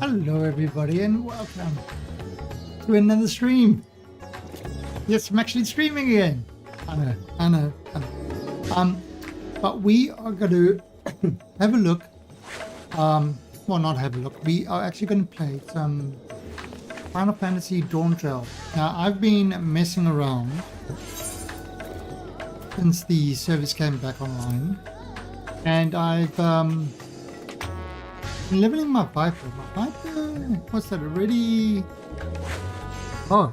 Hello everybody and welcome to another stream. Yes, I'm actually streaming again. I know. But we are going to have a look. Well, not have a look. We are actually going to play some Final Fantasy Dawntrail. Now, I've been messing around since the service came back online, and I've been leveling my Viper. My Viper, what's that already? Oh,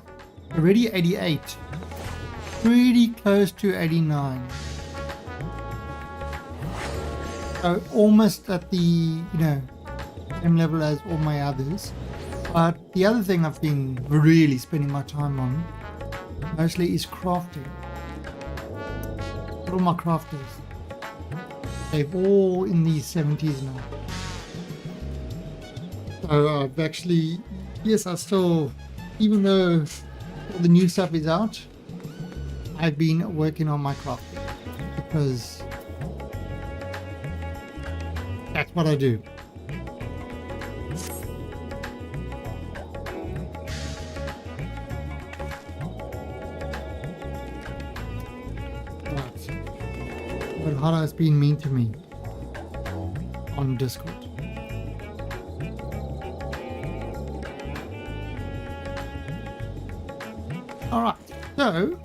already 88. Pretty close to 89. So almost at the, same level as all my others. But the other thing I've been really spending my time on mostly is crafting. All my crafters, they've all in the 70s now. So I've actually, yes, I still, even though all the new stuff is out, I've been working on my crafting because that's what I do. But Hara has been mean to me on Discord. Alright, so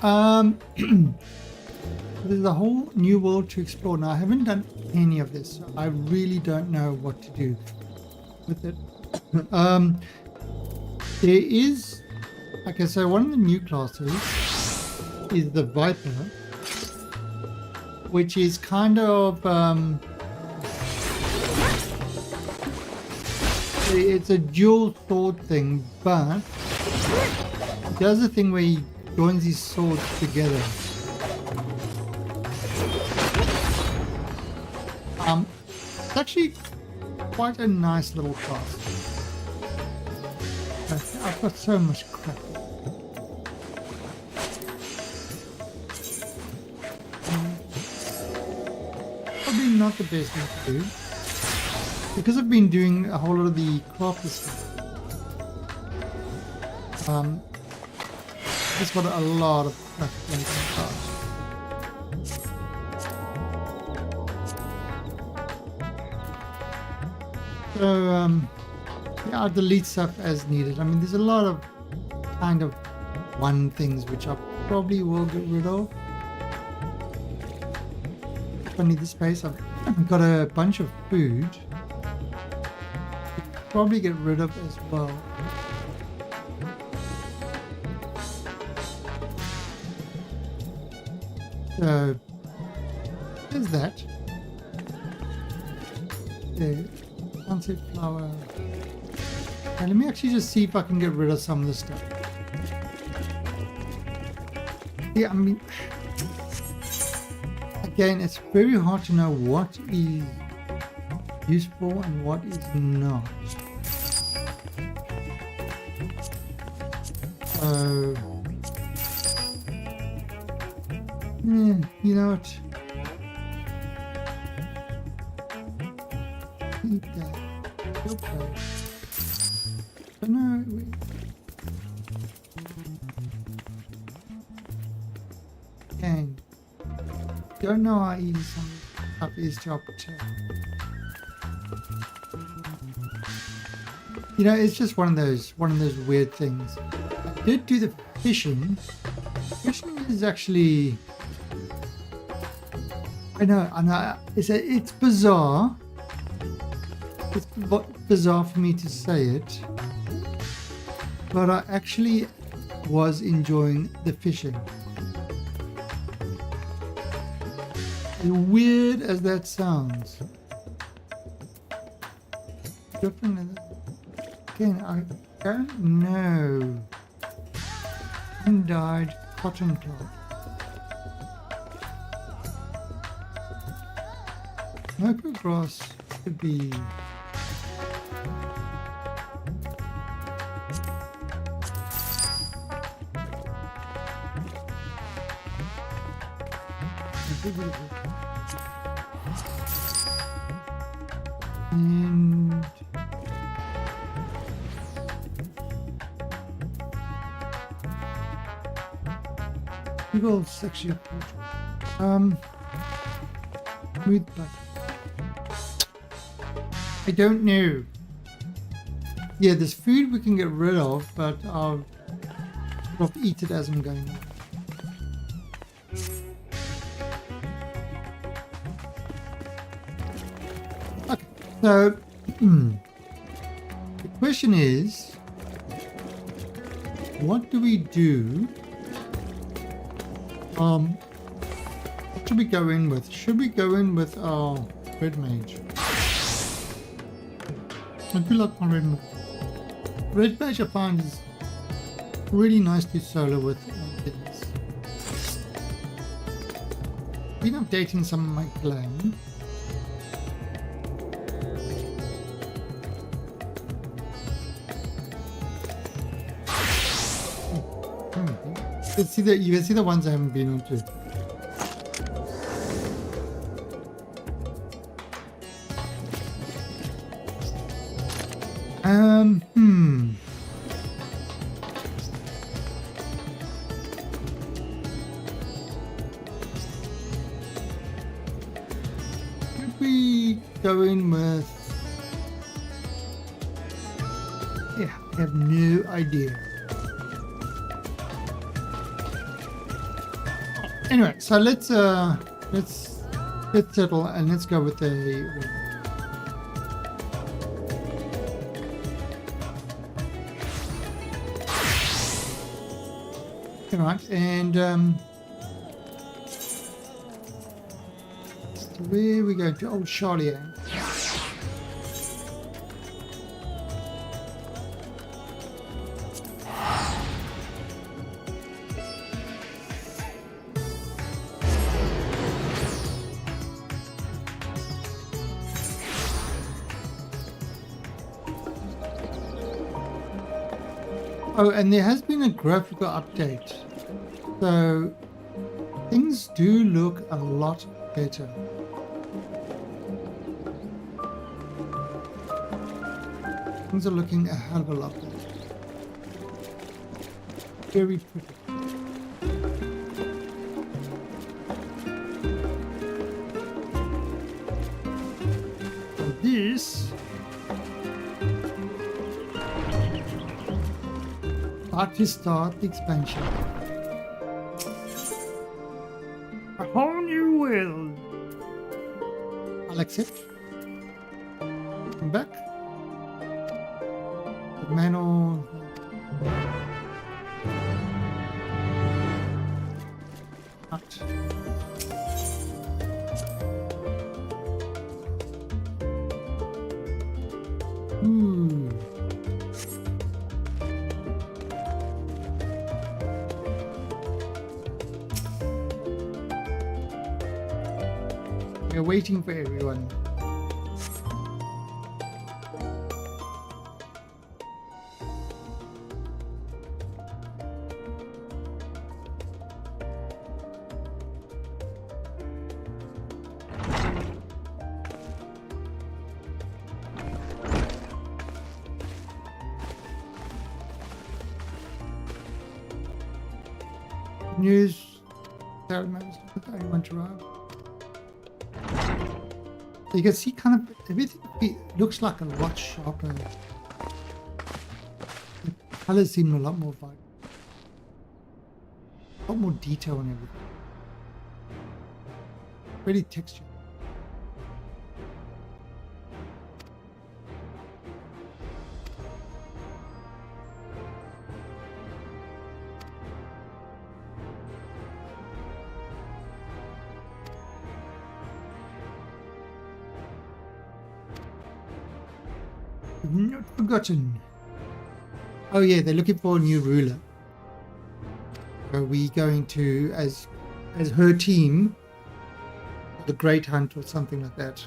there's a whole new world to explore. Now, I haven't done any of this, so I really don't know what to do with it. There is, okay, so one of the new classes is the Viper, which is kind of it's a dual sword thing, but it does a thing where he joins his swords together. It's actually quite a nice little class. I've got so much crap. Probably not the best thing to do, because I've been doing a whole lot of the crafter stuff. Just got a lot of crap going on. So yeah, I'll delete stuff as needed. I mean, there's a lot of kind of one things which I probably will get rid of. If I need the space, I've got a bunch of food. Probably get rid of as well. So there's that. There. Sunset flower. Okay, let me actually just see if I can get rid of some of this stuff. Yeah, I mean, again, it's very hard to know what is useful and what is not. So, yeah, you know what? Keep that. Okay. But no, wait. Again, don't know how easy some stuff is to obtain. It's just one of those weird things. I did do the fishing. Fishing is actually, I know, it's bizarre. It's bizarre for me to say it, but I actually was enjoying the fishing. As weird as that sounds. Again, I don't know. Undyed cotton cloth. Smoker grass could be. And Google section. Smooth button. I don't know. Yeah, there's food we can get rid of, but I'll eat it as I'm going on. Okay, so the question is, what do we do? What should we go in with? Should we go in with our red mage? I do like my red mage. Red mage I find is really nice to solo with kittens. Been updating some of my clan. You can see the ones I haven't been on to. Should we go in with? Yeah, I have no idea. Anyway, so let's settle and let's go with the. All right, and where are we going to? Old Charlie. Oh, and there has been a graphical update, so things do look a lot better. Things are looking a hell of a lot better. Very pretty. And this to start the expansion. A whole new world. I'll accept. Come back. The manual. Not. We're waiting for everyone. News. Ceremonies. Anyone to arrive. You can see kind of everything looks like a lot sharper. The colors seem a lot more vibrant. A lot more detail and everything. Really textured. Not forgotten. Oh yeah, they're looking for a new ruler. Are we going to, as her team, the Great Hunt or something like that?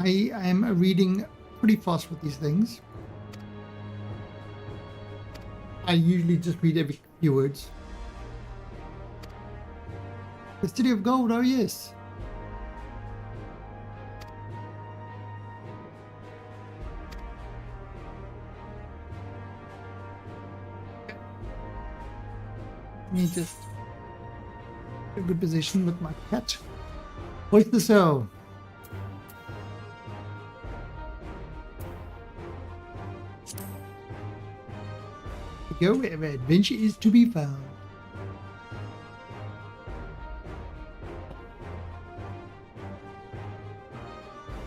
I am reading pretty fast with these things. I usually just read every few words. The City of Gold, oh yes. Let me just get a good position with my cat. Hoist the sail. Go wherever adventure is to be found.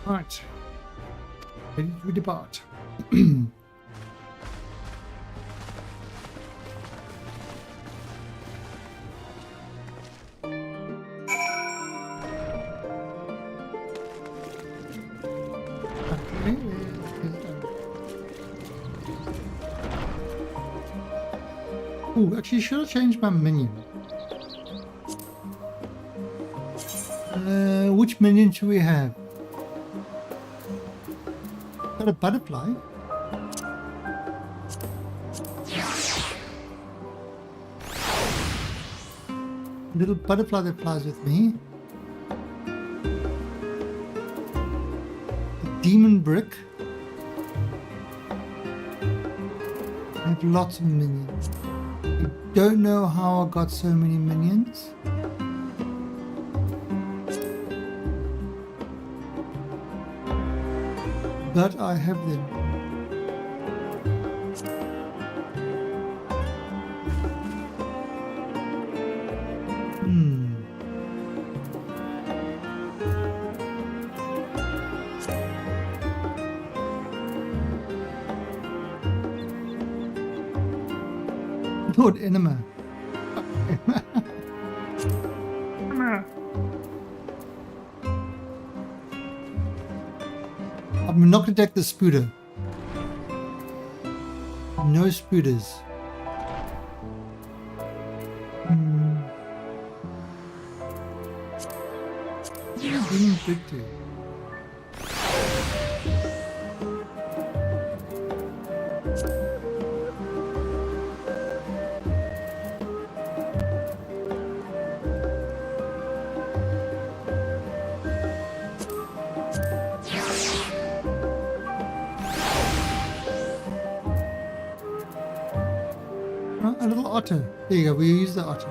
Right. Ready to depart. Oh, actually, should have changed my menu. Which minion should we have? Got a butterfly. Little butterfly that flies with me. The demon brick. I have lots of minions. I don't know how I got so many minions. But I have them. Lord Enema. I'm not going to take the spooter. No spooters. Victory. A little otter. There you go, we use the otter.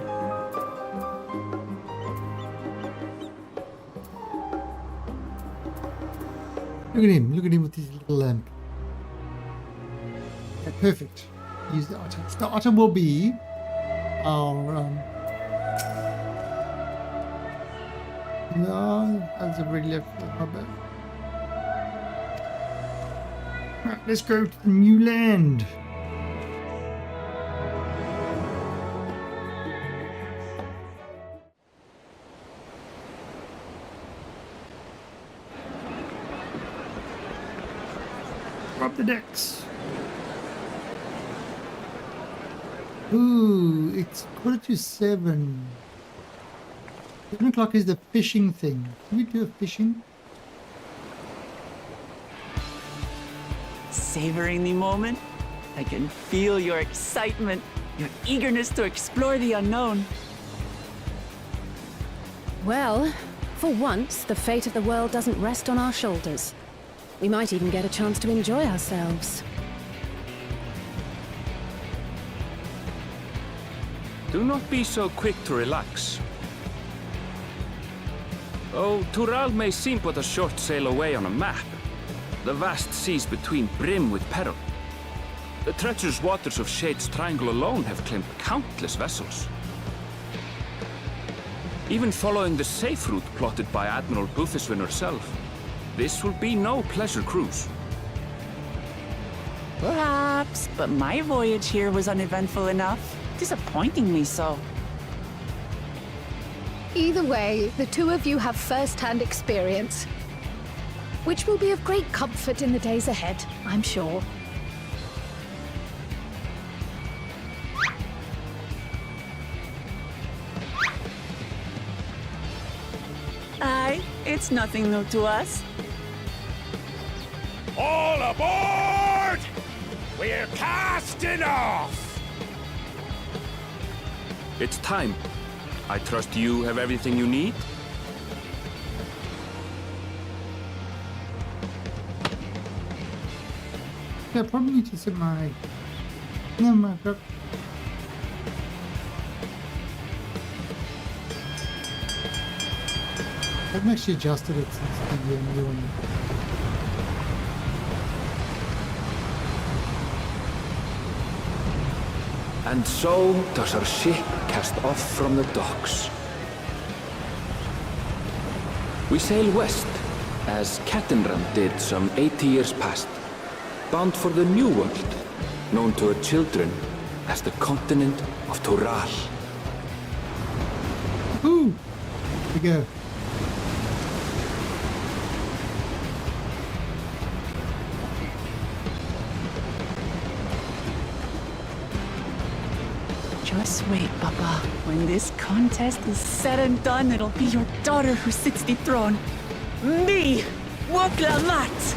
Look at him with his little lamp. Yeah, perfect. Use the otter. The otter will be our no, that's already left the harbor. Right, let's go to the new land. Drop the decks. Ooh, it's 7:45. 7 o'clock is the fishing thing. Can we do a fishing? Savoring the moment? I can feel your excitement, your eagerness to explore the unknown. Well, for once, the fate of the world doesn't rest on our shoulders. We might even get a chance to enjoy ourselves. Do not be so quick to relax. Oh, Tural may seem but a short sail away on a map. The vast seas between brim with peril. The treacherous waters of Shade's Triangle alone have claimed countless vessels. Even following the safe route plotted by Admiral Bufiswin herself, this will be no pleasure cruise. Perhaps, but my voyage here was uneventful enough, disappointingly so. Either way, the two of you have first-hand experience, which will be of great comfort in the days ahead, I'm sure. Aye, it's nothing new to us. All aboard! We're casting off! It's time. I trust you have everything you need? Yeah, I probably need to set my... No, my... I haven't actually adjusted it since the new one. And so does our ship cast off from the docks. We sail west, as Cattenram did some 80 years past, bound for the New World, known to her children as the continent of Toral. Ooh! Here we go. Just wait, Papa. When this contest is said and done, it'll be your daughter who sits the throne. Me! Woklamat!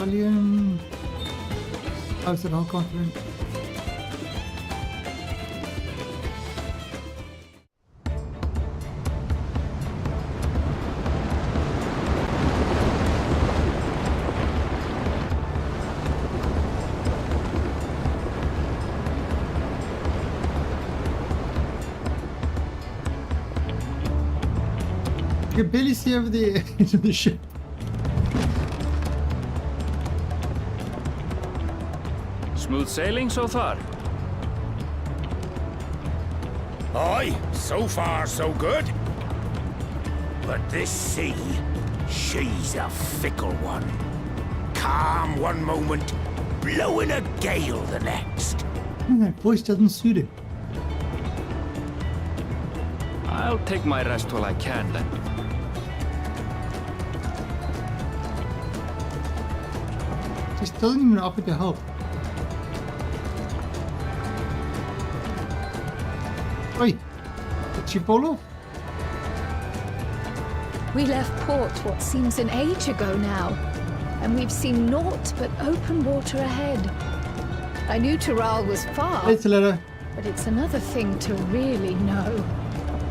Italian. Oh, it's an whole continent. You can barely see over the edge of the ship. Smooth sailing so far? Aye, so far so good. But this sea, she's a fickle one. Calm one moment, blowing a gale the next. That voice doesn't suit him. I'll take my rest while I can then. Just doesn't even offer to help. Oi! Did she fall off? We left port what seems an age ago now, and we've seen naught but open water ahead. I knew Toral was far, It's a letter. but it's another thing to really know.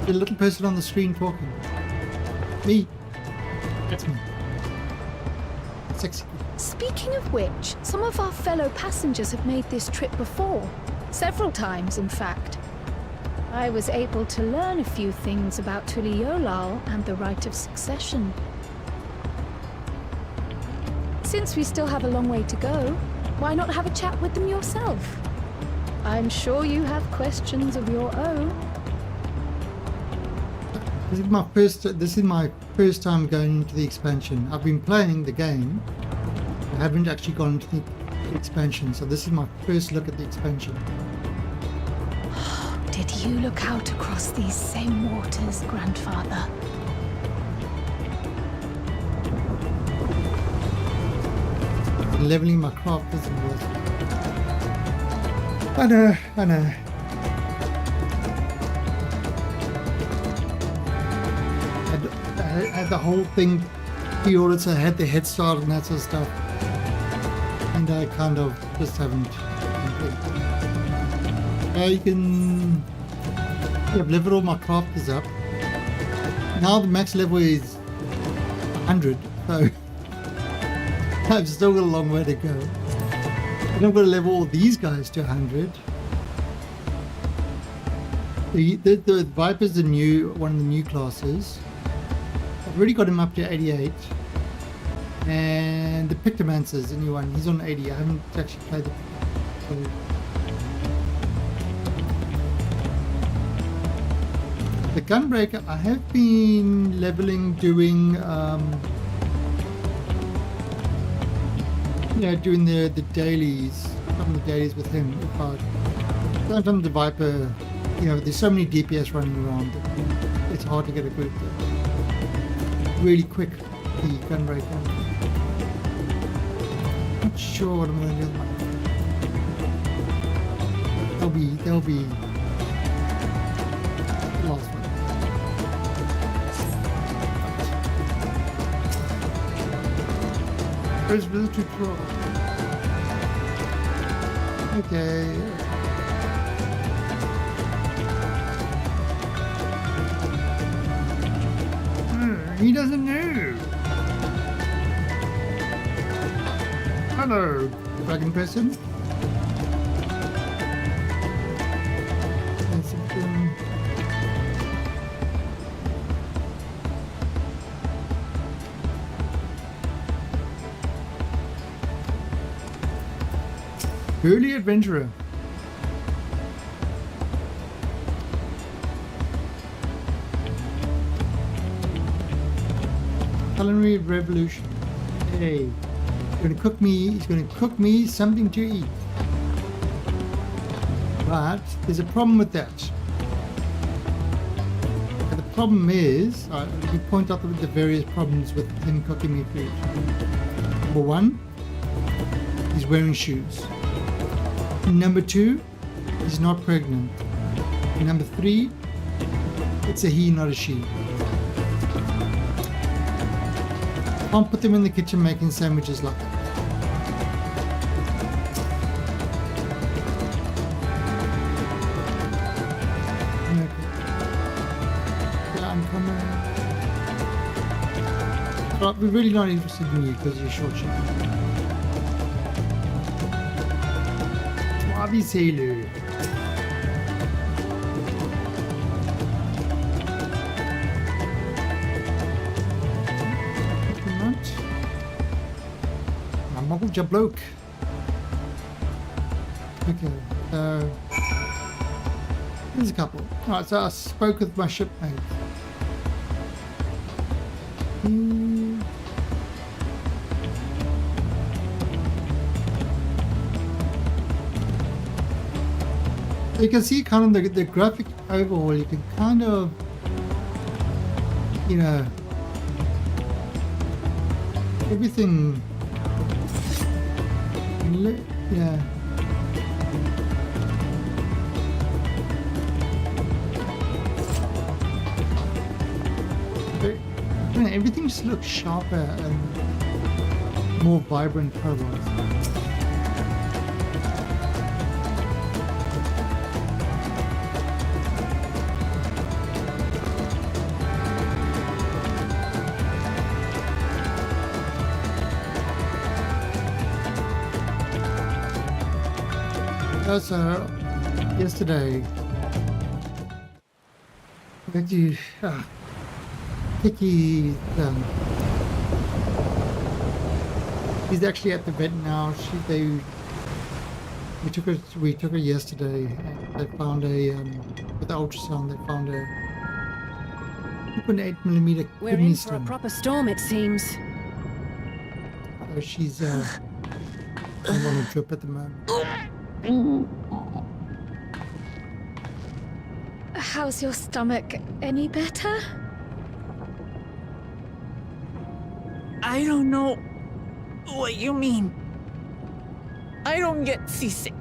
The little person on the screen talking. Me. That's me. Sexy. Speaking of which, some of our fellow passengers have made this trip before. Several times, in fact. I was able to learn a few things about Tuliolal and the right of succession. Since we still have a long way to go, why not have a chat with them yourself? I'm sure you have questions of your own. This is my first time going into the expansion. I've been playing the game. I haven't actually gone into the expansion, so this is my first look at the expansion. Did you look out across these same waters, Grandfather? Leveling my craft isn't worth it. I know. I had the whole thing pre-ordered, so I had the head start and that sort of stuff. And I kind of just haven't. You can I've leveled all my crafters up. Now the max level is 100, so I've still got a long way to go. And I'm going to level all these guys to 100. The Viper's one of the new classes. I've already got him up to 88. And the Pictomancer's a new one. He's on 80. I haven't actually played the... So Gunbreaker, I have been leveling, doing doing the dailies, some of the dailies with him. Sometimes the Viper, there's so many DPS running around that it's hard to get a group really quick. The Gunbreaker. Not sure what I'm going to do. They'll be the last one. There's military troll. Okay. He doesn't know. Hello, dragon person. Early adventurer. Culinary revolution. Hey, he's gonna cook me something to eat. But there's a problem with that. And the problem is, you point out the various problems with him cooking me food. Number one, he's wearing shoes. Number two, he's not pregnant. Number three, it's a he, not a she. Can't put them in the kitchen making sandwiches like that. Yeah, I'm coming. But we're really not interested in you because you're short shit. Suave sailor. Your bloke. Okay, there's a couple. Alright, so I spoke with my shipmate. You can see kind of the graphic overhaul. You can kind of, everything. Yeah. Everything just looks sharper and more vibrant colors. So yesterday, Vicky, he's actually at the vet now. We took her yesterday. And they found with the ultrasound, they found a 2.8mm We're kidney in for a stone. proper storm, it seems. So she's on a drip at the moment. How's your stomach? Any better? I don't know what you mean. I don't get seasick.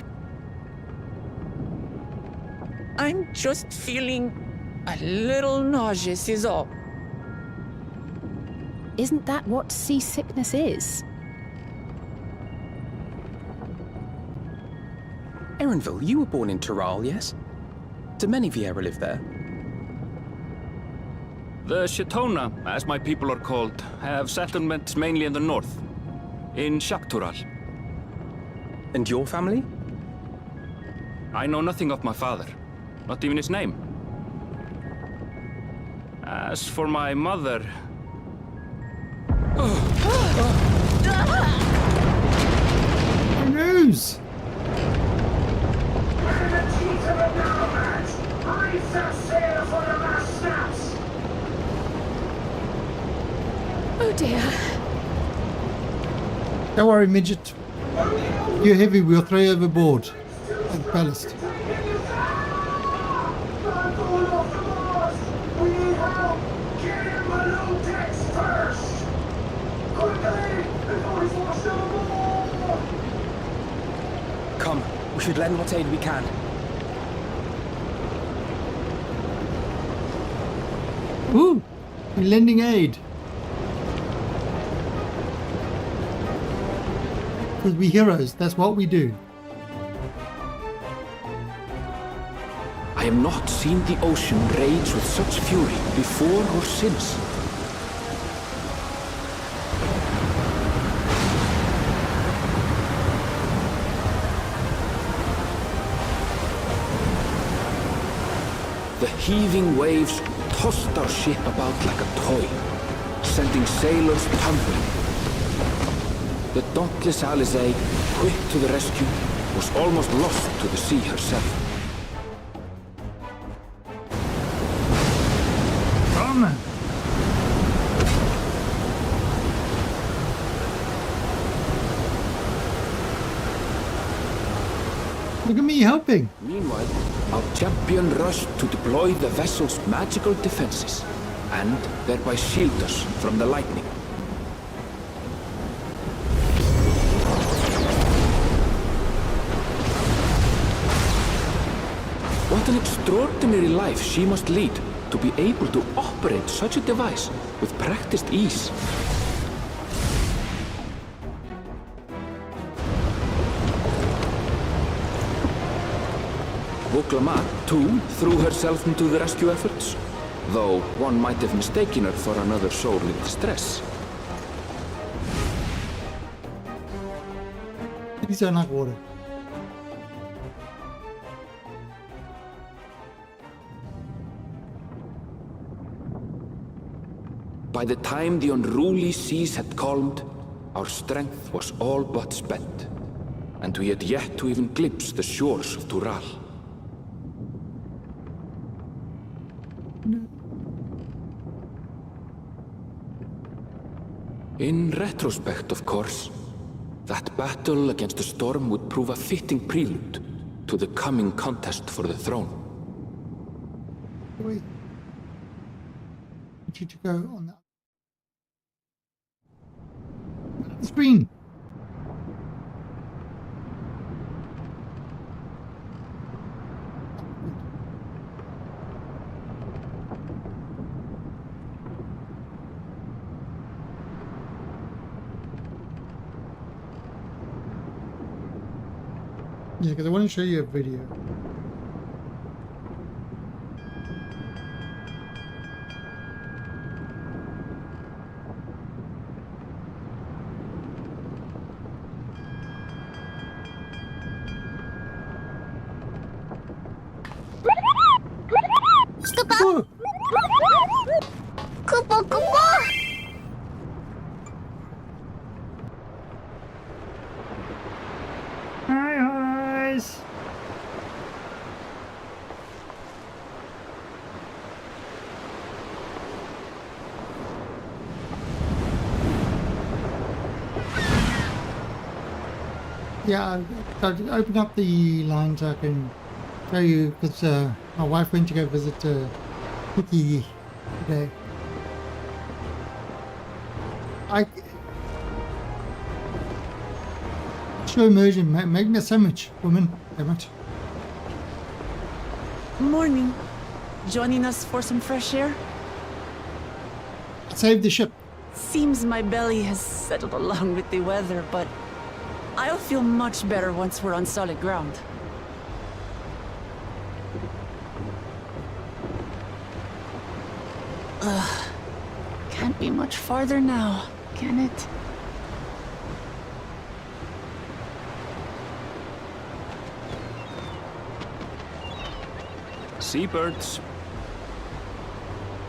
I'm just feeling a little nauseous is all. Isn't that what seasickness is? Erenville, you were born in Tyrol, yes? Do many Vieira live there? The Chitona, as my people are called, have settlements mainly in the north, in Shaktural. And your family? I know nothing of my father, not even his name. As for my mother... Who knows? I set sail for the mast now! dear. Don't worry, midget. You're heavy, we'll throw you overboard. Like ballast. Come, we should lend what aid we can. Ooh, we're lending aid. Because we're heroes, that's what we do. I have not seen the ocean rage with such fury before or since. The heaving waves tossed our ship about like a toy, sending sailors tumbling. The dauntless Alizé, quick to the rescue, was almost lost to the sea herself. Come. Look at me helping. Meanwhile, our champion rushed to deploy the vessel's magical defenses, and thereby shield us from the lightning. What an extraordinary life she must lead to be able to operate such a device with practiced ease. Woklama, too, threw herself into the rescue efforts, though one might have mistaken her for another soul in distress. These are not water. By the time the unruly seas had calmed, our strength was all but spent, and we had yet to even glimpse the shores of Tural. In retrospect, of course, that battle against the storm would prove a fitting prelude to the coming contest for the throne. Wait. I want you to go on that screen. Yeah, because I want to show you a video. Oh, Kupo, kupo! hi, guys. Yeah, I'll open up the line so I can show you, because my wife went to go visit Cookie today. Slow immersion, make me a sandwich, woman. Damn it. Morning. Joining us for some fresh air? Save the ship. Seems my belly has settled along with the weather, but I'll feel much better once we're on solid ground. Ugh. Can't be much farther now, can it? Seabirds.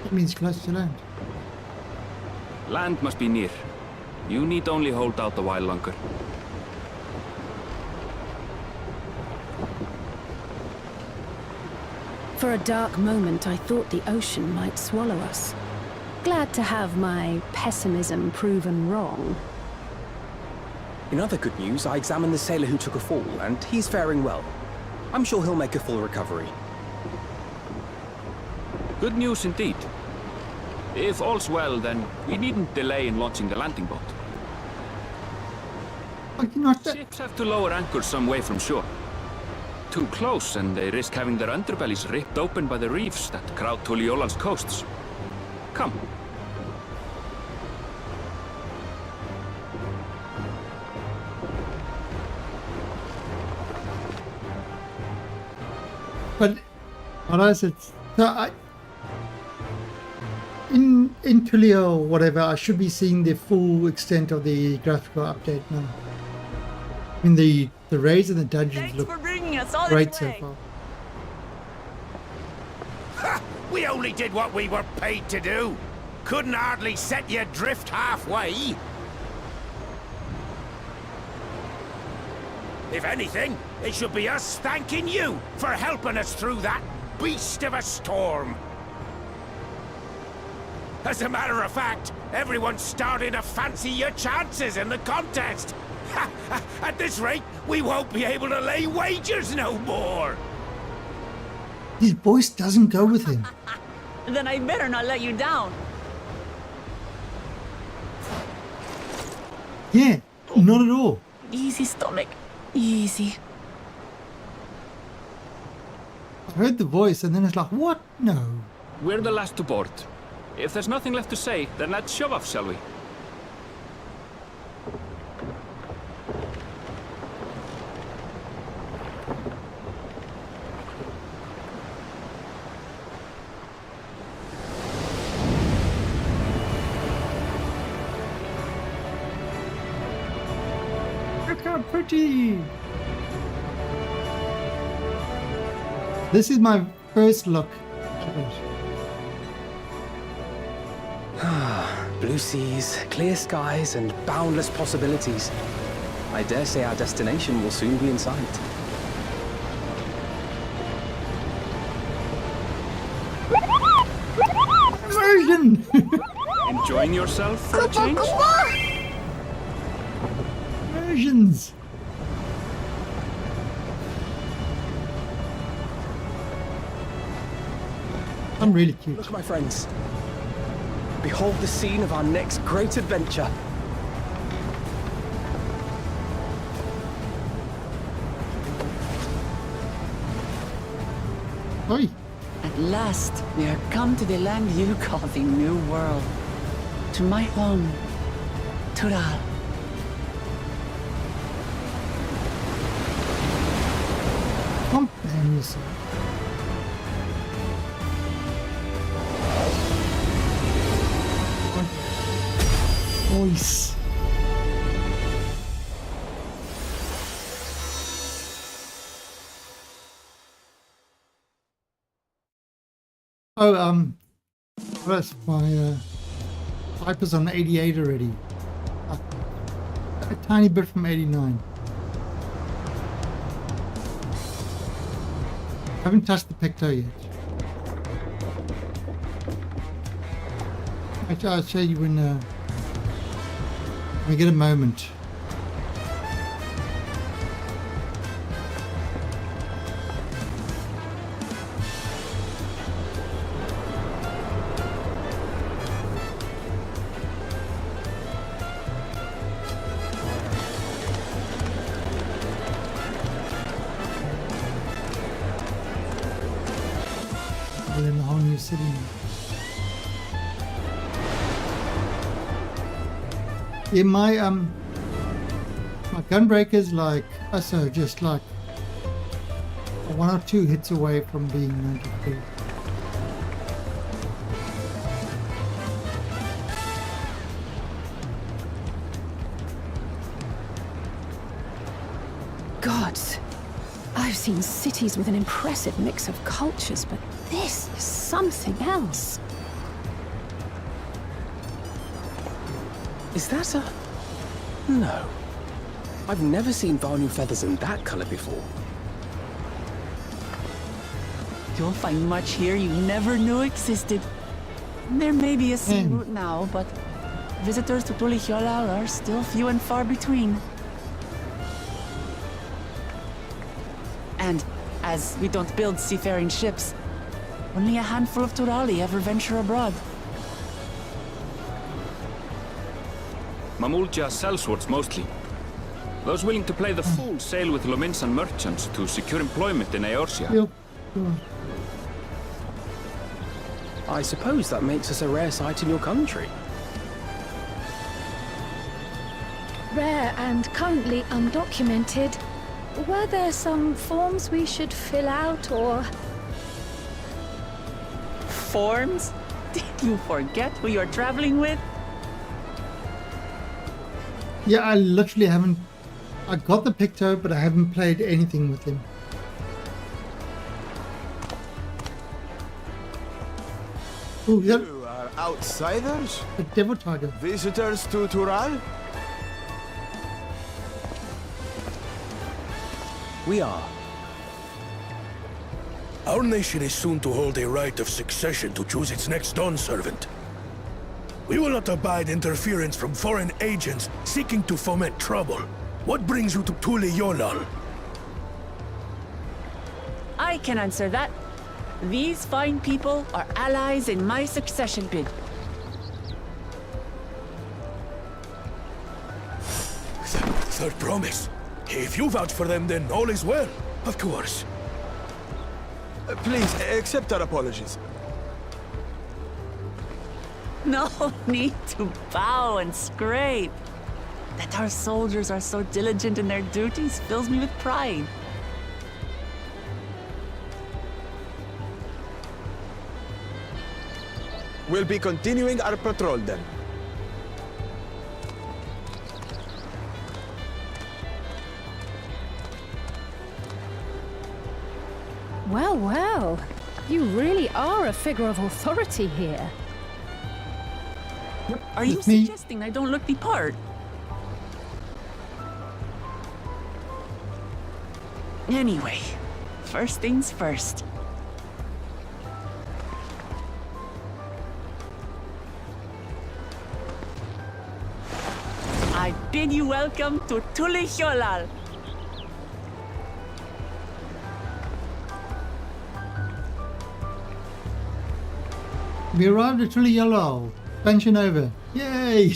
It means close to land. Land must be near. You need only hold out a while longer. For a dark moment, I thought the ocean might swallow us. glad to have my pessimism proven wrong. In other good news, I examined the sailor who took a fall, and he's faring well. I'm sure he'll make a full recovery. Good news indeed. If all's well, then we needn't delay in launching the landing boat. Like, you know what? Ships have to lower anchors some way from shore. Too close, and they risk having their underbellies ripped open by the reefs that crowd Tuliola's coasts. Come. But what else? It's so in Tulio, whatever. I should be seeing the full extent of the graphical update now. I mean, the raids and the dungeons Thanks look for bringing us all great this so way. far. Ha! We only did what we were paid to do. Couldn't hardly set you adrift halfway. If anything, it should be us thanking you for helping us through that beast of a storm. As a matter of fact, everyone's starting to fancy your chances in the contest. At this rate, we won't be able to lay wagers no more. His voice doesn't go with him. Then I better not let you down. Yeah, not at all. Easy, stomach. Easy. I heard the voice and then it's like, what? No. We're the last to board. If there's nothing left to say, then let's shove off, shall we? Look how pretty. This is my first look at it. Blue seas, clear skies, and boundless possibilities. I dare say our destination will soon be in sight. Immersion! Enjoying yourself for a change? Immersions! I'm really cute. Look, my friends. Behold the scene of our next great adventure. Oi! At last, we are come to the land you call the New World. To my home, Tural. Don't ban yourself. Voice. Oh, that's my Viper's on 88 already. A tiny bit from 89. Haven't touched the pecto yet. Actually, I'll show you when we get a moment. We're in a whole new city now. Yeah, my gunbreaker's like also just like 1 or 2 hits away from being 93. Gods, I've seen cities with an impressive mix of cultures, but this is something else. Is that a... No. I've never seen Vanu feathers in that color before. You'll find much here you never knew existed. There may be a sea Hmm. route now, but visitors to Tulihyolal are still few and far between. And as we don't build seafaring ships, only a handful of Turali ever venture abroad. Mamulja sellswords mostly. Those willing to play the fool sail with Lominsan merchants to secure employment in Eorzea. Yep. Sure. I suppose that makes us a rare sight in your country. Rare and currently undocumented. Were there some forms we should fill out or... Forms? Did you forget who you're traveling with? Yeah, I literally haven't. I got the Picto, but I haven't played anything with him. Oh, yep, You are outsiders? the Devil Tiger. Visitors to Tural? We are. Our nation is soon to hold a right of succession to choose its next Dawn servant. We will not abide interference from foreign agents seeking to foment trouble. What brings you to Tulihyolal? I can answer that. These fine people are allies in my succession bid. Third promise. If you vouch for them, then all is well. Of course. Please, accept our apologies. No need to bow and scrape. That our soldiers are so diligent in their duties fills me with pride. We'll be continuing our patrol then. Well, well. You really are a figure of authority here. Are you It's me. suggesting I don't look the part? Anyway, first things first. I bid you welcome to Tulihyolal. We arrived at Tulihyolal. Expansion over. Yay!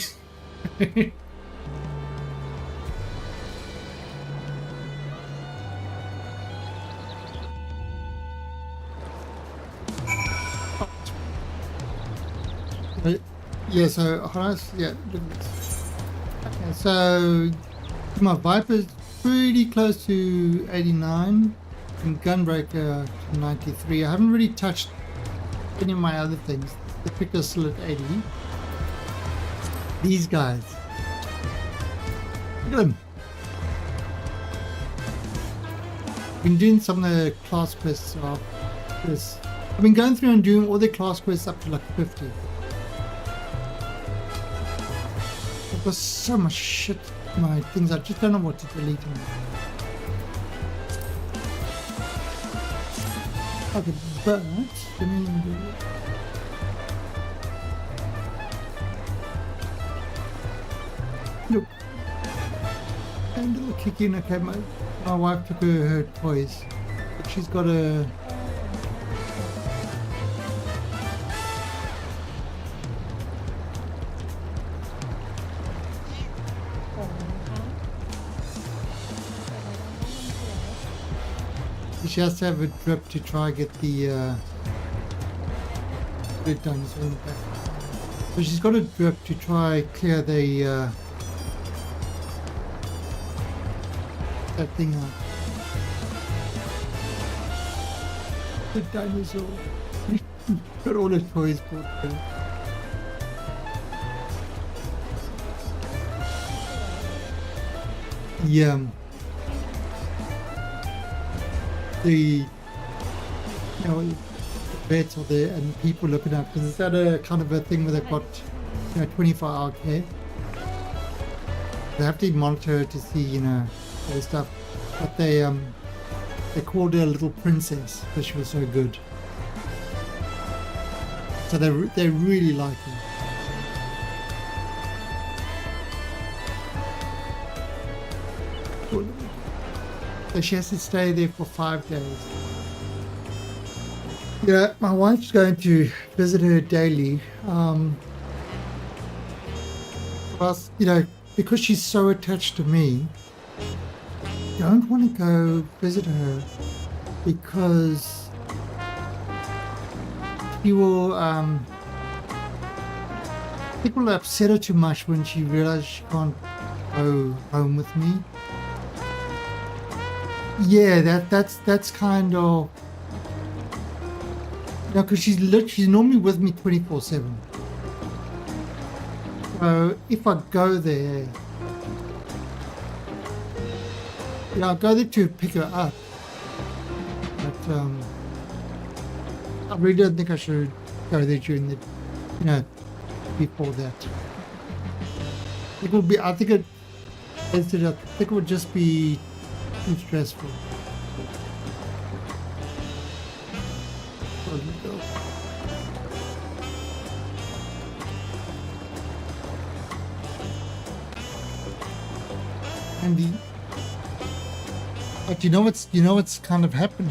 Yeah, so yeah, look at this. Okay, so my Viper's pretty close to 89 and Gunbreaker to 93. I haven't really touched any of my other things. The Picto's still at 80. These guys. Look at them. Been doing some of the class quests of this. I've been going through and doing all the class quests up to like 50. There's so much shit in my things, I just don't know what to delete them. Okay, but let me do it. Look. And a little kick in. Okay, my wife took her toys. But she's got a... She has to have a drip to try and get the it done. So she's got a drip to try clear the that thing out. The dinosaur. Got all the toys bought there. Yeah. The vets are there and people looking up because it's at a kind of a thing where they've got 24-hour care. They have to monitor to see all the stuff, but they called her a little princess because she was so good. So they really like her. So she has to stay there for 5 days. Yeah, my wife's going to visit her daily. Plus, you know, because she's so attached to me, I don't want to go visit her because she will, it will upset her too much when she realizes she can't go home with me. Yeah, that's kind of, you know, because she's normally with me 24/7. So if I go there, you know, I'll go there to pick her up. But I really don't think I should go there during the, you know, before that. It would be, I think it would just be too stressful. And but you know what's kind of happened.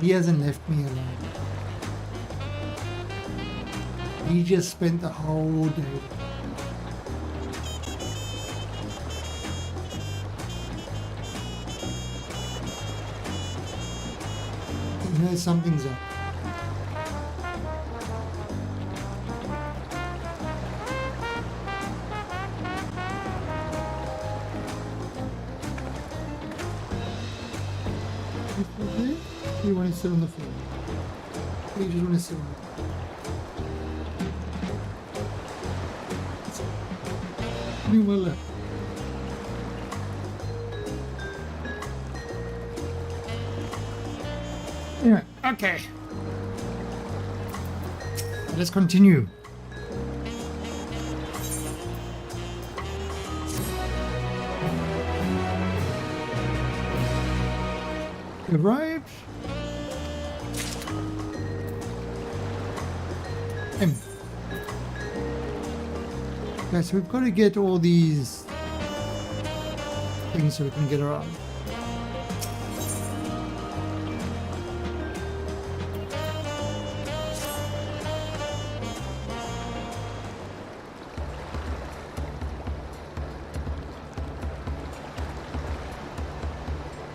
He hasn't left me alone. He just spent the whole day. You know something's up. You want to sit on the floor? You just want to sit on the floor. You will. Anyway, okay. Let's continue. Arrived. Okay, so we've got to get all these things so we can get around.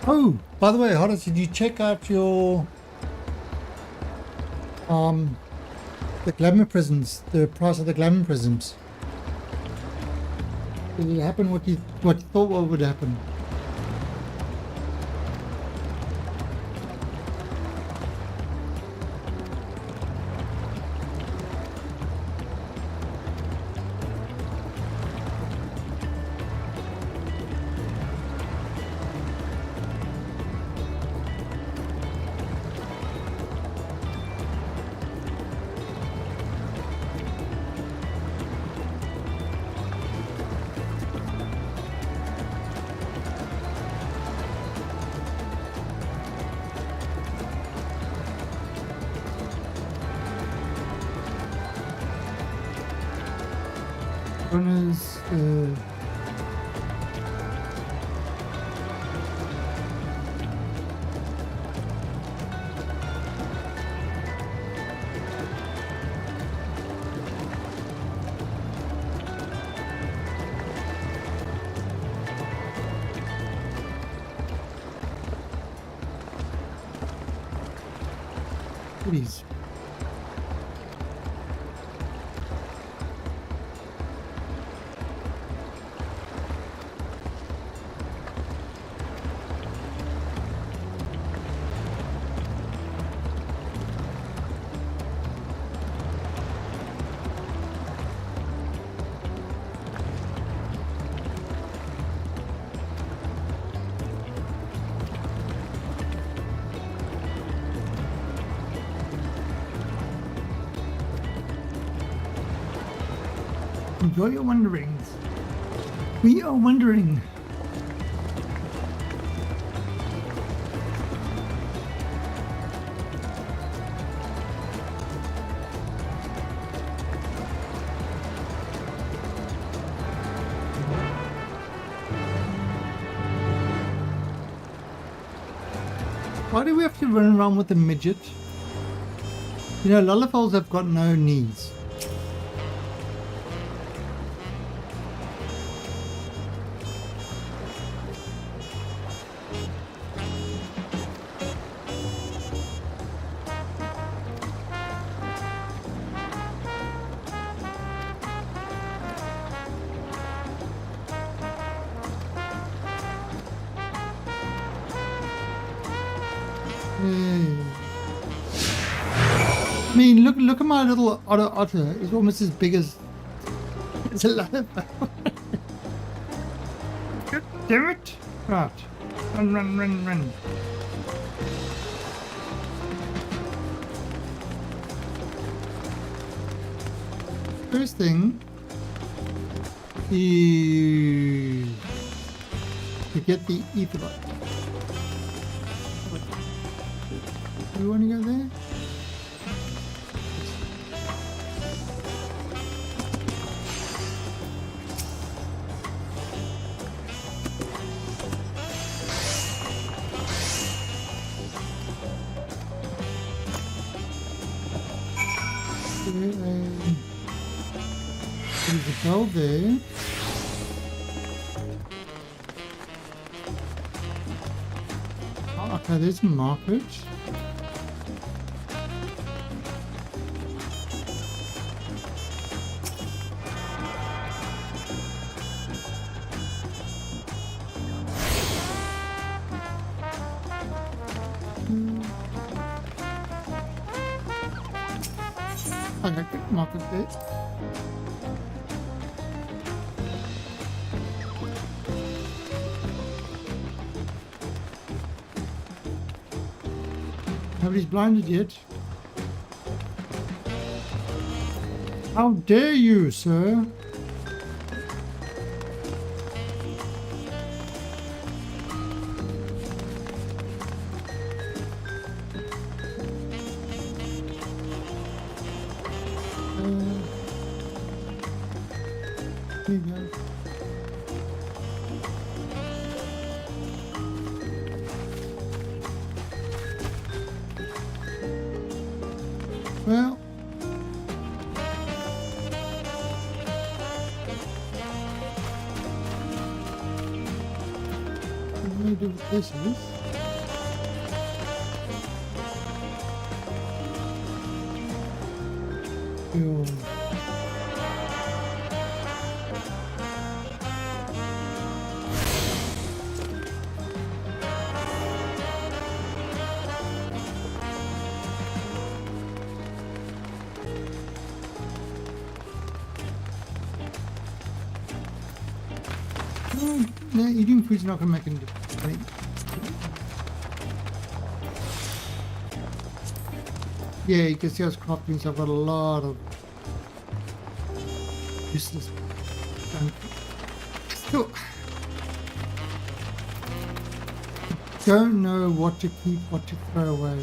Oh, by the way, Horace, did you check out your the glamour prisms, the price of the glamour prisms? Did it happen what you thought would happen? Runners, please. Enjoy your wanderings. We are wondering. Why do we have to run around with a midget? You know, lollipops have got no knees. I mean, look at my little otter. It's almost as big as it's a lollipoп. God damn it! Right, run. First thing is to get the etherite. Do you want to go there? There's a bell there. Oh, okay, there's a market. Okay, good market there. Nobody's blinded yet. How dare you, sir? Here you go. Well, I'm going to do what this is. Your no, eating food's not going to make any difference. Yeah, you can see I was crafting, so I've got a lot of useless junk. Still, don't know what to keep, what to throw away.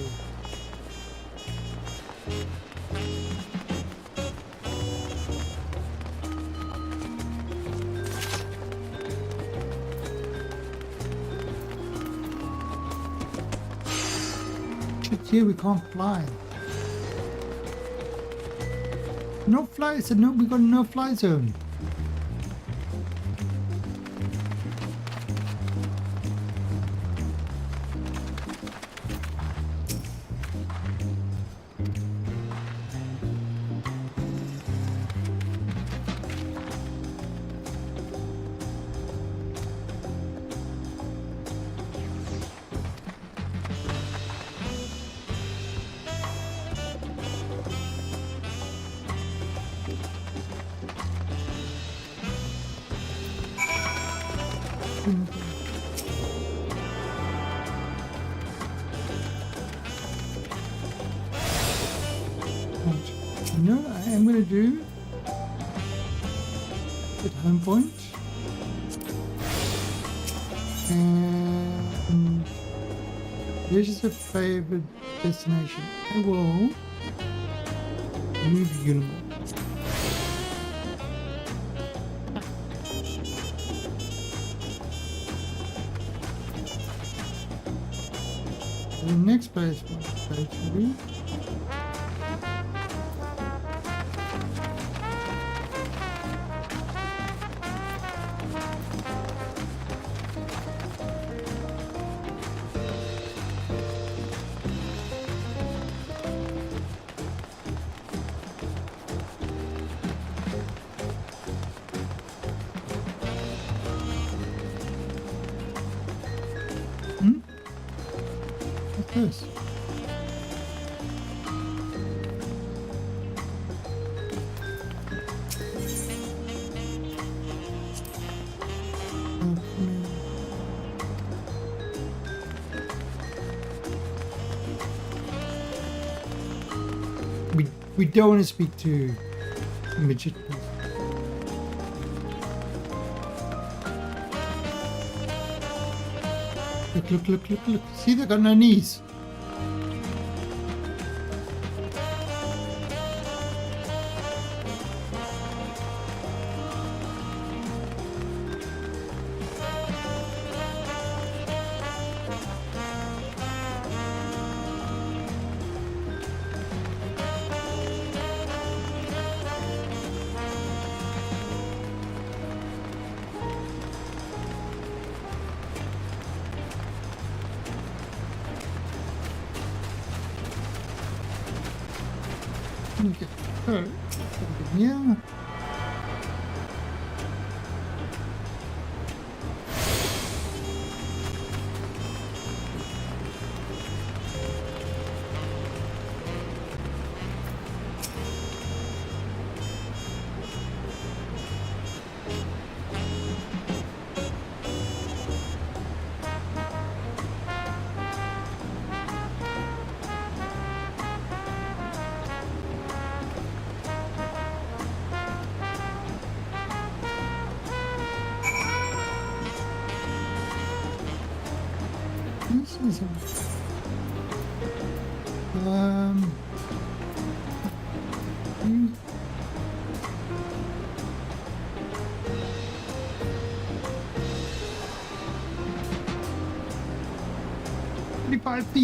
Here we can't fly. No fly. I said no. We got a no-fly zone. You know what I am going to do at home point? And this is a favorite destination. I will move Unimog. The next place we'll go to. What's this? We don't want to speak to midget people. Look. See, they got no knees. Okay. Yeah. This is $35.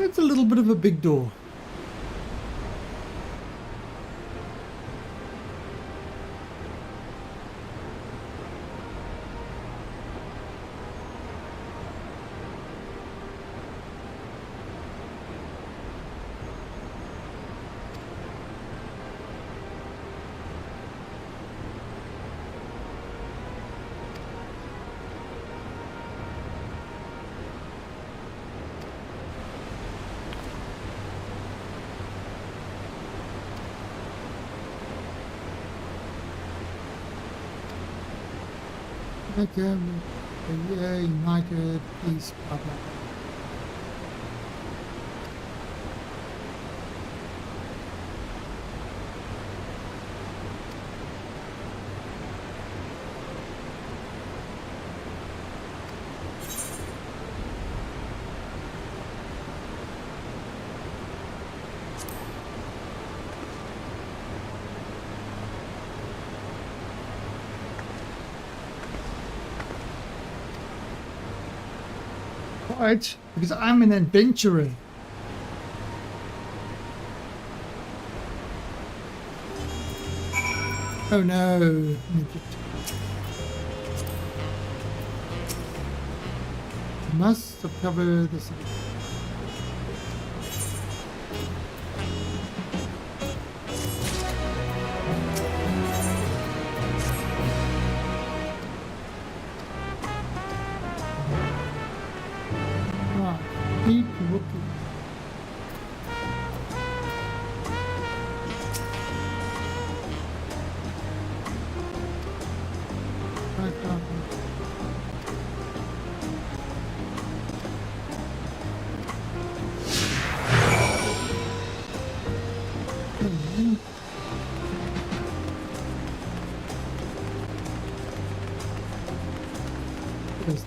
It's a little bit of a big door. Okay, yeah, United, peace, blah blah. Right, because I'm an adventurer. Oh no. Must cover the city. Whoopie. Back up. Yes.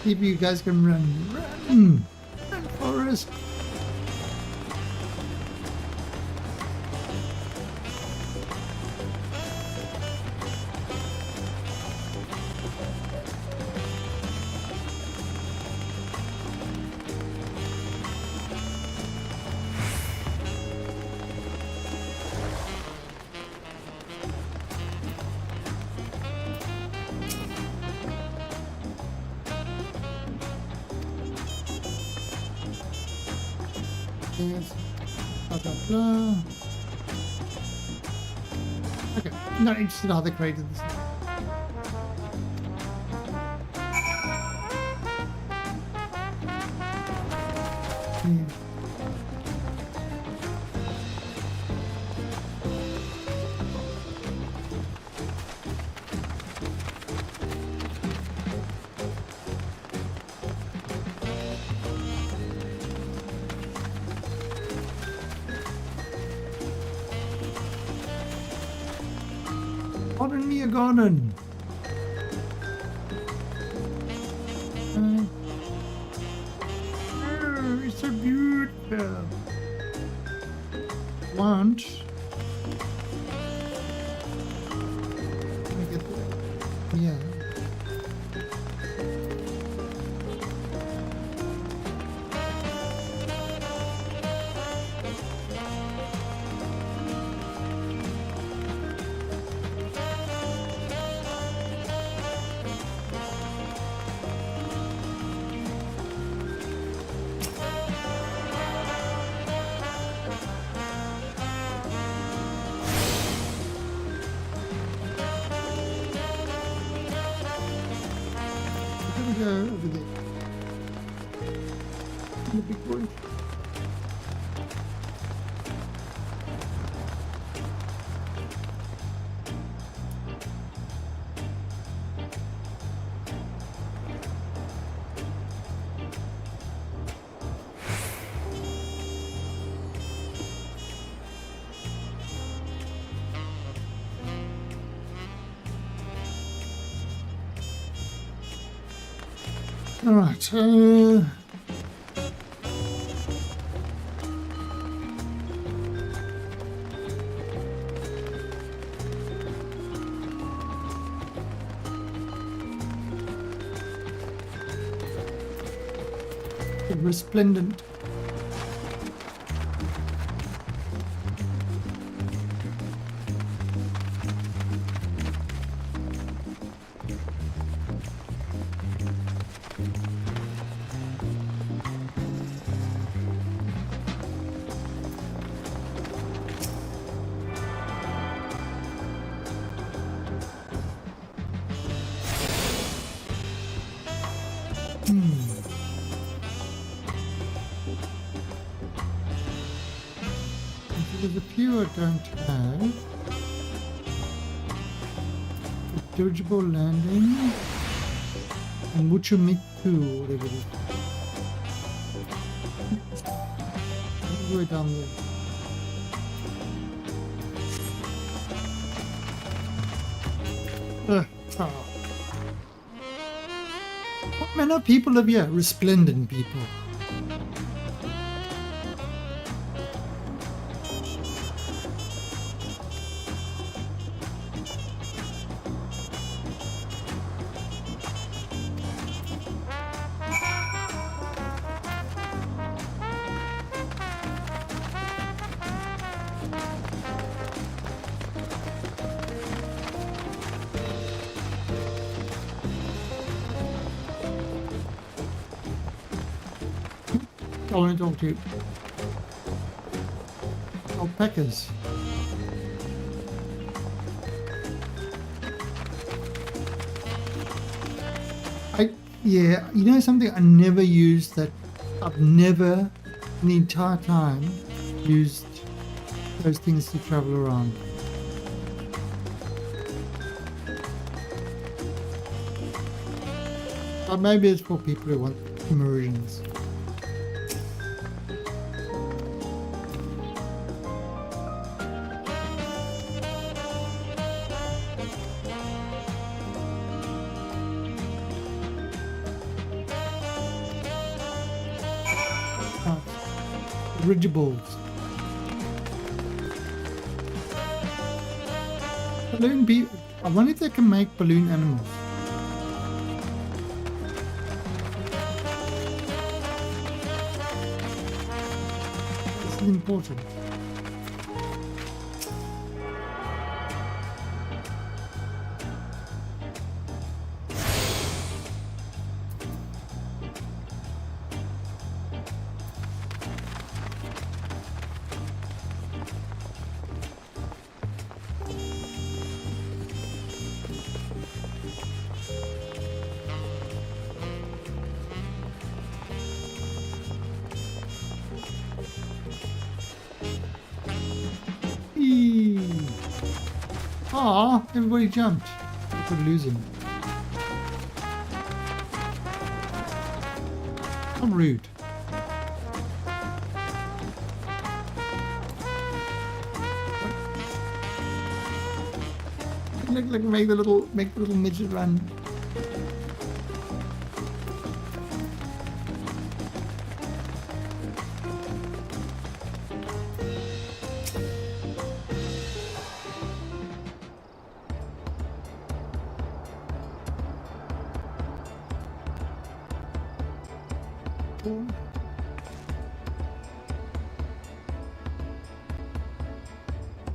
Maybe you guys can run, Forest. Yes. Blah, blah, blah. Okay, not interested how they created this. Pardon me, a garden. Oh, it's so beautiful. Want? Let me get that. Yeah. Go over there. The big boy. All right. Resplendent. There's a few I don't have. The dirigible landing and Mucho Miku, whatever it is. All the way down there. What manner of people live here? Resplendent people. I want to talk to you. Alpacas. Yeah, you know something I never used that I've never in the entire time used those things to travel around. But maybe it's for people who want immersions. Dirigibles. Balloon I wonder if they can make balloon animals. This is important. Aw, everybody jumped. I could lose him. I'm rude. Look, make the little midget run.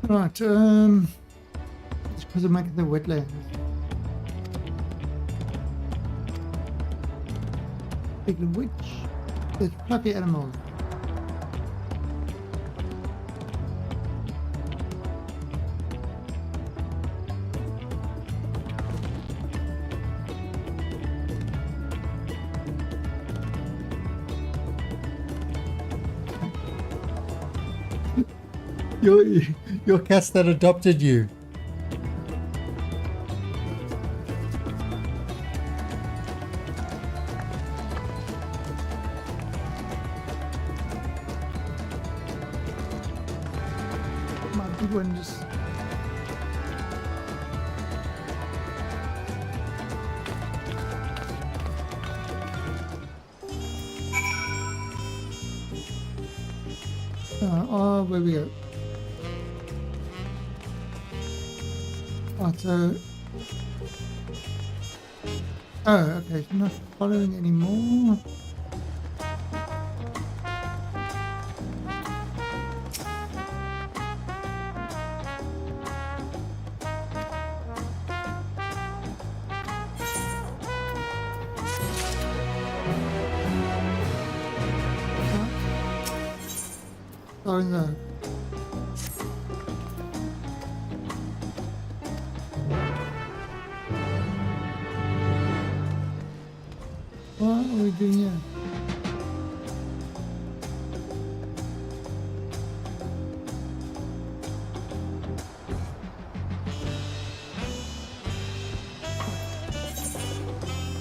Right, it's because I'm making the wetlands. Speaking of which, there's fluffy animals. Your cats that adopted you. My big one just... Oh, where we go? Oh, so... Oh, okay, so not following anymore. Oh no. What are we doing here?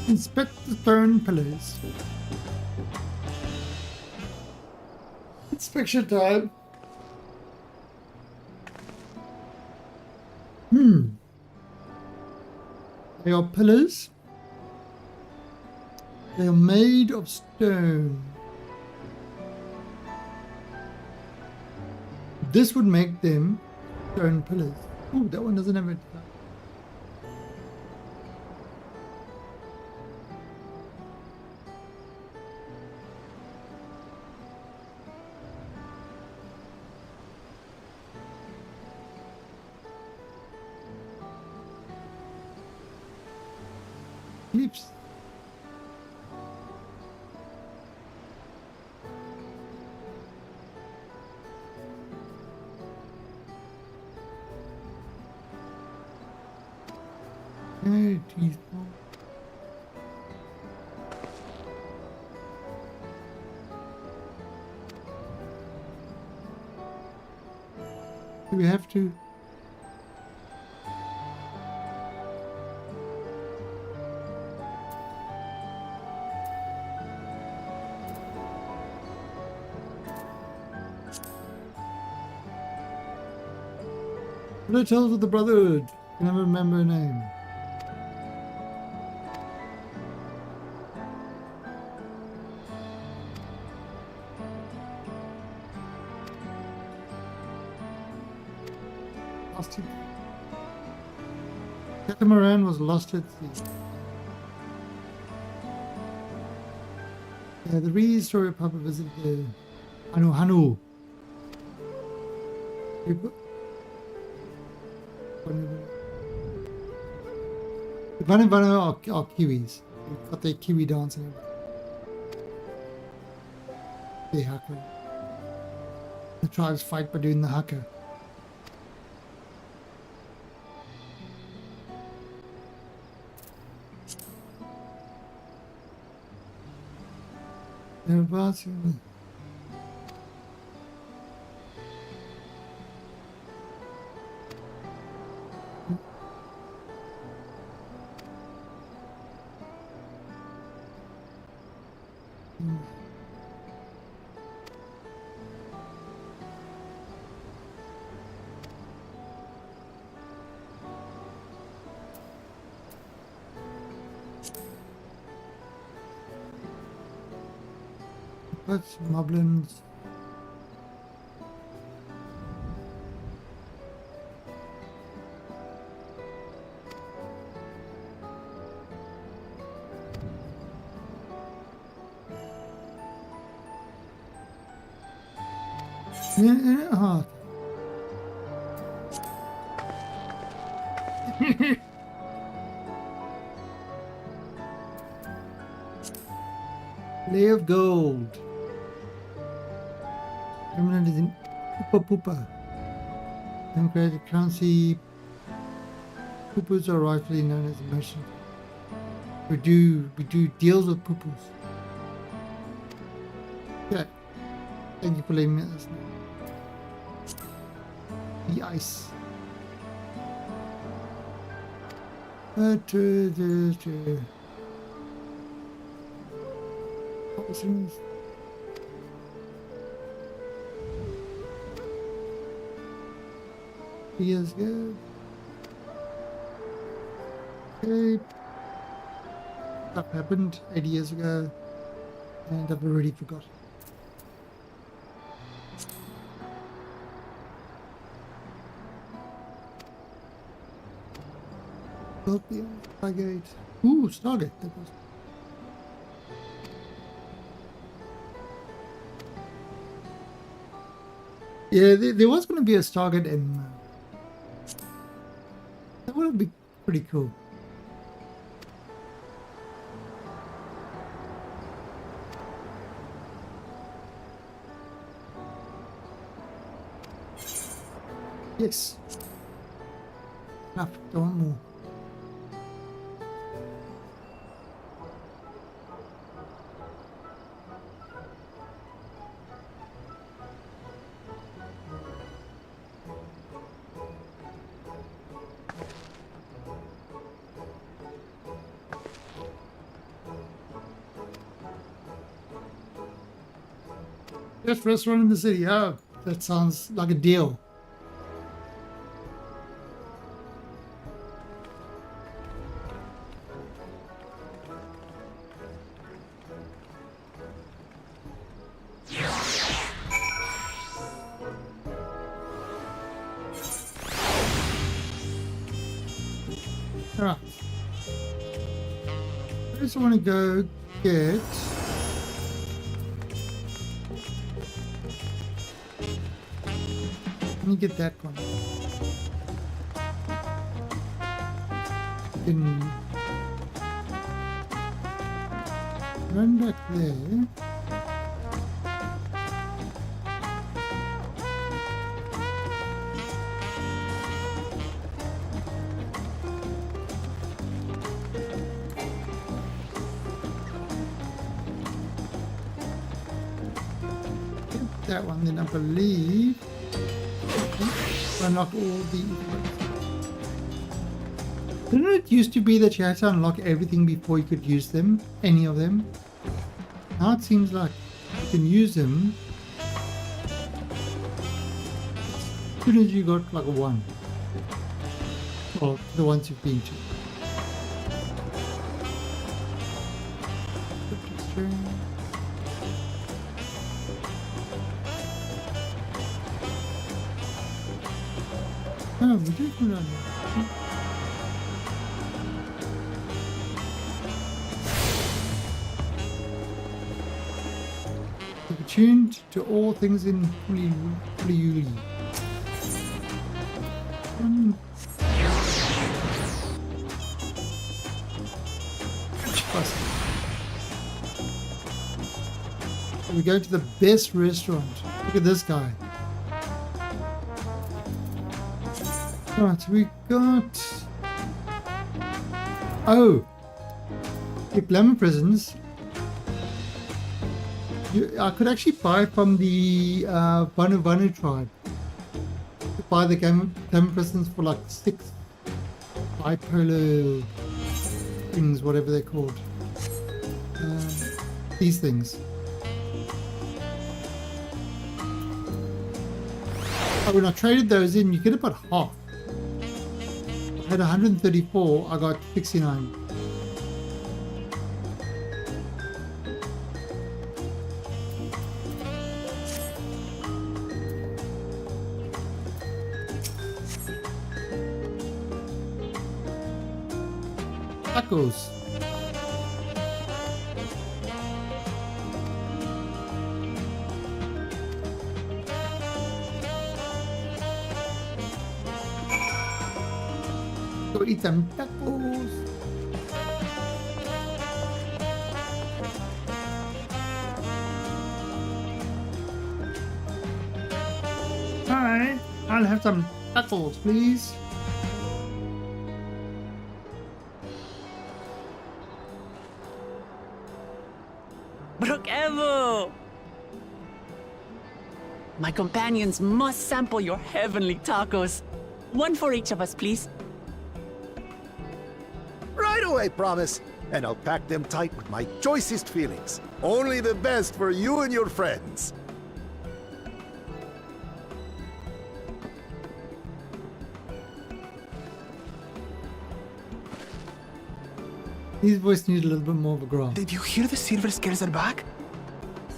Inspect the stone pillars. Inspection time. They are pillars. They are made of stone. This would make them stone pillars. Oh, that one doesn't have it. Clips. Hey, teeth. Do we have to? What Tales of the Brotherhood? I never remember her name. Lost it. Catamaran was lost at sea. Yeah, the Restory Papa visited the Hanu. The Vanu are Kiwis. They've got their Kiwi dance and everything. The haka. The tribes fight by doing the haka. Thereabouts. That's moblins. Yeah. Layer of gold. Permanent is in Poopa. Democratic currency. Pupus are rightfully known as merchants. We do deals with pupus. Yeah. Thank you for letting me know. The ice. Years ago. Okay. That happened 80 years ago, and I've already forgotten. Built the Stargate. Ooh, Stargate. That was. Yeah, there was going to be a Stargate in. That would be pretty cool. Yes. Enough. Don't want more. Best restaurant in the city. Oh, that sounds like a deal. Alright. I just want to go get. Let me get that one. Can run back there. Get that one, then I believe. Unlock all the... Didn't it used to be that you had to unlock everything before you could use them? Any of them? Now it seems like you can use them as soon as you got like one. Well, the ones you've been to. Oh, we did put on that. Tuned to all things in Puliuli. We go to the best restaurant. Look at this guy. Right, we got... Oh! The glamour prisons. I could actually buy from the Vanu tribe. Buy the glamour prisons for like 6 bipolar things, whatever they're called. These things. Oh, when I traded those in, you get about half. I had 134, I got 69. Tacos. Go eat some tacos. Hi, I'll have some tacos, please. Evo! My companions must sample your heavenly tacos. One for each of us, please. Right away, promise. And I'll pack them tight with my choicest feelings. Only the best for you and your friends. His voice needs a little bit more of a growl. Did you hear the Silver Scales are back?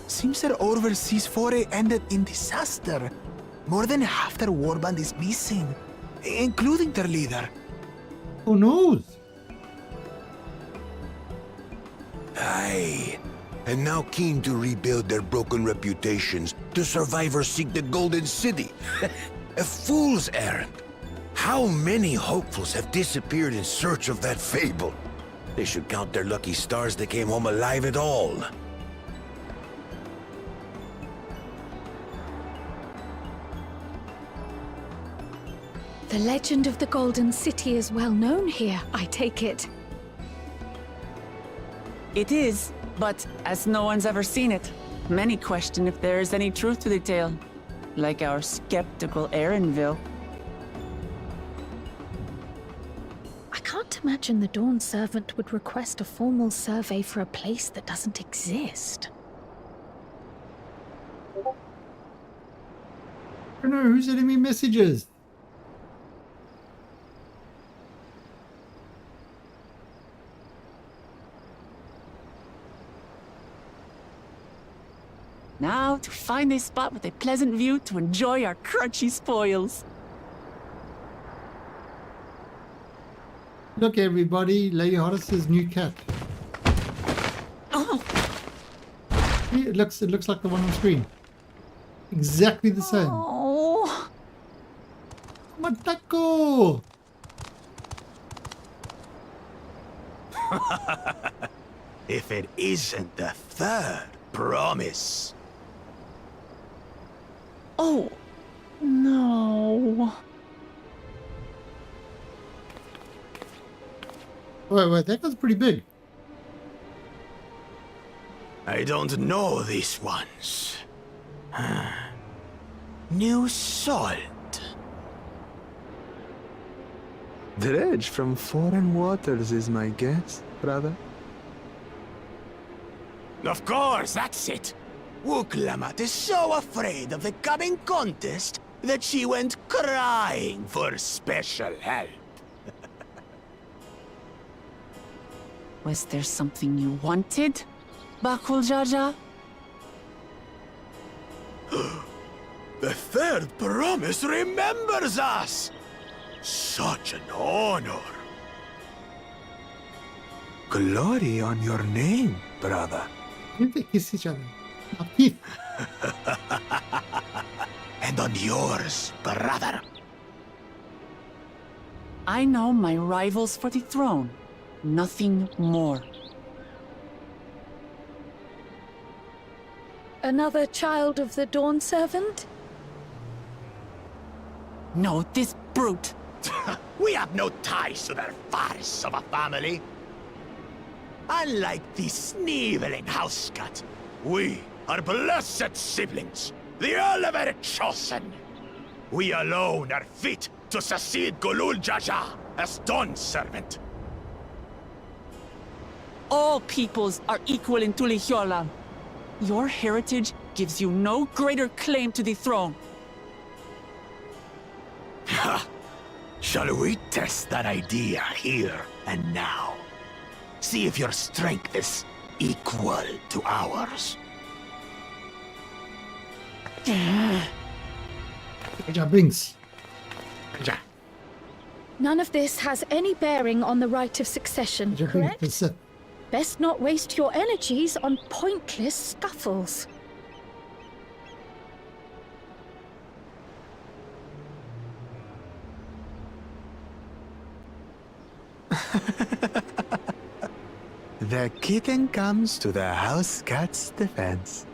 Seems their overseas foray ended in disaster. More than half their warband is missing, including their leader. Who knows? Aye. And now keen to rebuild their broken reputations, the survivors seek the Golden City. A fool's errand. How many hopefuls have disappeared in search of that fable? They should count their lucky stars they came home alive at all. The legend of the Golden City is well known here, I take it. It is, but as no one's ever seen it, many question if there is any truth to the tale. Like our skeptical Erinville. I can't imagine the Dawn Servant would request a formal survey for a place that doesn't exist. I don't know, who's sending me messages? Now to find a spot with a pleasant view to enjoy our crunchy spoils. Look everybody, Lady Horace's new cat. Oh! See, it looks like the one on screen. Exactly the same. Oh! Matako! If it isn't the third promise. Oh! No. Wait, that was pretty big. I don't know these ones. New salt. Dredge from foreign waters is my guess, brother. Of course, that's it. Wuklamat is so afraid of the coming contest that she went crying for special help. Was there something you wanted, Bakul Jaja? The third promise remembers us! Such an honor! Glory on your name, brother. They kiss each other. Not teeth. And on yours, brother. I know my rivals for the throne. Nothing more. Another child of the Dawn Servant? No, this brute. We have no ties to their farce of a family. Unlike the sneevling housecut, we are blessed siblings, the elevated chosen. We alone are fit to succeed Golul Jaja as Dawn Servant. All peoples are equal in Tulihiola. Your heritage gives you no greater claim to the throne. Ha! Shall we test that idea here and now? See if your strength is equal to ours. Brings. None of this has any bearing on the right of succession, correct? Best not waste your energies on pointless scuffles. The kitten comes to the house cat's defense.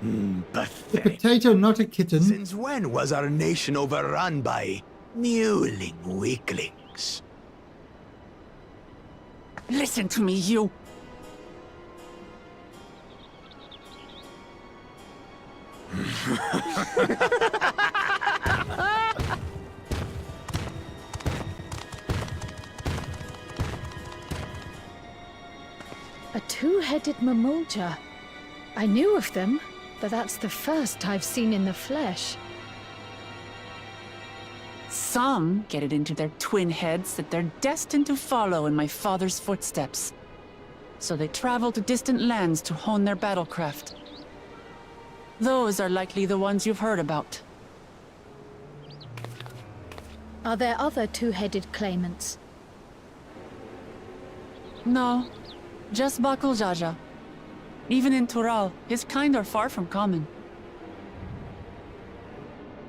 The Pathetic. potato, not a kitten. Since when was our nation overrun by mewling weaklings? Listen to me, you. A two-headed mamulja. I knew of them, but that's the first I've seen in the flesh. Some get it into their twin heads that they're destined to follow in my father's footsteps. So they travel to distant lands to hone their battlecraft. Those are likely the ones you've heard about. Are there other two-headed claimants? No, just Bakul Jaja. Even in Tural, his kind are far from common.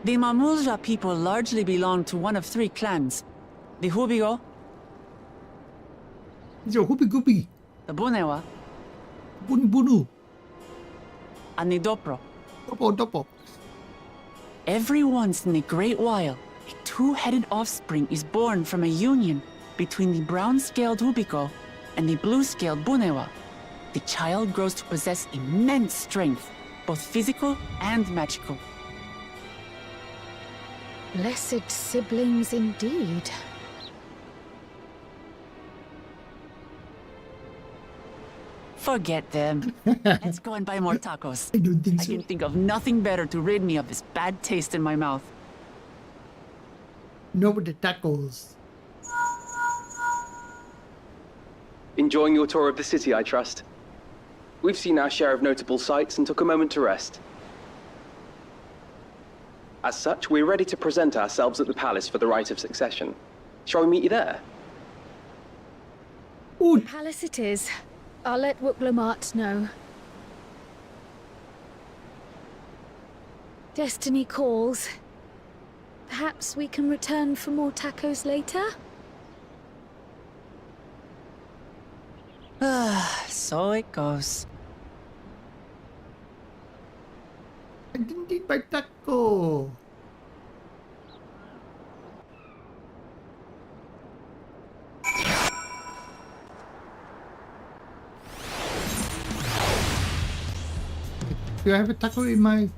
The Mamulja people largely belong to one of three clans. The Hubigo, It's a hoopy goopy. the Bunewa, Bunu bunu. and the Dopro. Dopo dopo. Every once in a great while, a two-headed offspring is born from a union between the brown-scaled Hubigo and the blue-scaled Bunewa. The child grows to possess immense strength, both physical and magical. Blessed siblings indeed. Forget them. Let's go and buy more tacos. I don't think I so. can think of nothing better to rid me of this bad taste in my mouth. No, but the tacos. Enjoying your tour of the city, I trust. We've seen our share of notable sights and took a moment to rest. As such, we're ready to present ourselves at the palace for the rite of succession. Shall we meet you there? Ooh, Palace it is. I'll let Wuklamat know. Destiny calls. Perhaps we can return for more tacos later? So it goes. I didn't eat my taco. Do I have a taco in my...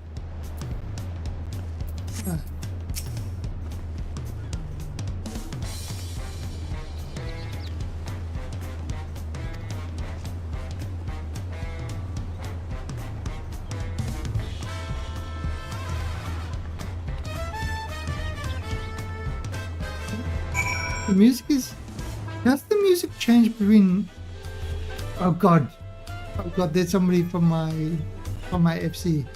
The music is... Does the music change between... Oh god. Oh god, there's somebody from my FC.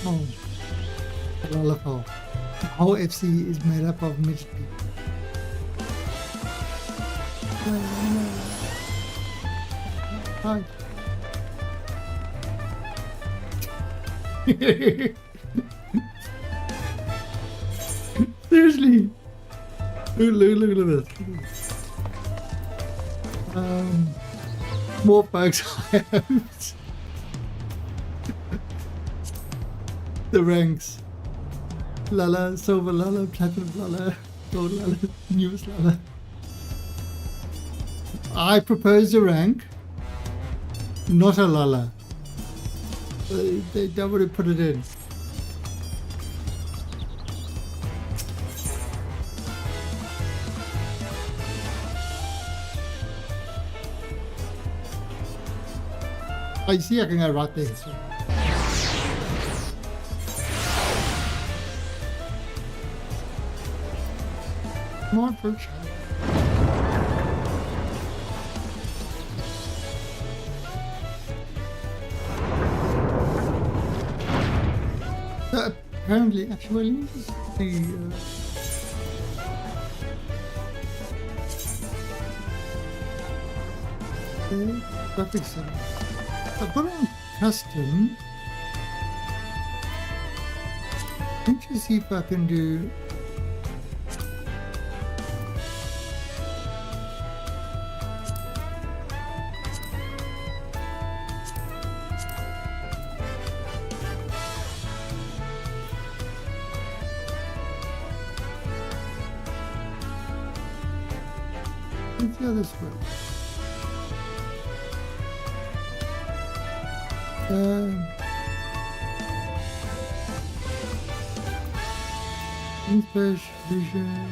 Oh. Wonderful. The whole FC is made up of midget people. Hi. Seriously. Look at this. More folks. The ranks. Lala, silver Lala, platinum Lala, gold Lala, newest Lala. I proposed a rank, not a Lala. They don't want to put it in. I see I can go right there. So. More for child. Apparently, actually, let me just see. Graphics setting. I've got it on custom. Let me just see if I can do. Let's see how this works. Inspiration, vision,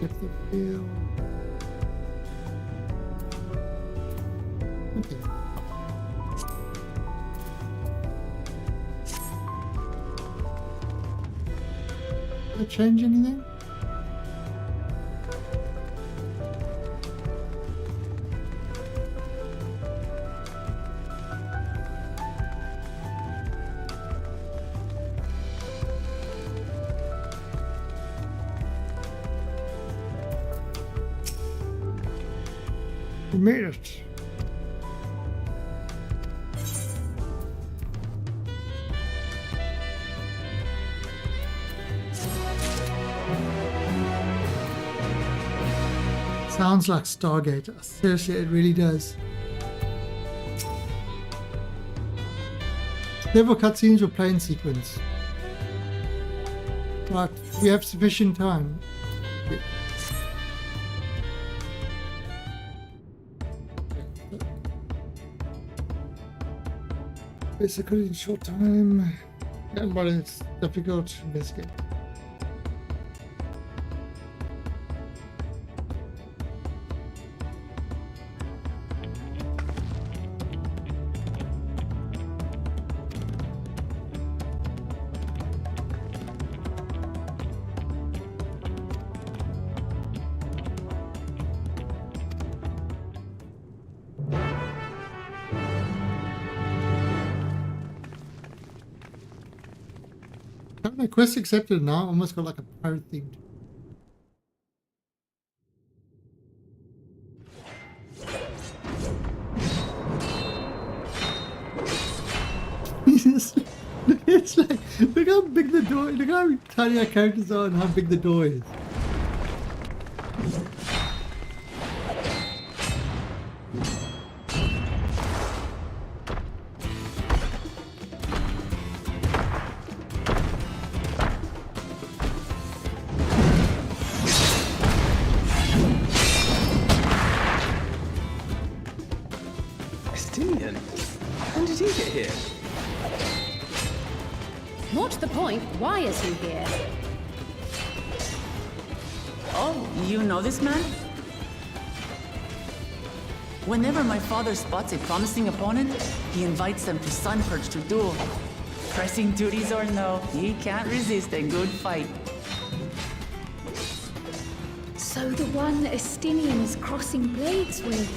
depth of field. Okay. Did I change anything? We made it. Sounds like Stargate. Seriously, it really does. Several cutscenes will play in sequence. But we have sufficient time. Basically, in short time, and but it's difficult to investigate. My quest accepted now. Almost got like a pirate themed. It's like, look how big the door. Look how tiny our characters are and how big the door is. When did he get here? More to the point, why is he here? Oh, you know this man? Whenever my father spots a promising opponent, he invites them to Sunperch to duel. Pressing duties or no, he can't resist a good fight. So the one Estinian is crossing blades with.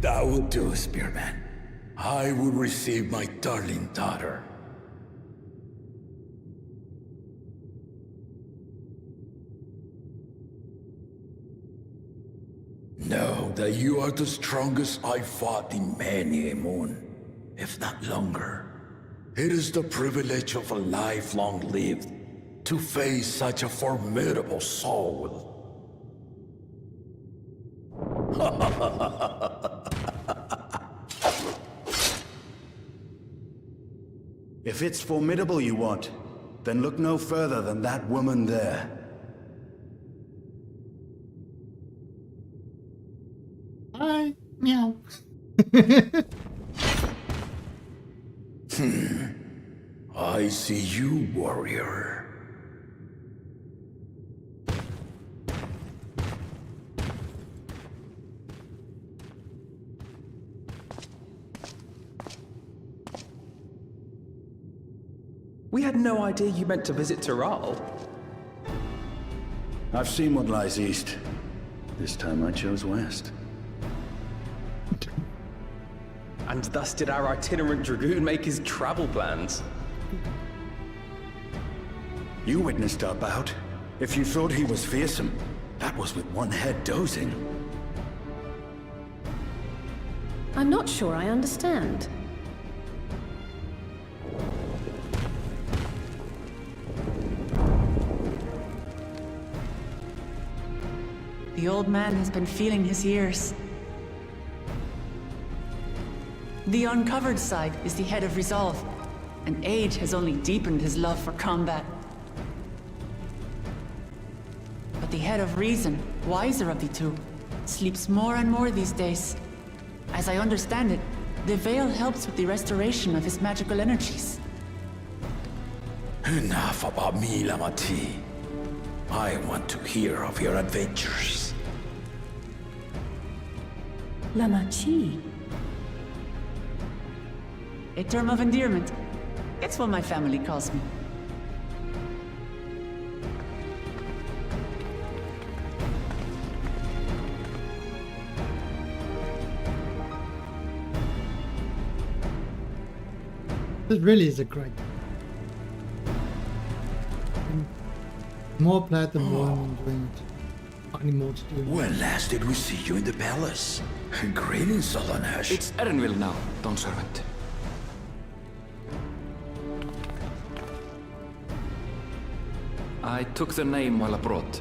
That would do, Spearman. I would receive my darling daughter. Know that you are the strongest I fought in many a moon, if not longer. It is the privilege of a life long lived to face such a formidable soul. If it's formidable you want, then look no further than that woman there. Hi, meow. I see you, warrior. We had no idea you meant to visit Tyrrell. I've seen what lies east. This time I chose west. And thus did our itinerant dragoon make his travel plans. You witnessed our bout. If you thought he was fearsome, that was with one head dozing. I'm not sure I understand. The old man has been feeling his years. The uncovered side is the head of resolve, and age has only deepened his love for combat. But the head of reason, wiser of the two, sleeps more and more these days. As I understand it, the veil helps with the restoration of his magical energies. Enough about me, Lamati. I want to hear of your adventures. Lamachi. A term of endearment. It's what my family calls me. This really is a great. More platinum, more I'm enjoying it. Finding more to do. When last did we see you in the palace? Greetings, Solonesh. It's Erenville now, Dawnservant. I took the name while abroad,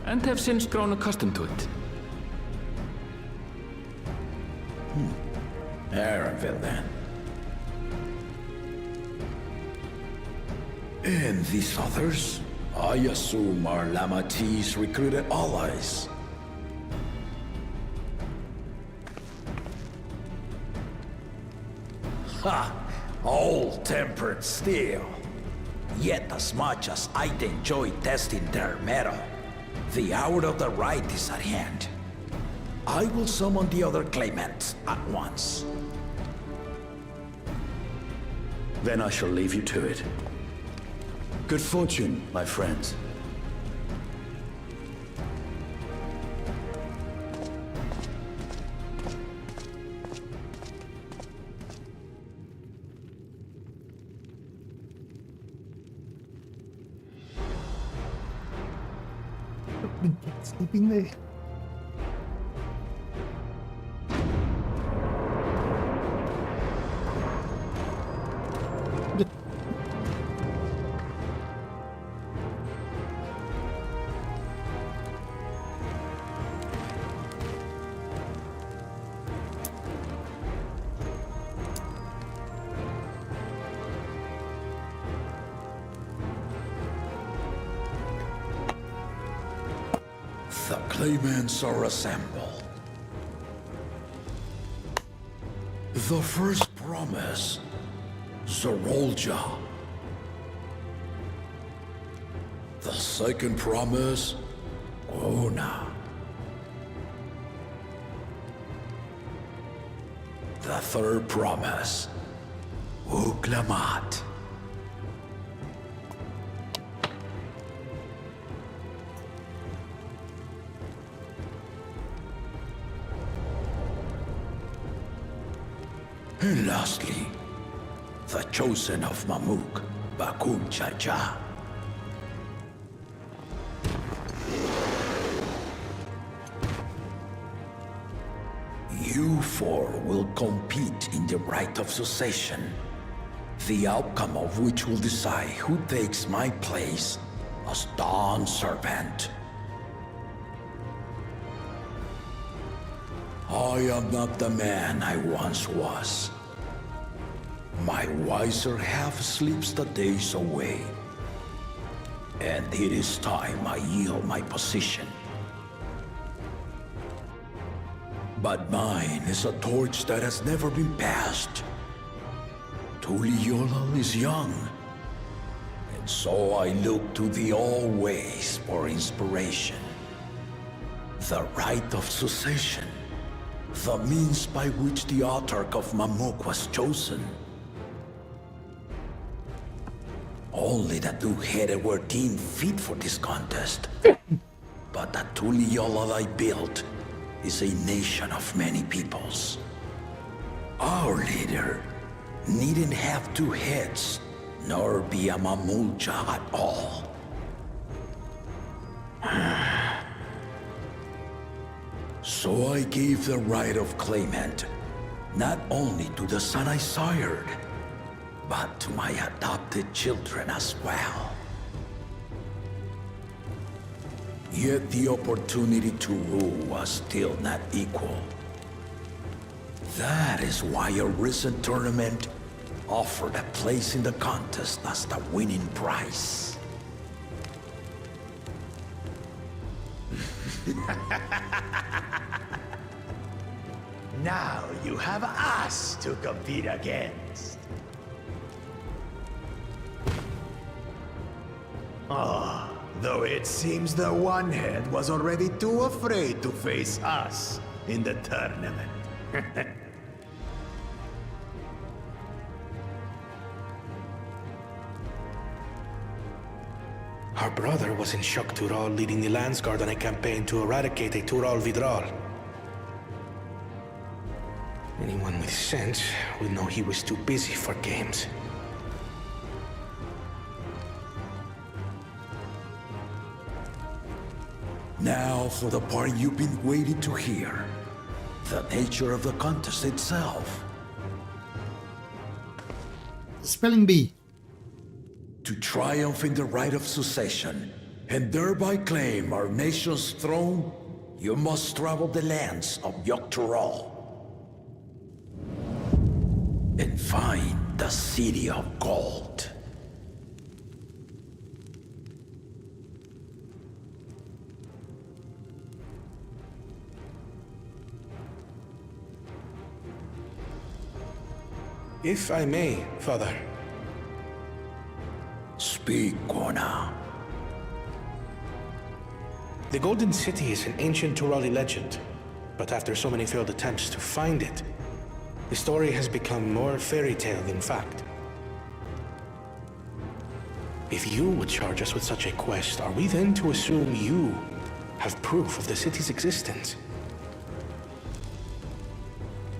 and have since grown accustomed to it. Erenville, then. And these others? I assume are Lamati's recruited allies. Ha! All-tempered steel. Yet as much as I'd enjoy testing their metal, the hour of the right is at hand. I will summon the other claimants at once. Then I shall leave you to it. Good fortune, my friends. Sleeping there. The claimants are assembled. The first promise, Zorolja. The second promise, Ona. The third promise, Uklamat. And lastly, the chosen of Mamuk, Bakum Chacha. You four will compete in the right of succession, the outcome of which will decide who takes my place as Dawn Servant. I am not the man I once was. My wiser half sleeps the days away, and it is time I yield my position. But mine is a torch that has never been passed. Tuliyollal is young, and so I look to the always for inspiration. The right of succession, the means by which the autarch of Mamuk was chosen. Only the two-headed were deemed fit for this contest. But the Tuliyollal I built is a nation of many peoples. Our leader needn't have two heads, nor be a Mamulja at all. So I gave the right of claimant, not only to the son I sired, but to my adopted children as well. Yet the opportunity to rule was still not equal. That is why a recent tournament offered a place in the contest as the winning prize. Now you have us to compete against. Though it seems the one-head was already too afraid to face us in the tournament. Our brother was in Shok Tural leading the Landsguard on a campaign to eradicate a Tural Vidral. Anyone with sense would know he was too busy for games. Now for the part you've been waiting to hear. The nature of the contest itself. Spelling bee. To triumph in the right of succession, and thereby claim our nation's throne, you must travel the lands of Yogg-Tural and find the City of Gold. If I may, Father. Speak, Ona. The Golden City is an ancient Turali legend, but after so many failed attempts to find it, the story has become more fairy tale than fact. If you would charge us with such a quest, are we then to assume you have proof of the city's existence?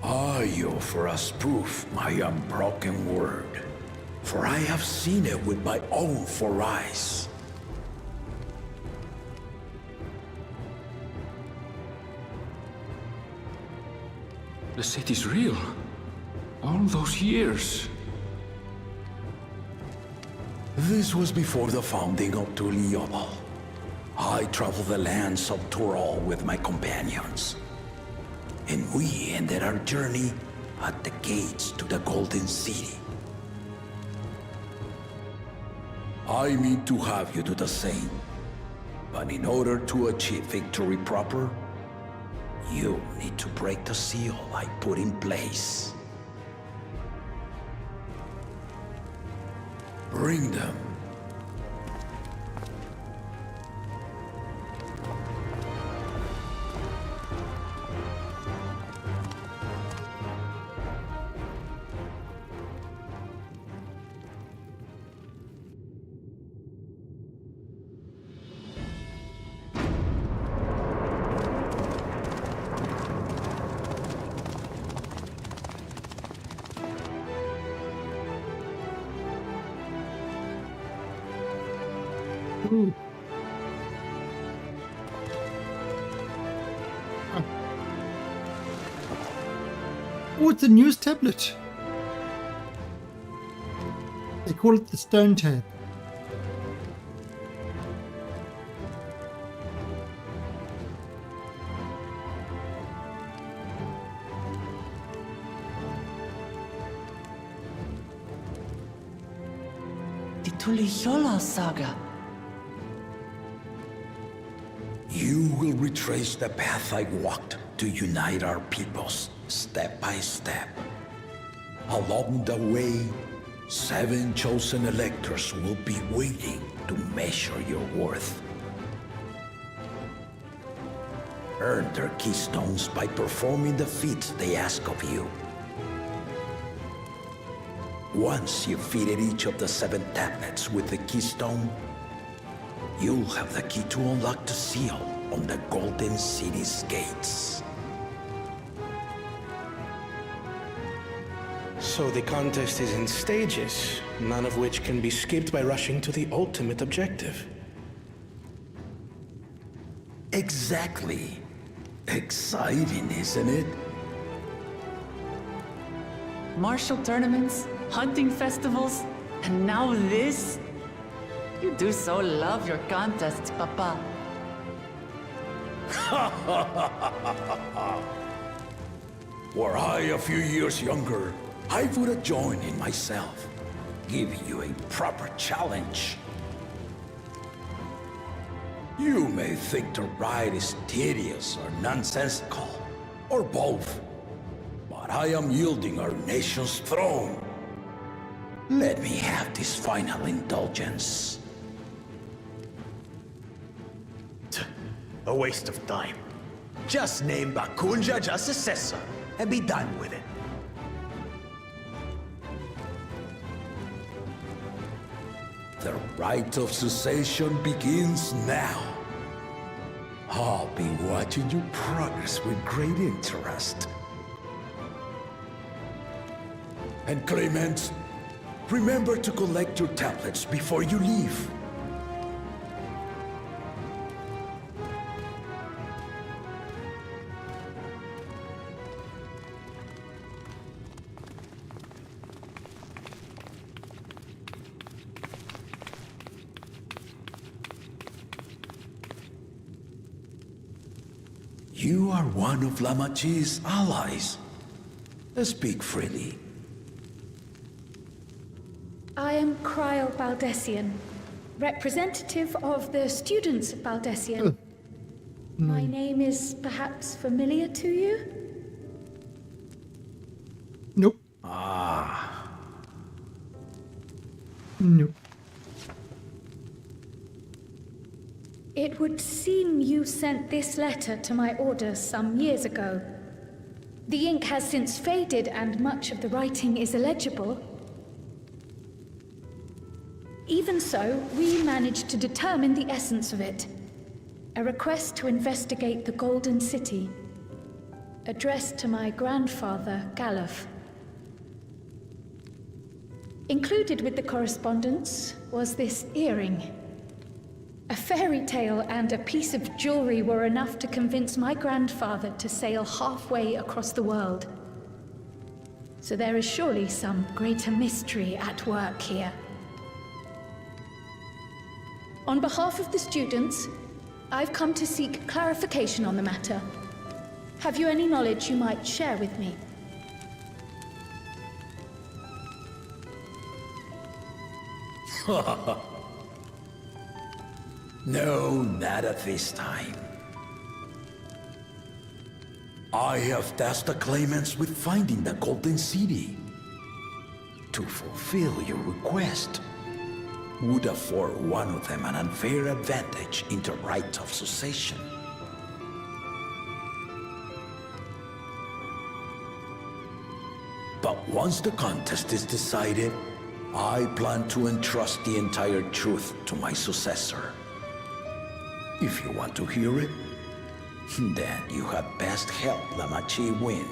I offer as proof my unbroken word, for I have seen it with my own 4 eyes. The city's real. All those years. This was before the founding of Tuliyollal. I traveled the lands of Tural with my companions, and we ended our journey at the gates to the Golden City. I mean to have you do the same. But in order to achieve victory proper, you need to break the seal I put in place. Bring them. Ooh. Oh, it's a news tablet. They call it the Stone Tab. The Tuliyola saga. You will retrace the path I walked to unite our peoples, step by step. Along the way, 7 chosen electors will be waiting to measure your worth. Earn their keystones by performing the feats they ask of you. Once you've fitted each of the 7 tablets with the keystone, you'll have the key to unlock the seal on the Golden City's gates. So the contest is in stages, none of which can be skipped by rushing to the ultimate objective. Exactly. Exciting, isn't it? Martial tournaments, hunting festivals, and now this? You do so love your contests, Papa. Were I a few years younger, I would have joined in myself, giving you a proper challenge. You may think the ride is tedious or nonsensical, or both, but I am yielding our nation's throne. Let me have this final indulgence. A waste of time. Just name Bakunja just successor and be done with it. The rite of cessation begins now. I'll be watching you progress with great interest. And Clement, remember to collect your tablets before you leave. You are one of Lamachi's allies. Speak freely. I am Cryle Baldessian, representative of the students of Baldessian. My name is perhaps familiar to you? Nope. Ah. Nope. It would seem you sent this letter to my orders some years ago. The ink has since faded and much of the writing is illegible. Even so, we managed to determine the essence of it. A request to investigate the Golden City, addressed to my grandfather, Galuf. Included with the correspondence was this earring. A fairy tale and a piece of jewelry were enough to convince my grandfather to sail halfway across the world. So there is surely some greater mystery at work here. On behalf of the students, I've come to seek clarification on the matter. Have you any knowledge you might share with me? No, not at this time. I have tasked the claimants with finding the Golden City. To fulfill your request would afford one of them an unfair advantage in the right of succession. But once the contest is decided, I plan to entrust the entire truth to my successor. If you want to hear it, then you had best help Lamachi win.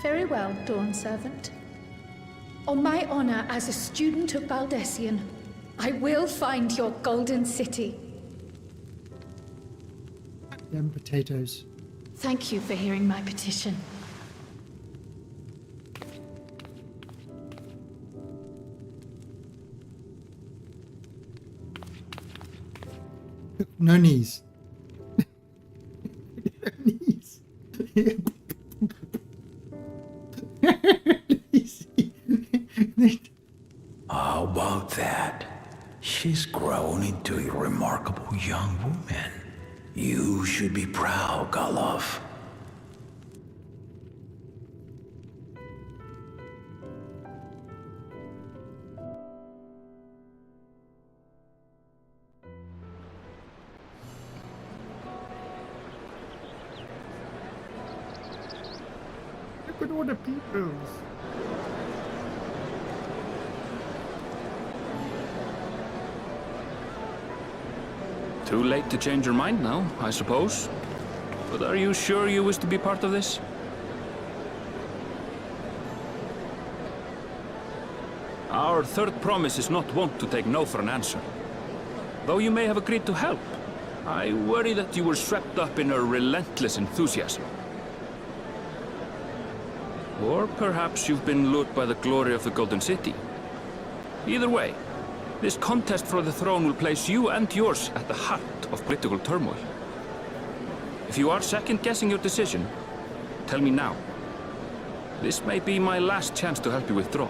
Very well, Dawn Servant. On my honor as a student of Baldessian, I will find your Golden City. Them potatoes. Thank you for hearing my petition. No knees. No knees. How about that? She's grown into a remarkable young woman. You should be proud, Galov. Look at all the peoples. Too late to change your mind now, I suppose. But are you sure you wish to be part of this? Our third promise is not wont to take no for an answer. Though you may have agreed to help, I worry that you were swept up in her relentless enthusiasm. Or perhaps you've been lured by the glory of the Golden City. Either way, this contest for the throne will place you and yours at the heart of political turmoil. If you are second-guessing your decision, tell me now. This may be my last chance to help you withdraw.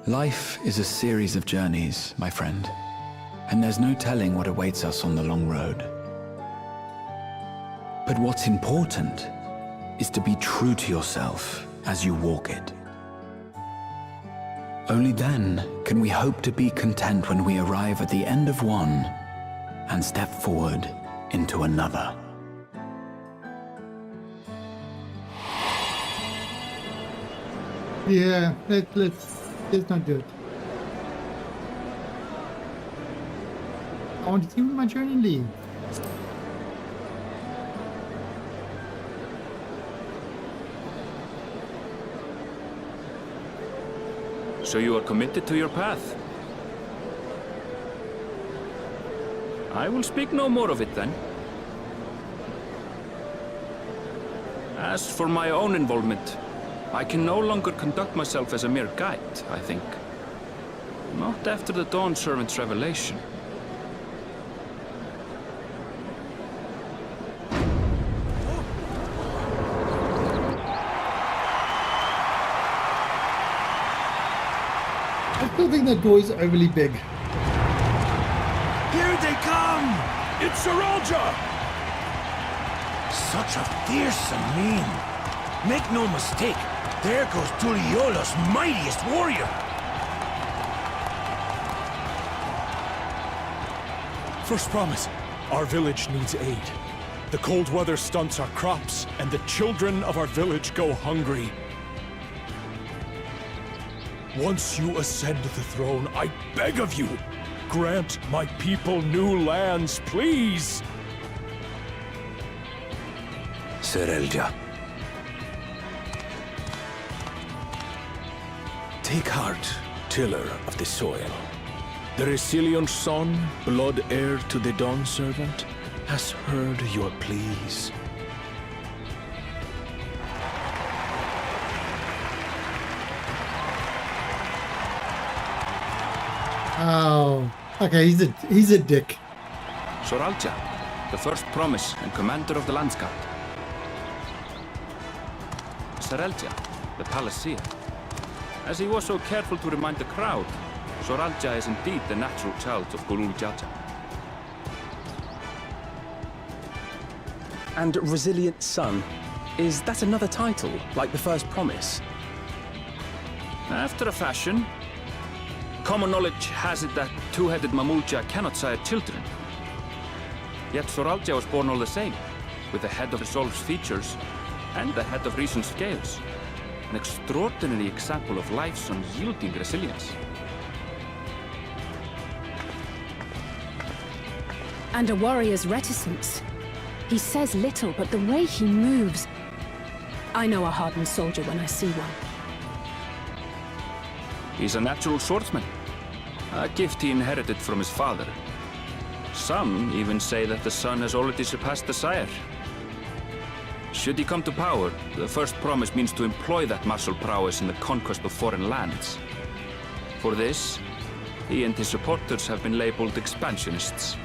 Life is a series of journeys, my friend, and there's no telling what awaits us on the long road. But what's important is to be true to yourself as you walk it. Only then can we hope to be content when we arrive at the end of one and step forward into another. Yeah, let's not do it. I want to see my journey lead. So you are committed to your path? I will speak no more of it then. As for my own involvement, I can no longer conduct myself as a mere guide, I think. Not after the Dawn Servant's revelation. I still think that door is overly big. Here they come! It's Saralja! Such a fearsome mien. Make no mistake, there goes Tuliola's mightiest warrior. First promise, our village needs aid. The cold weather stunts our crops, and the children of our village go hungry. Once you ascend the throne, I beg of you, grant my people new lands, please! Serelja. Take heart, tiller of the soil. The Resilion son, blood heir to the Dawn Servant, has heard your pleas. Oh, okay, he's a dick. Soralja, the first promise and commander of the Landsguard. Sorelja, the Palacia. As he was so careful to remind the crowd, Sorelja is indeed the natural child of Golul Jaja. And Resilient Son, is that another title, like the first promise? After a fashion. Common knowledge has it that two-headed Mamulja cannot sire children. Yet Sorelja was born all the same, with the head of Resolve's features and the head of Reason's scales. An extraordinary example of life's unyielding resilience. And a warrior's reticence. He says little, but the way he moves... I know a hardened soldier when I see one. He's a natural swordsman, a gift he inherited from his father. Some even say that the son has already surpassed the sire. Should he come to power, the first promise means to employ that martial prowess in the conquest of foreign lands. For this, he and his supporters have been labeled expansionists.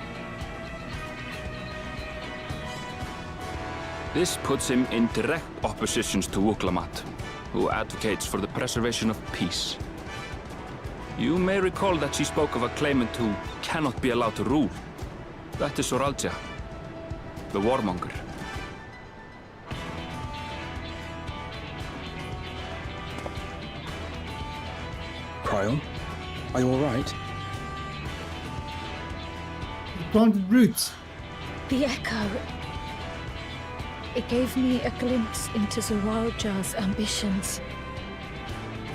This puts him in direct opposition to Wuklamat, who advocates for the preservation of peace. You may recall that she spoke of a claimant who cannot be allowed to rule. That is Sorelja, the warmonger. Cryon, are you all right? Planted roots. The echo. It gave me a glimpse into Zoralja's ambitions.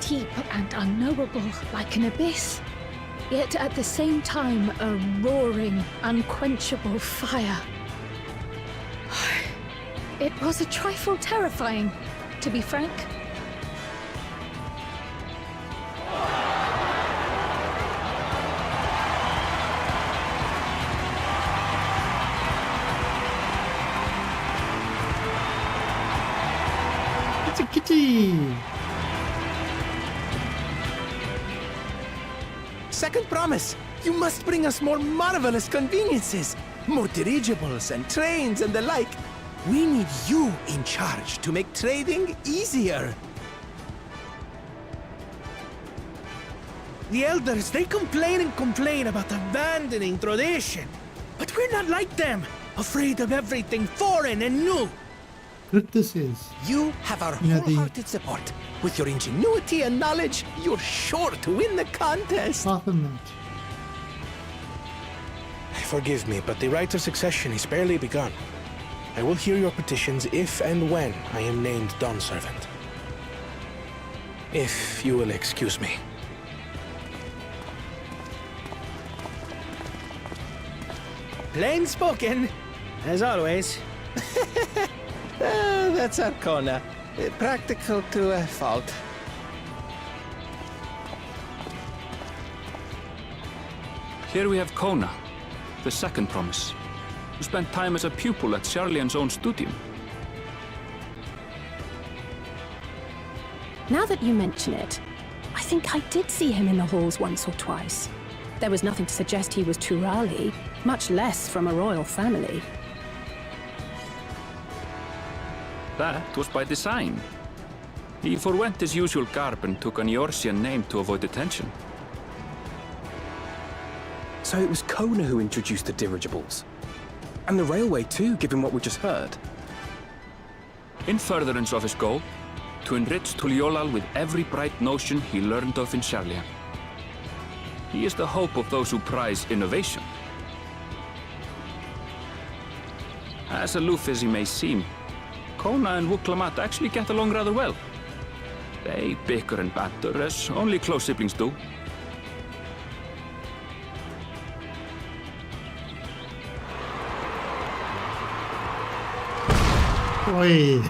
Deep and unknowable, like an abyss. Yet at the same time, a roaring, unquenchable fire. It was a trifle terrifying, to be frank. It's a kitty! Second promise! You must bring us more marvelous conveniences! More dirigibles and trains and the like! We need you in charge to make trading easier! The elders, they complain about abandoning tradition. But we're not like them, afraid of everything foreign and new. Good this is. You have our wholehearted support. With your ingenuity and knowledge, you're sure to win the contest. Forgive me, but the right of succession is barely begun. I will hear your petitions if and when I am named Dawnservant. If you will excuse me. Plain spoken, as always. That's Arcona. Practical to a fault. Here we have Kona, the second promise, who spent time as a pupil at Sharlian's own studium. Now that you mention it, I think I did see him in the halls once or twice. There was nothing to suggest he was Turali, much less from a royal family. That was by design. He forwent his usual garb and took an Eorzean name to avoid attention. So it was Kona who introduced the dirigibles. And the railway too, given what we just heard. In furtherance of his goal, to enrich Tuliolal with every bright notion he learned of in Sharlian. He is the hope of those who prize innovation. As aloof as he may seem, Kona and Wuklamat actually get along rather well. They bicker and banter as only close siblings do. Oi.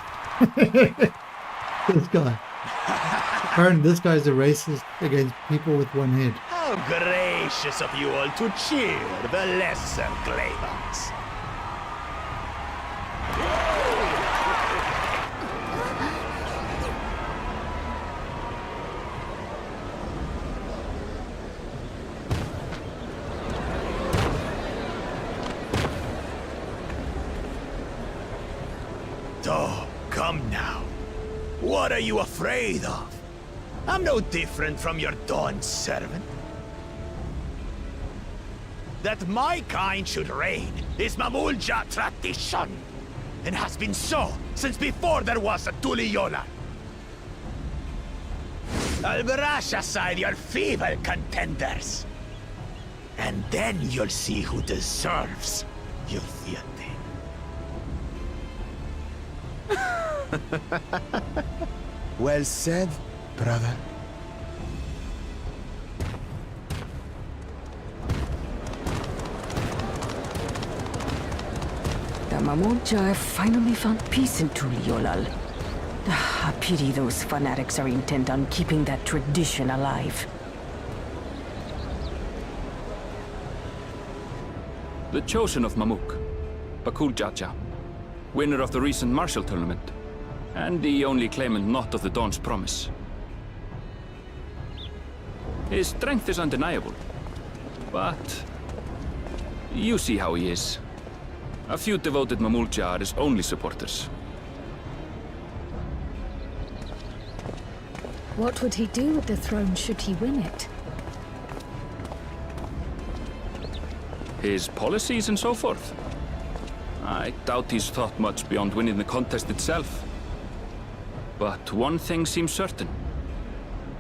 This guy. Apparently this guy's a racist against people with one head. How gracious of you all to cheer the lesser Glavans. Oh, come now. What are you afraid of? I'm no different from your Dawn servant. That my kind should reign is Mamulja tradition, and has been so since before there was a Tuliyola. I'll brush aside your feeble contenders, and then you'll see who deserves your fealty. Well said, brother. The Mamulja have finally found peace in Tuliolal. I pity those fanatics are intent on keeping that tradition alive. The chosen of Mamuk, Bakul Jaja, winner of the recent martial tournament, and the only claimant not of the Dawn's promise. His strength is undeniable, but you see how he is. A few devoted Mamulja are his only supporters. What would he do with the throne should he win it? His policies and so forth. I doubt he's thought much beyond winning the contest itself. But one thing seems certain.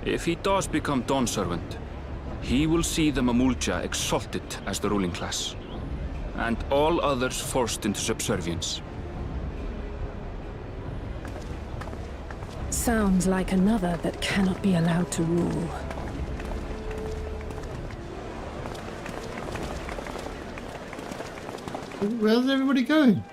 If he does become Dawn Servant, he will see the Mamulja exalted as the ruling class, and all others forced into subservience. Sounds like another that cannot be allowed to rule. Where's everybody going?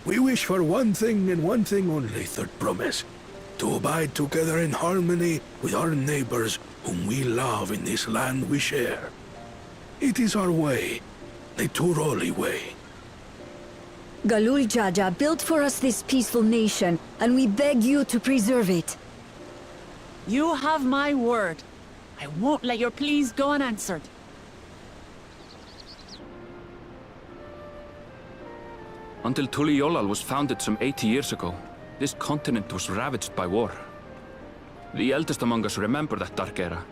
We wish for one thing and one thing only, Third Promise. To abide together in harmony with our neighbors whom we love in this land we share. It is our way, the Turoli way. Galul Jaja built for us this peaceful nation, and we beg you to preserve it. You have my word. I won't let your pleas go unanswered. Until Tuliolal was founded some 80 years ago, this continent was ravaged by war. The eldest among us remember that dark era,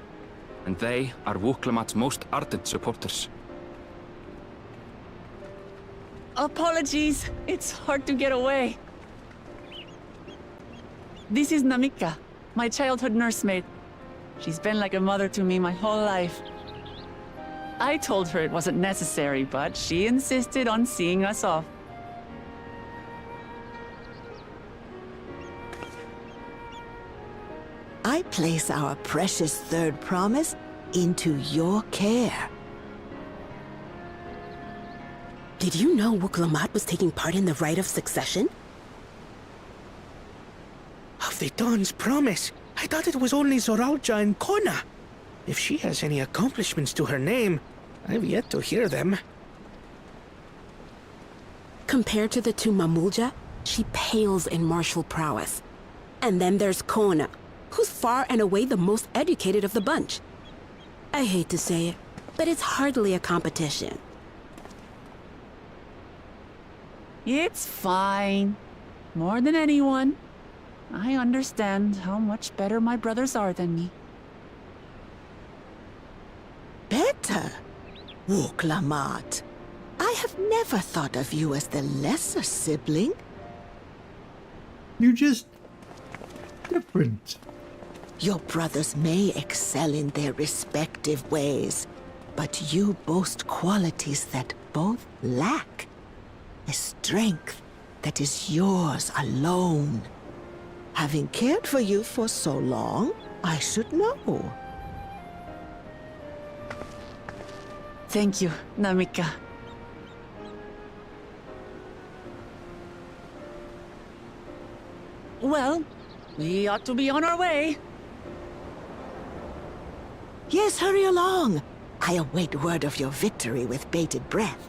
and they are Wuklamat's most ardent supporters. Apologies, it's hard to get away. This is Namika, my childhood nursemaid. She's been like a mother to me my whole life. I told her it wasn't necessary, but she insisted on seeing us off. I place our precious Third Promise into your care. Did you know Wuklamat was taking part in the rite of succession? Of the Dawn's promise? I thought it was only Zoralja and Kona. If she has any accomplishments to her name, I've yet to hear them. Compared to the two Mamulja, she pales in martial prowess. And then there's Kona, who's far and away the most educated of the bunch. I hate to say it, but it's hardly a competition. It's fine. More than anyone. I understand how much better my brothers are than me. Better? Wuklamat, I have never thought of you as the lesser sibling. You're just different. Your brothers may excel in their respective ways, but you boast qualities that both lack. A strength that is yours alone. Having cared for you for so long, I should know. Thank you, Namika. Well, we ought to be on our way. Yes, hurry along. I await word of your victory with bated breath.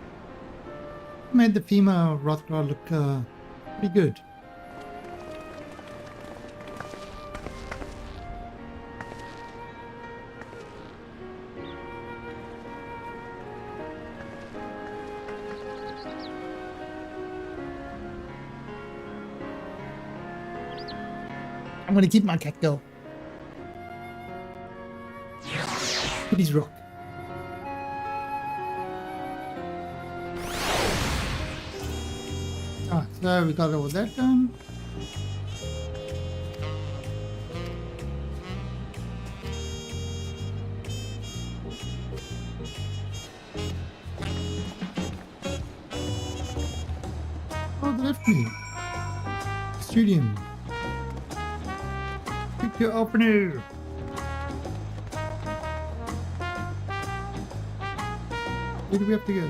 Made the female Rothgar look pretty good. I'm gonna keep my cat girl. Kitty's rock. Ah, so we got all that done. Oh, they left me. Studium. Pick your opener. Where do we have to go?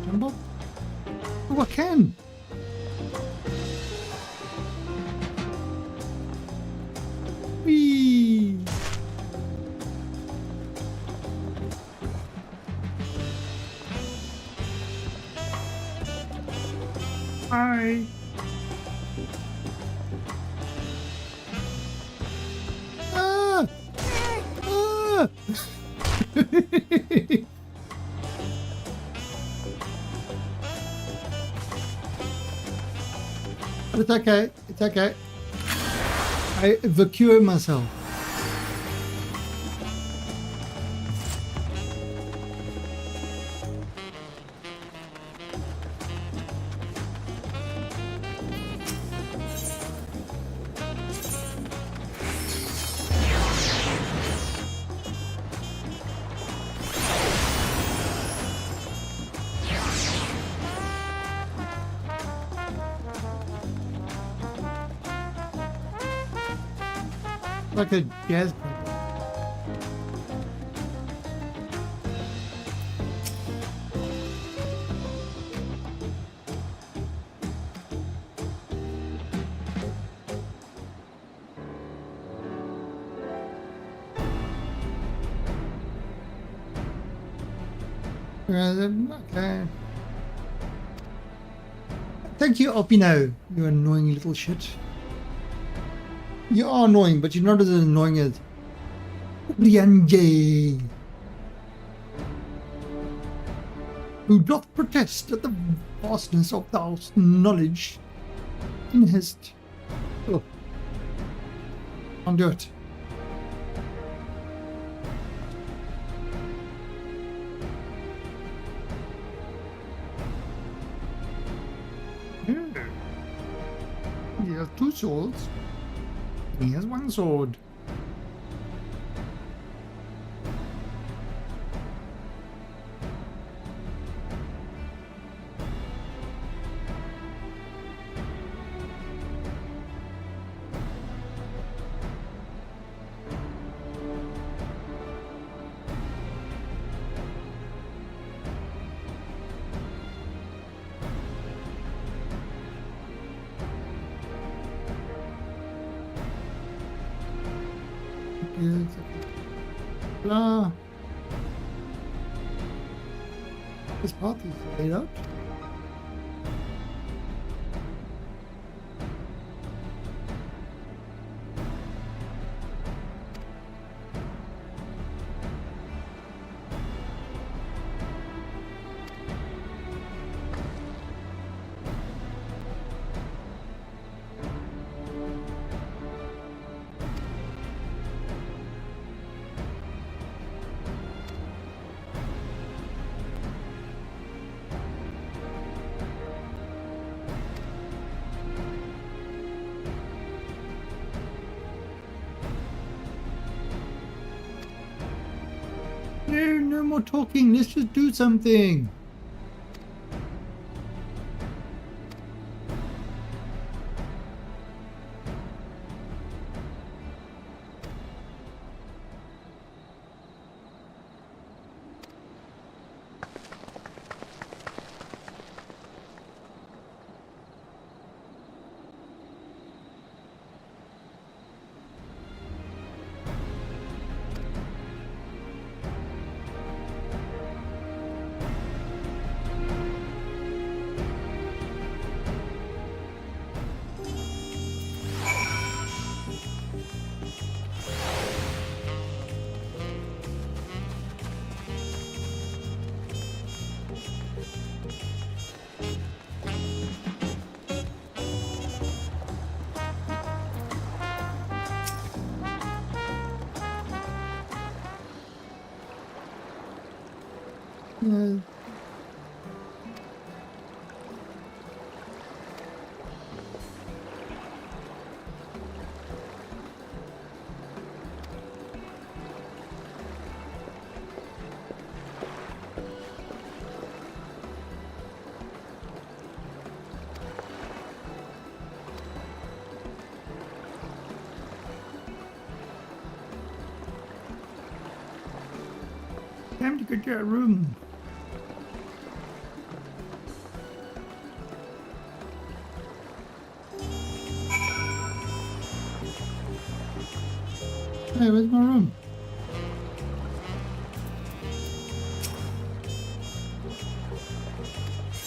Jump up? Oh, I can! Whee! Hi! Ah! Ah! But it's okay. It's okay. I evacuate myself. Like a jazz club. Okay. Thank you, Opino, you annoying little shit. You are annoying, but you're not as annoying as Brianje, who doth protest at the vastness of thou knowledge in his. Oh, can't do it. He has 2 swords. He has 1 sword. Blah. This path is laid out. No more talking. Let's just do something. Yeah. Time to get your room. Hey, where's my room?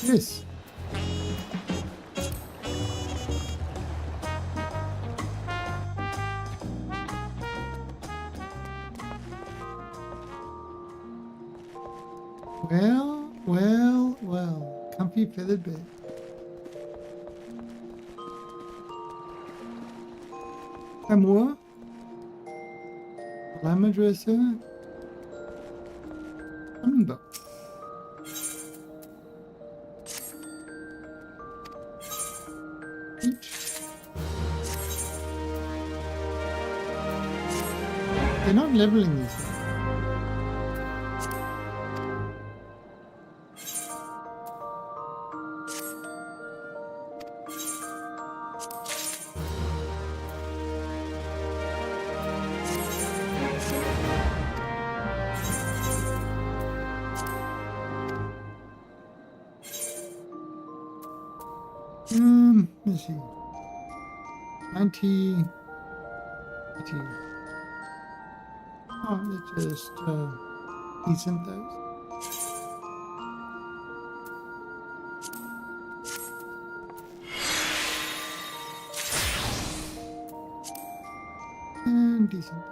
Yes. Well. Comfy feathered bed. More. Lemon dresser. Hummingbird. They're not leveling these. Let's see. 90. 80. Oh, let's just decent those. And decent.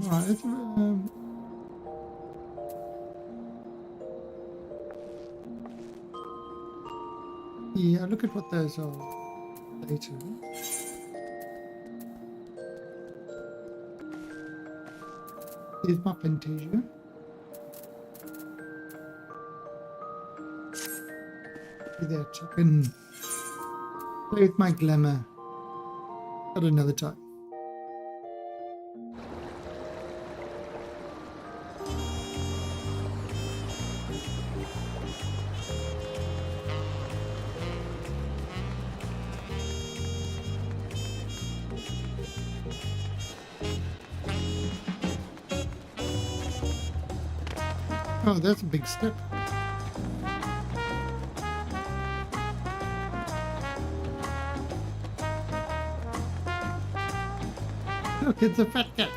Right. Yeah, look at what those are later. Here's my Fantasia. See that? I can play with my glamour at another time. Oh, that's a big step. Look, it's a fat cat.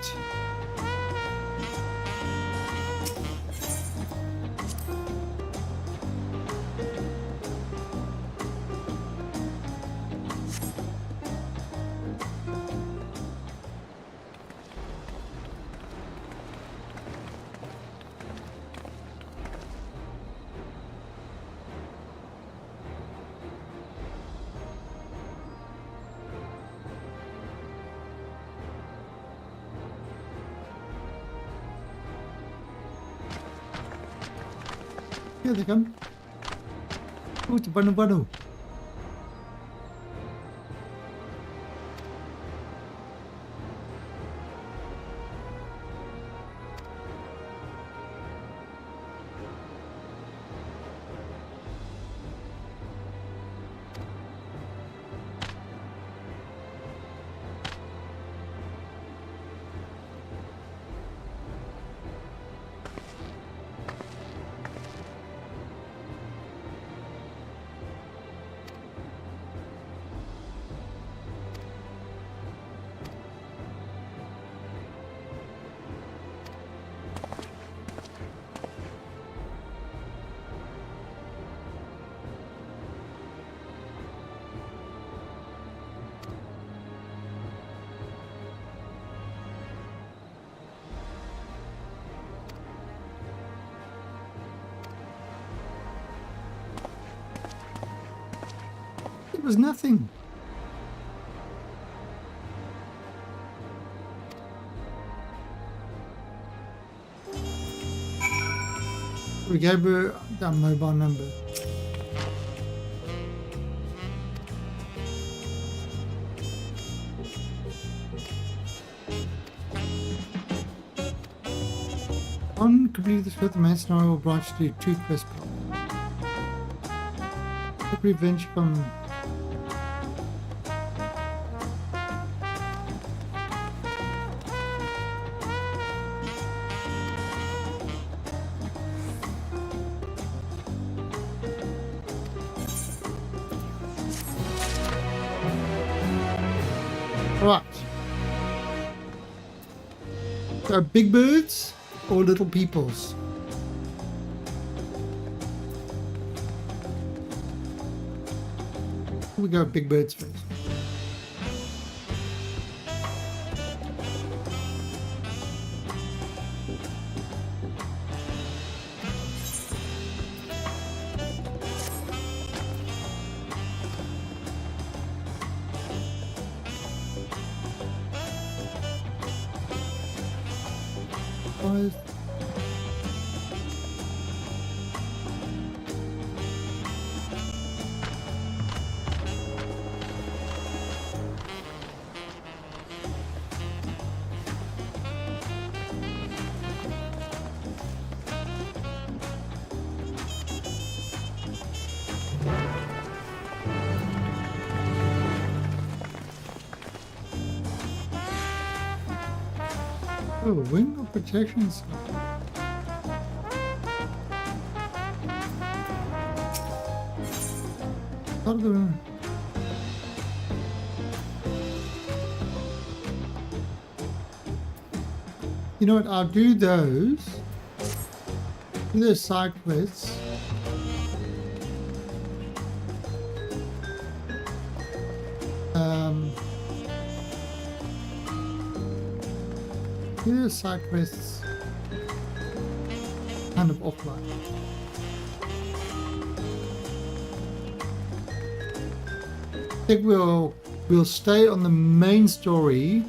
Here they come. Oh, it's a banu. It was nothing. We gave her the mobile number. On completing this fifth main scenario will branch to 2 quest paths. Take revenge from Right. So big birds or little peoples? We go big birds first. Oh, wing of protection stuff. Out of the room. You know what? I'll do those. Do those side quests. Do those side quests kind of offline. I think we'll stay on the main story.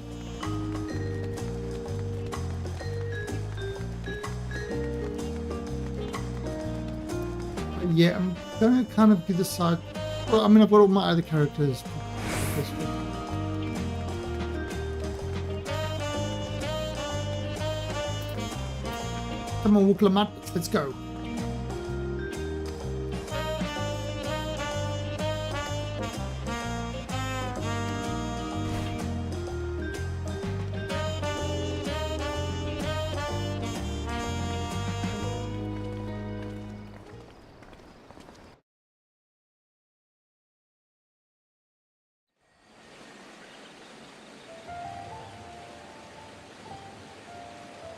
Yeah, I'm gonna kind of do the side. Well, I mean, I've got all my other characters. Come on, Wuklamat, let's go.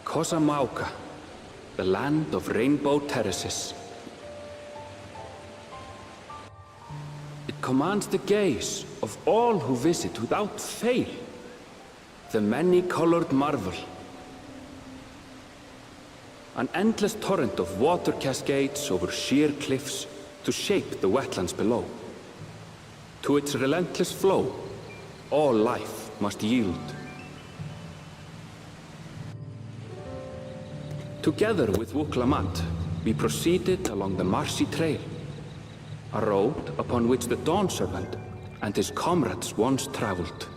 Kosamauka, the land of rainbow terraces. It commands the gaze of all who visit without fail. The many-colored marvel. An endless torrent of water cascades over sheer cliffs to shape the wetlands below. To its relentless flow, all life must yield. Together with Wuklamat, we proceeded along the marshy trail, a road upon which the Dawn Servant and his comrades once traveled.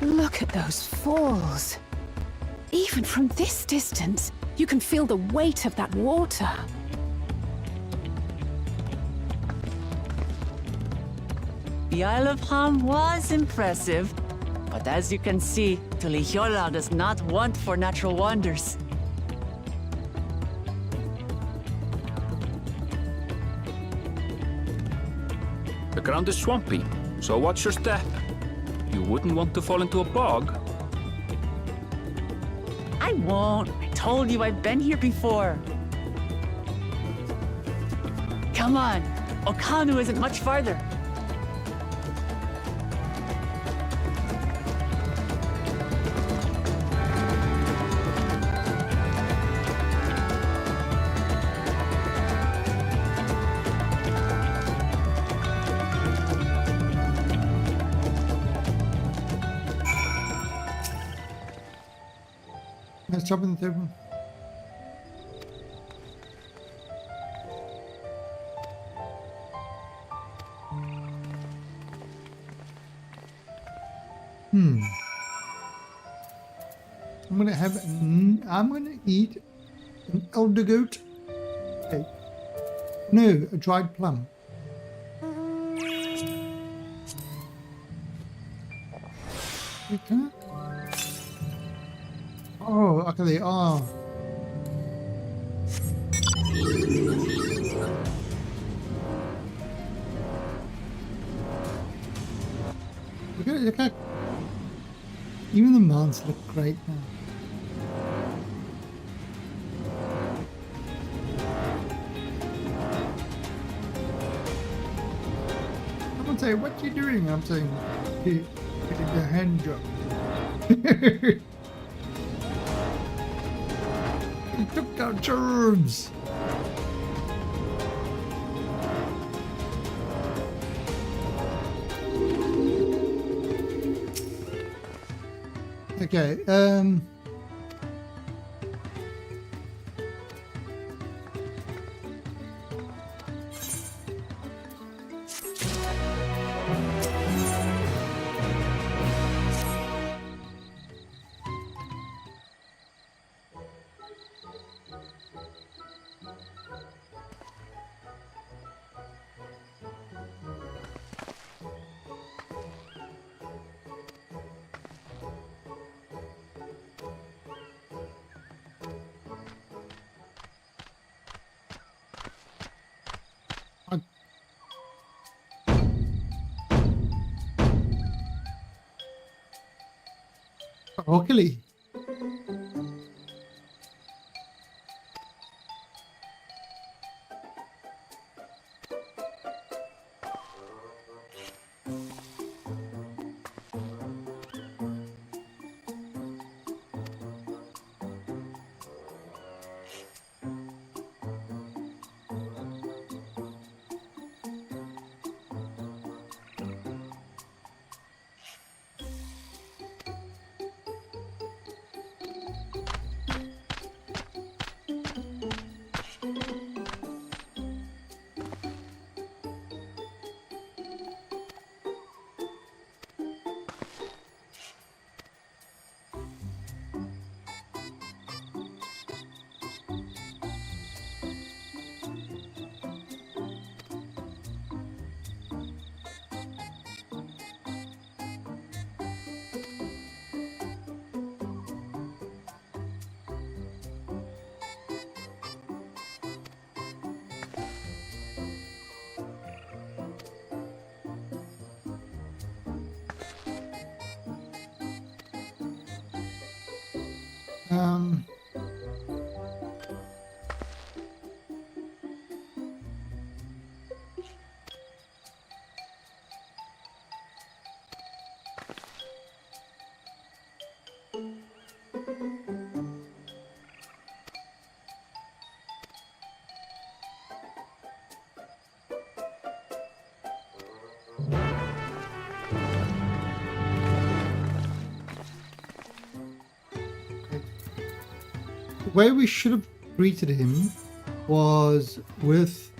Look at those falls. Even from this distance, you can feel the weight of that water. The Isle of Ham was impressive, but as you can see, Tuliyola does not want for natural wonders. The ground is swampy, so watch your step. You wouldn't want to fall into a bog. I won't. I told you I've been here before. Come on. Okanu isn't much farther. Let's jump in the third one. I'm gonna eat an elder goat cake. No, a dried plum. Okay. Oh, okay, they are. Look at even the mounts look great now. Someone say, "What you doing?" I'm saying, "Getting the hand job." He took our germs. Okay, broccoli. The way we should have greeted him was with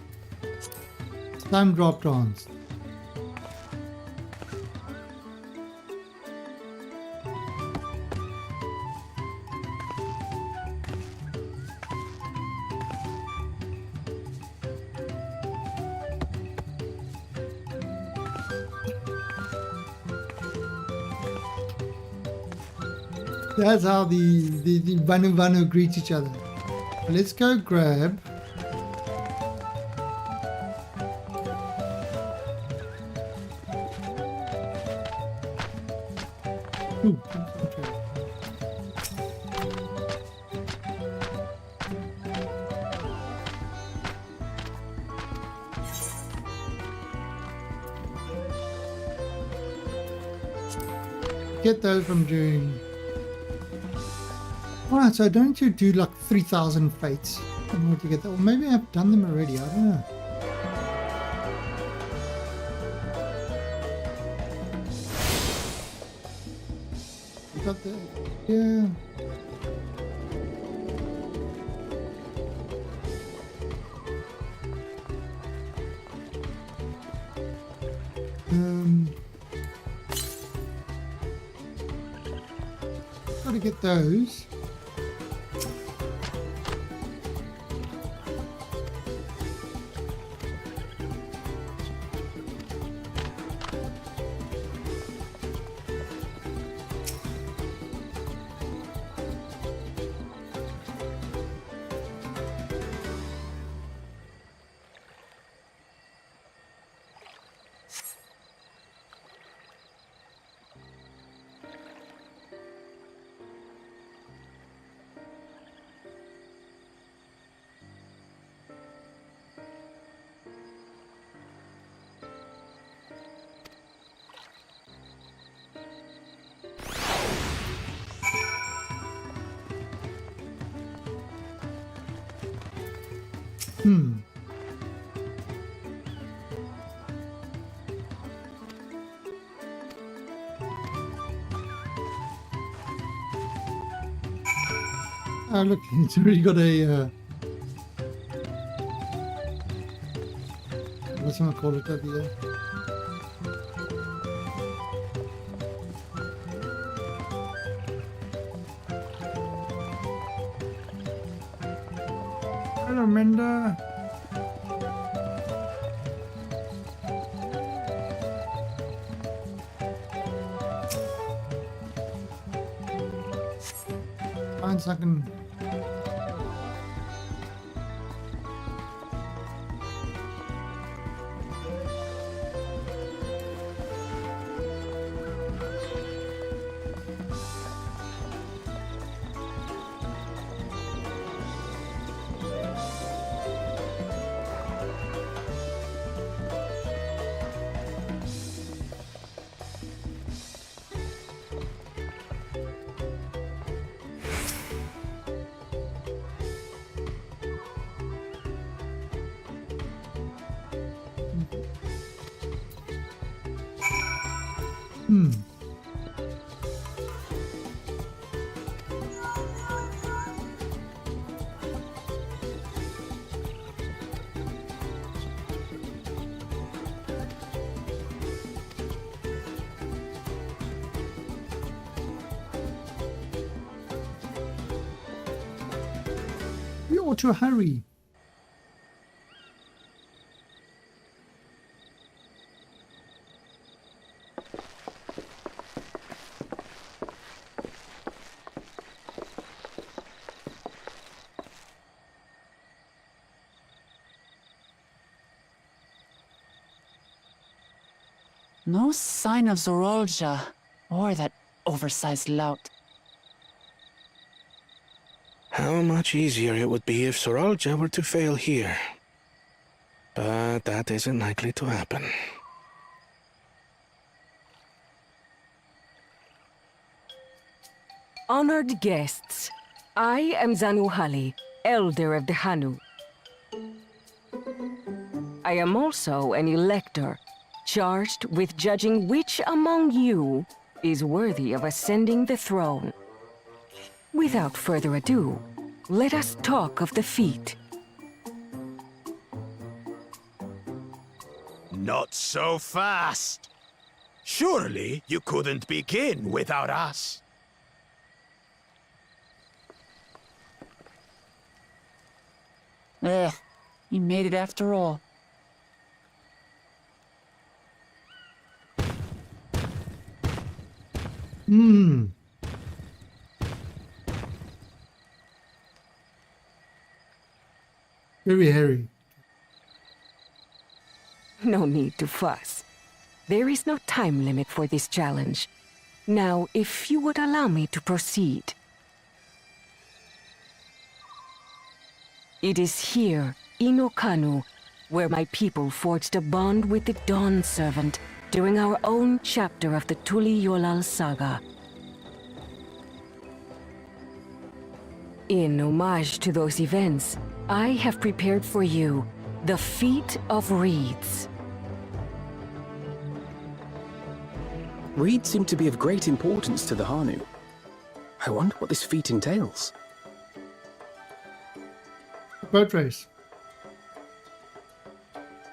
sun drop dawns. That's how the Vanu Vanu greet each other. Let's go grab. Ooh, get those from doing... Alright, so don't you do like 3,000 fates in order to get that? Or maybe I've done them already, I don't know. You got the... yeah... Gotta get those. Oh look, it's already got a what's I call it over there? Hello, Menda. Find something. You ought to hurry. No sign of Zorolja or that oversized lout. How much easier it would be if Zorolja were to fail here. But that isn't likely to happen. Honored guests, I am Zanuhali, Elder of the Hanu. I am also an elector, charged with judging which among you is worthy of ascending the throne. Without further ado, let us talk of the feat. Not so fast. Surely you couldn't begin without us. You made it after all. Very hairy. No need to fuss. There is no time limit for this challenge. Now, if you would allow me to proceed. It is here, in Okanu, where my people forged a bond with the Dawn Servant during our own chapter of the Tuli Yolal saga. In homage to those events, I have prepared for you the Feat of Reeds. Reeds seem to be of great importance to the Hanu. I wonder what this feat entails. Boat race.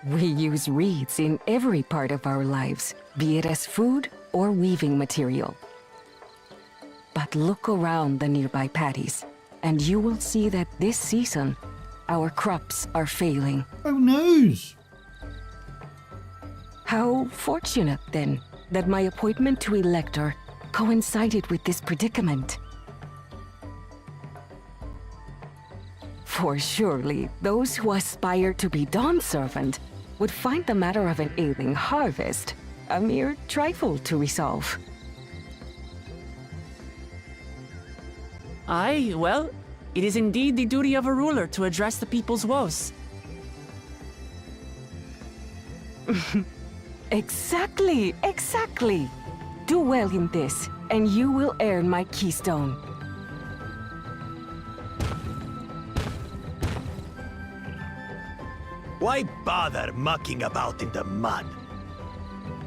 We use reeds in every part of our lives, be it as food or weaving material. But look around the nearby paddies, and you will see that this season, our crops are failing. Oh, noes! How fortunate, then, that my appointment to Elector coincided with this predicament. For surely, those who aspire to be Dawn Servant would find the matter of an ailing harvest a mere trifle to resolve. Aye, well, it is indeed the duty of a ruler to address the people's woes. Exactly, exactly. Do well in this, and you will earn my keystone. Why bother mucking about in the mud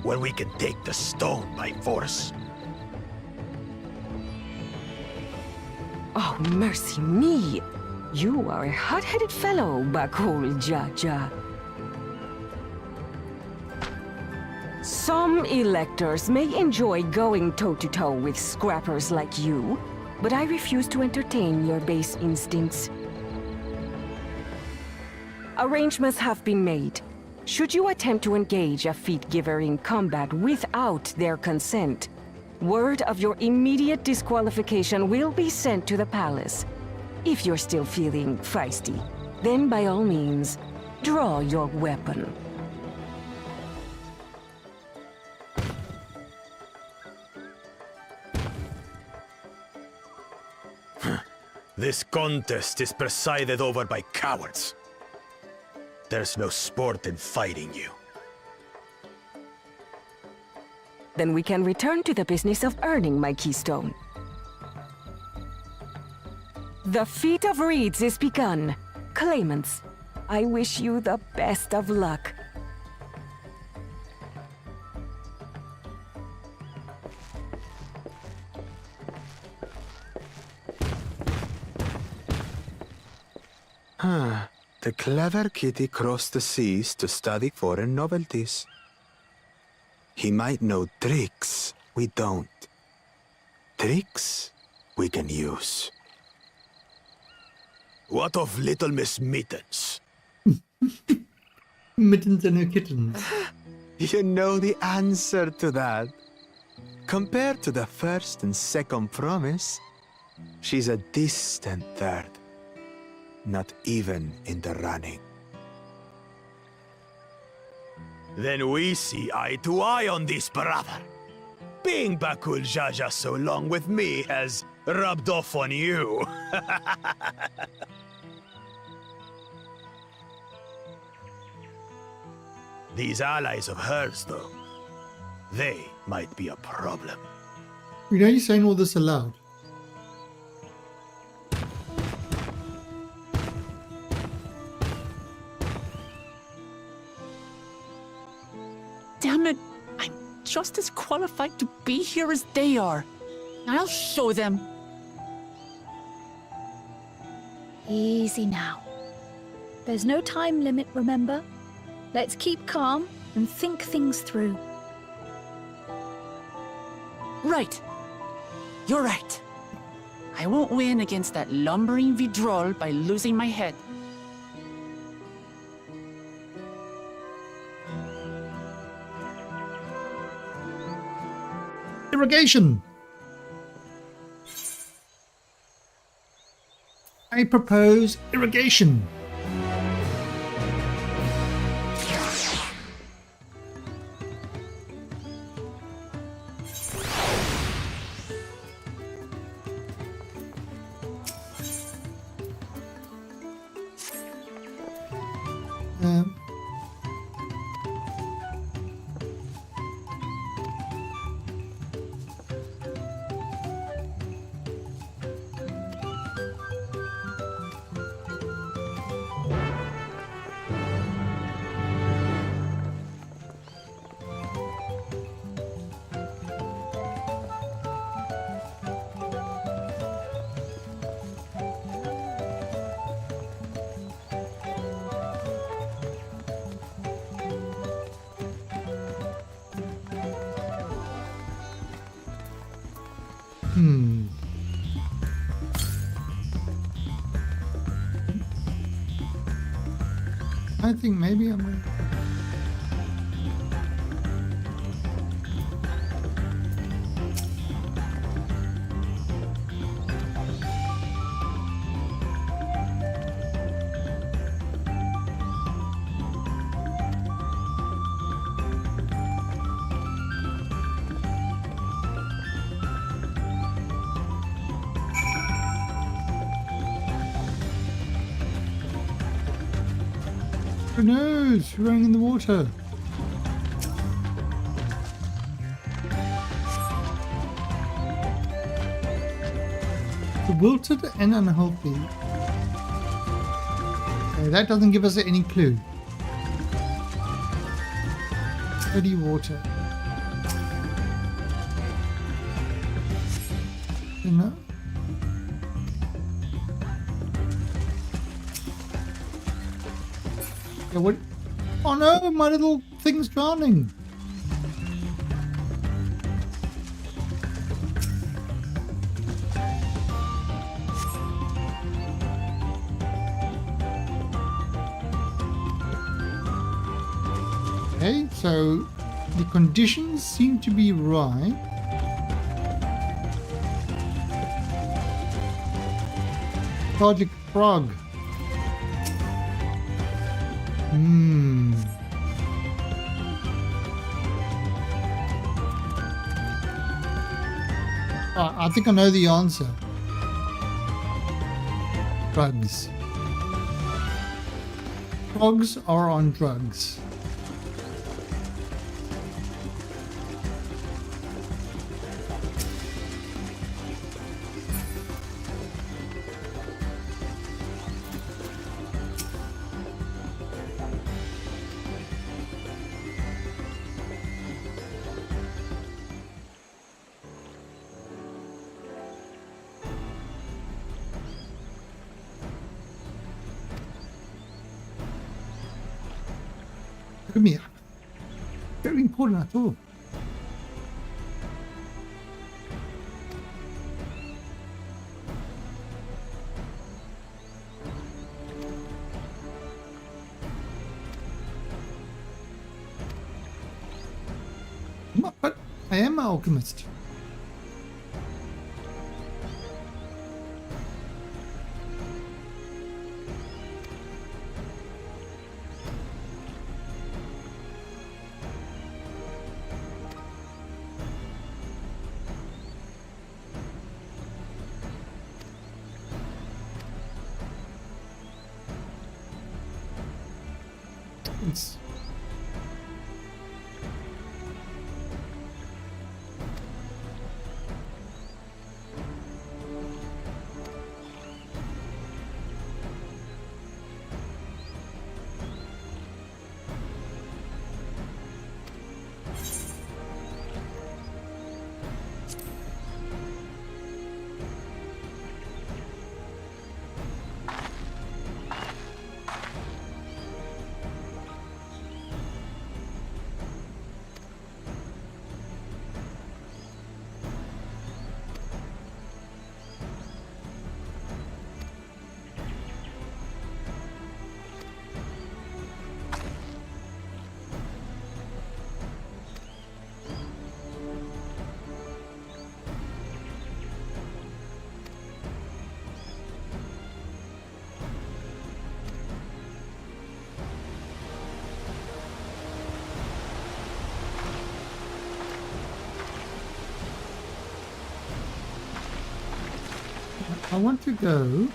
when we can take the stone by force? Oh, mercy me! You are a hot-headed fellow, Bakul Jaja. Some electors may enjoy going toe-to-toe with scrappers like you, but I refuse to entertain your base instincts. Arrangements have been made. Should you attempt to engage a feat giver in combat without their consent, word of your immediate disqualification will be sent to the palace. If you're still feeling feisty, then by all means, draw your weapon. This contest is presided over by cowards. There's no sport in fighting you. Then we can return to the business of earning my keystone. The Feat of Reeds is begun. Claimants, I wish you the best of luck. The clever kitty crossed the seas to study foreign novelties. He might know tricks we don't. Tricks we can use. What of Little Miss Mittens? Mittens and her kittens. You know the answer to that. Compared to the first and second promise, she's a distant third. Not even in the running. Then we see eye to eye on this, brother. Being Bakul Jaja so long with me has rubbed off on you. These allies of hers, though, they might be a problem. You know you're saying all this aloud. Damn it! I'm just as qualified to be here as they are. I'll show them. Easy now. There's no time limit, remember? Let's keep calm and think things through. Right. You're right. I won't win against that lumbering Vidrol by losing my head. Irrigation. I propose irrigation. I think maybe I'm going to... Who knows? We're running in the water. The wilted and unhealthy. Okay, that doesn't give us any clue. Dirty water. No. Yeah, what? Oh no, my little thing's drowning. Okay, so the conditions seem to be right. Project Frog. I think I know the answer. Drugs. Frogs are on drugs. Come here. Very important at all. But I am an alchemist. It's I want to go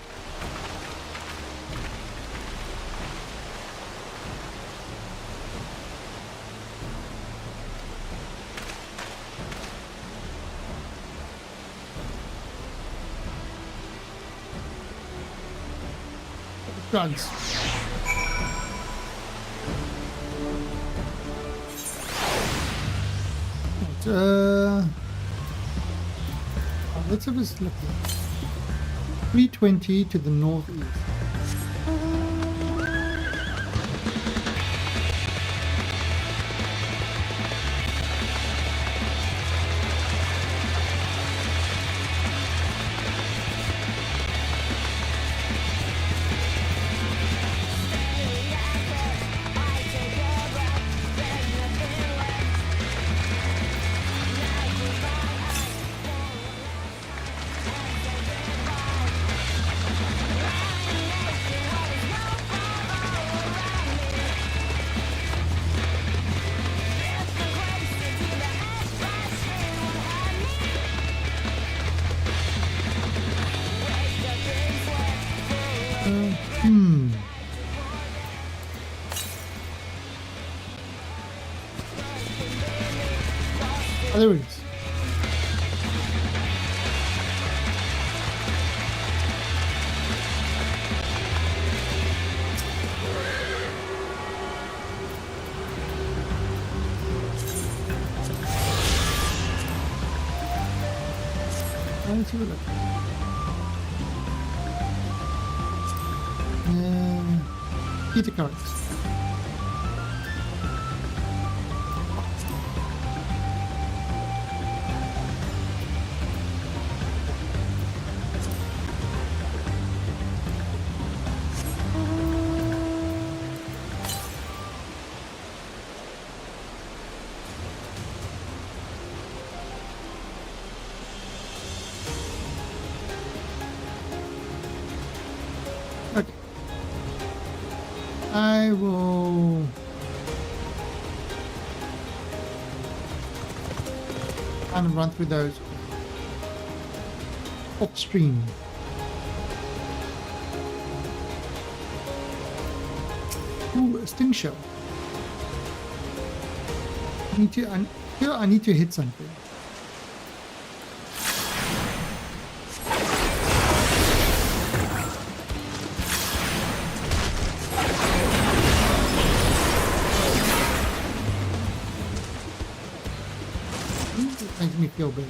drugs. Let's have a look here. 320 to the northeast. Oh, there it is. Let's see what that. Peter carrots. Okay. I will kind of run through those off stream. Ooh, a sting shell. I need to hit something. Makes me feel better.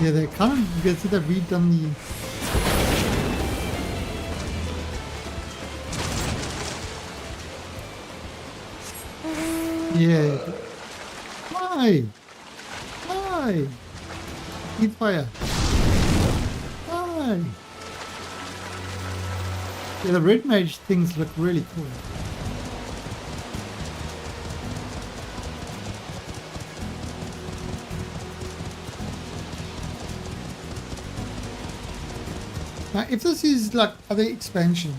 Yeah, they kind of, you can see that redone the... Yeah. Why? Why? Eat fire. Why? Yeah, the red mage things look really cool. Now, if this is like other expansion,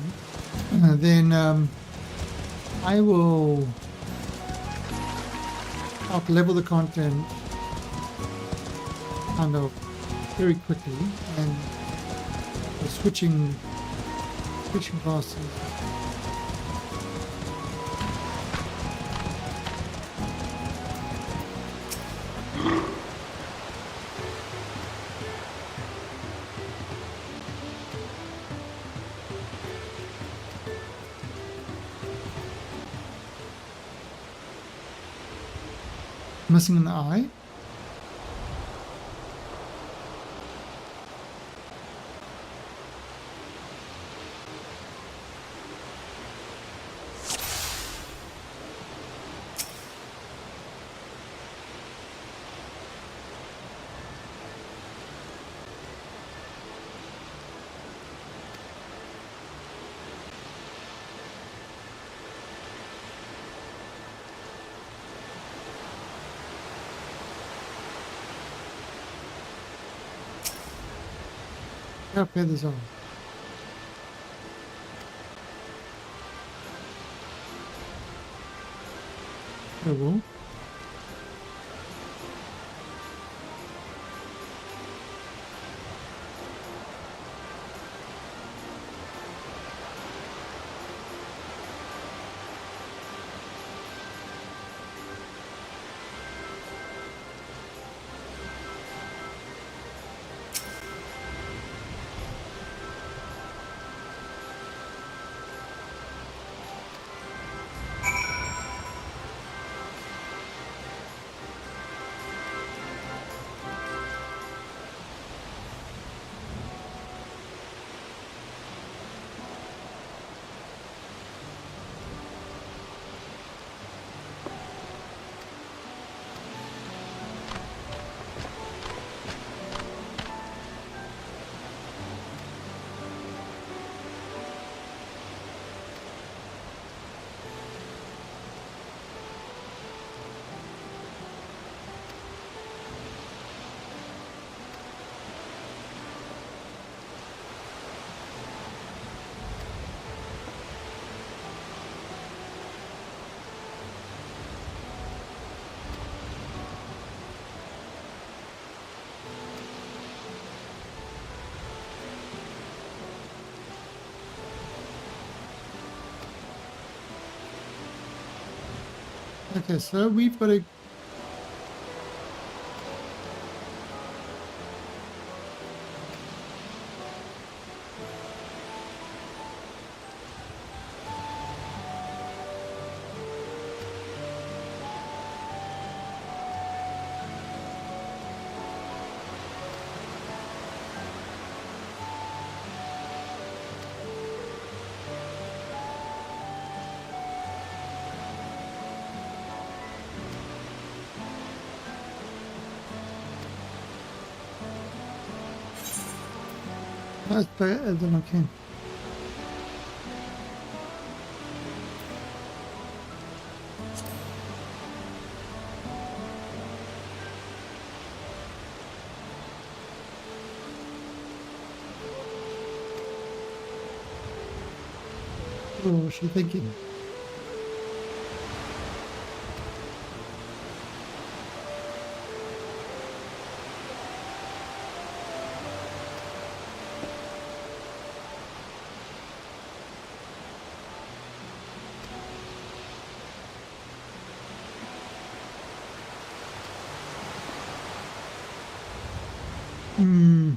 then I will out-level the content kind of very quickly and switching classes. Missing an eye. How to pay this off? Hello. Okay, so we've got to... That's better than I can. What was she thinking? Hmm.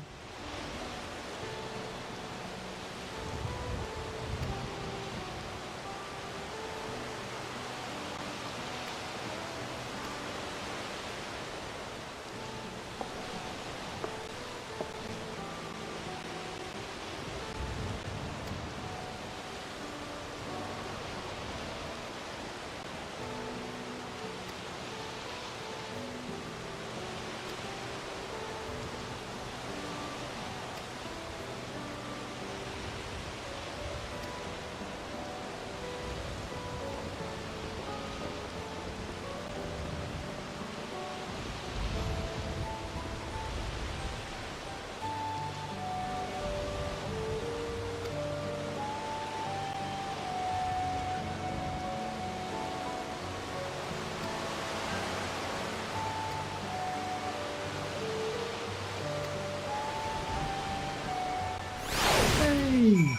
Hey!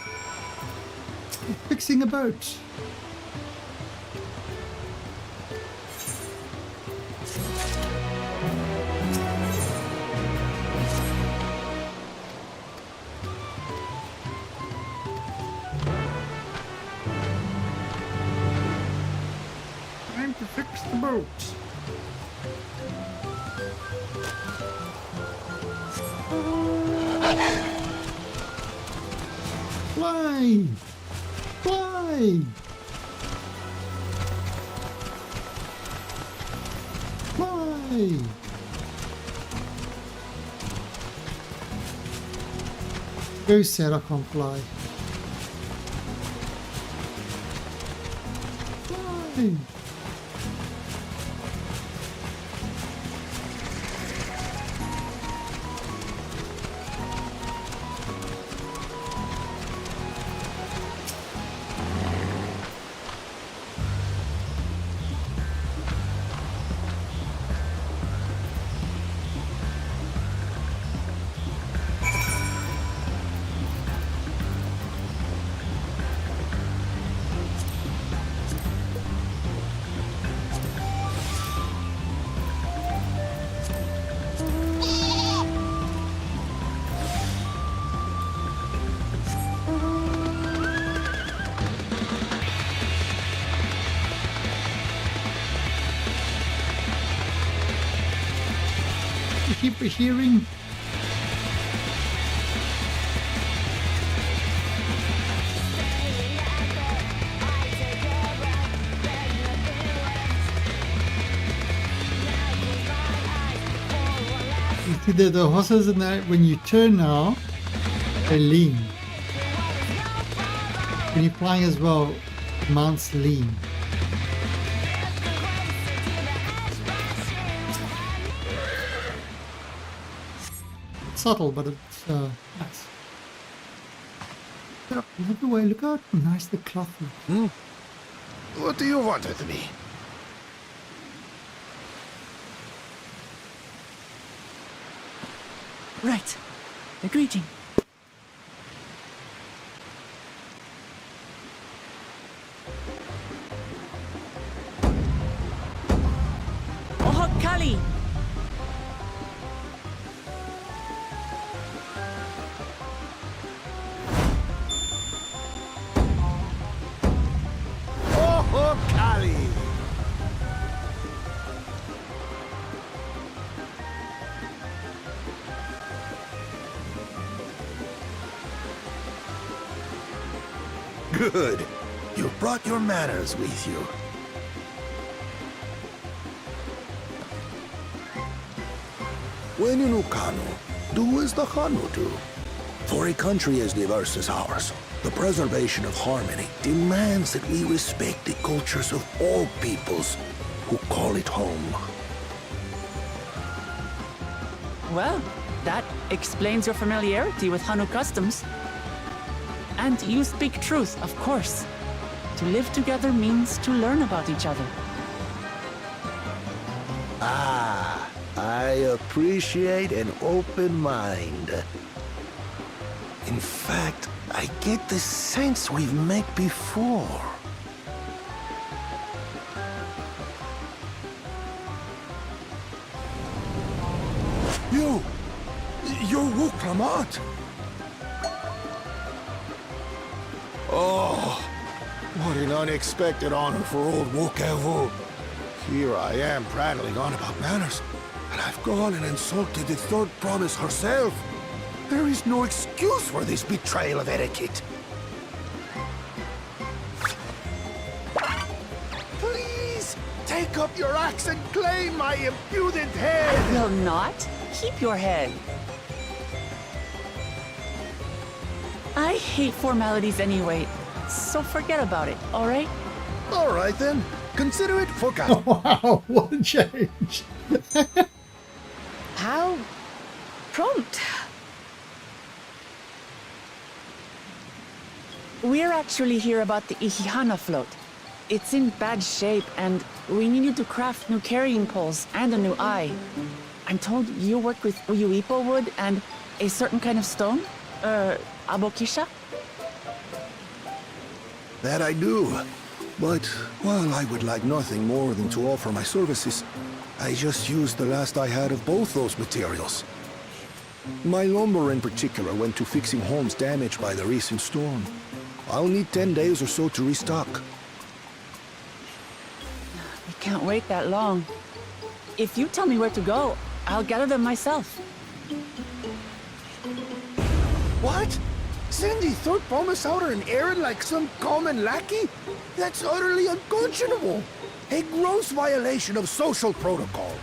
Fixing a boat. Time to fix the boat. Fly! Fly! Fly! Very sad I can't fly. Fly! Keep hearing. You see the horses in that when you turn now, they lean. When you're flying as well, mounts lean. Subtle, but it's nice. Look away, look how nice the cloth is. What do you want with me? Right. A greeting. Kali! Oh, Kali! Good. You brought your manners with you. When in Ukanu, do as the Hanu do. For a country as diverse as ours, the preservation of harmony demands that we respect the cultures of all peoples who call it home. Well, that explains your familiarity with Hanu customs. And you speak truth, of course. To live together means to learn about each other. Ah, I appreciate an open mind. In fact, I get the sense we've met before. You're Wuklamat! Oh, what an unexpected honor for old Wukavu. Here I am prattling on about manners, and I've gone and insulted the third promise herself. There is no excuse for this betrayal of etiquette. Please, take up your axe and claim my impudent head! I will not. Keep your head. I hate formalities anyway, so forget about it, alright? Alright then, consider it forgotten. Wow, what a change. How prompt. We're actually here about the Ihihana float. It's in bad shape, and we need you to craft new carrying poles and a new eye. I'm told you work with Uyuipo wood and a certain kind of stone? Abokisha? That I do. But while I would like nothing more than to offer my services, I just used the last I had of both those materials. My lumber in particular went to fixing homes damaged by the recent storm. I'll need 10 days or so to restock. I can't wait that long. If you tell me where to go, I'll gather them myself. What? Send the third promise out on an errand like some common lackey? That's utterly unconscionable. A gross violation of social protocol.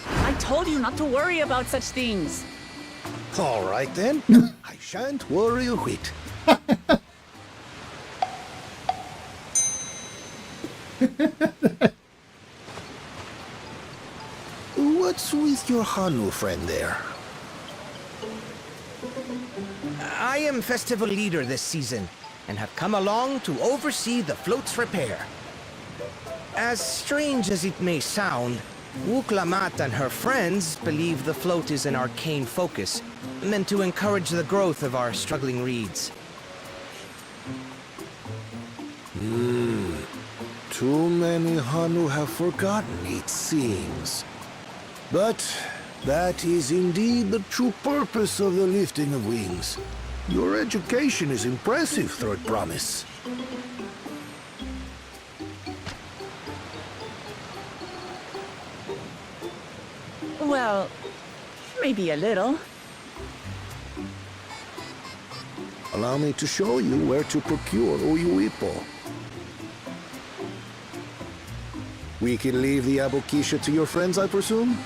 I told you not to worry about such things. All right then. I shan't worry a whit. What's with your Hanu friend there? I am festival leader this season, and have come along to oversee the float's repair. As strange as it may sound, Wuklamat and her friends believe the float is an arcane focus, meant to encourage the growth of our struggling reeds. Too many Hanu have forgotten, it seems. But that is indeed the true purpose of the lifting of wings. Your education is impressive, Third Promise. Well, maybe a little. Allow me to show you where to procure Uyuipo. We can leave the Abokisha to your friends, I presume?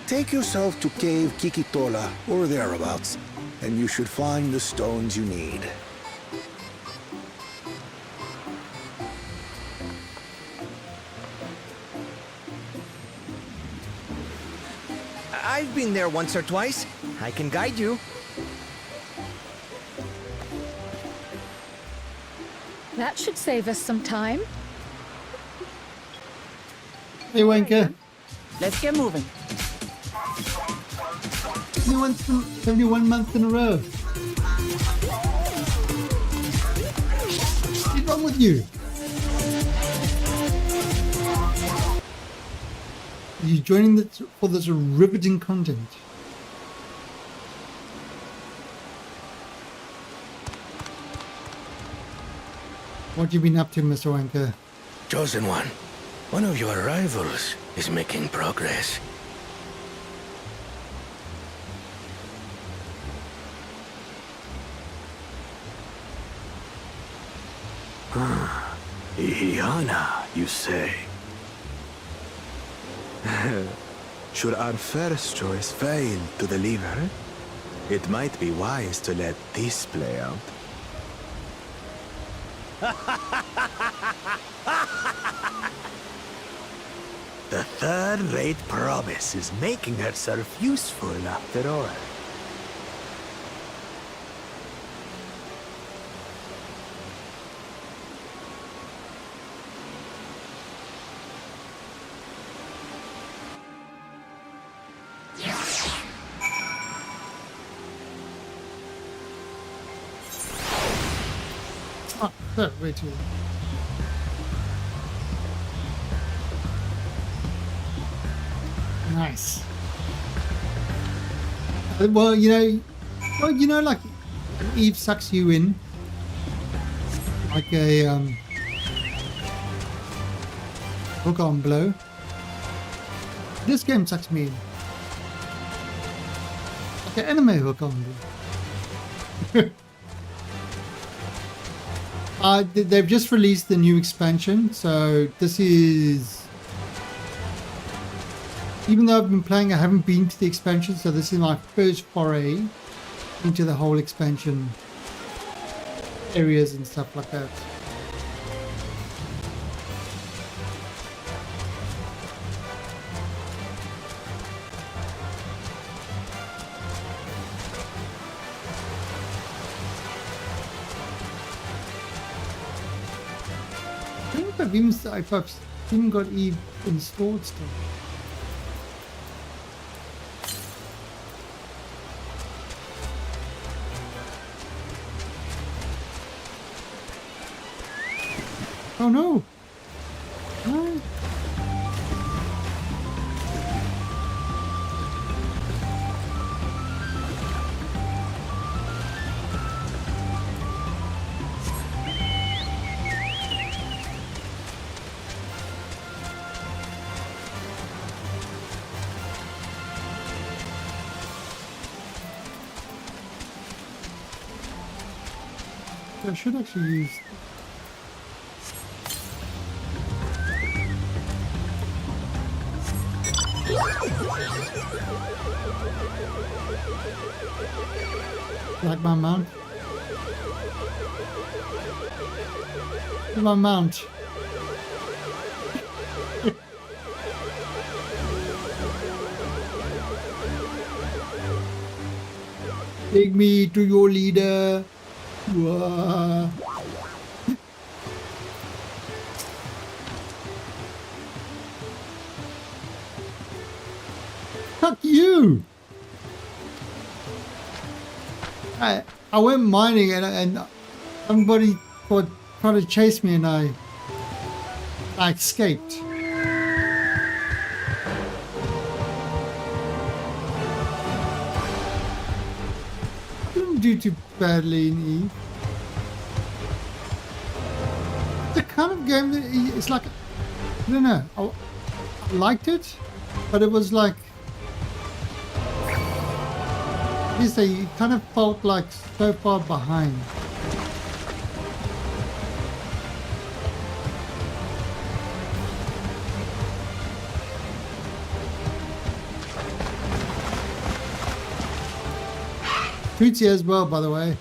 Take yourself to Cave Kikitola, or thereabouts, and you should find the stones you need. I've been there once or twice. I can guide you. That should save us some time. Hey, Wanker. Let's get moving. 71 months in a row. What's wrong with you? you joining for this riveting content. What you been up to, Mr. Wanker? Chosen one of your rivals is making progress. Iana, you say? Should our first choice fail to deliver, it might be wise to let this play out. The third-rate promise is making herself useful after all. Oh, way too. Nice. Well, you know, like Eve sucks you in, like a hook on blow. This game sucks me in, like an anime hook on blow. They've just released the new expansion, so this is... Even though I've been playing, I haven't been to the expansion, so this is my first foray into the whole expansion areas and stuff like that. I don't know if I've even got Eve installed still. Oh no! No. I should actually use... Like my mount. My mount. Take me to your leader. Whoa. Fuck you! I went mining and somebody tried to chase me and I escaped. Didn't do too badly in Eve. It's the kind of game that it's like, I don't know, I liked it, but it was like, you kind of felt like so far behind. Tootsie as well, by the way.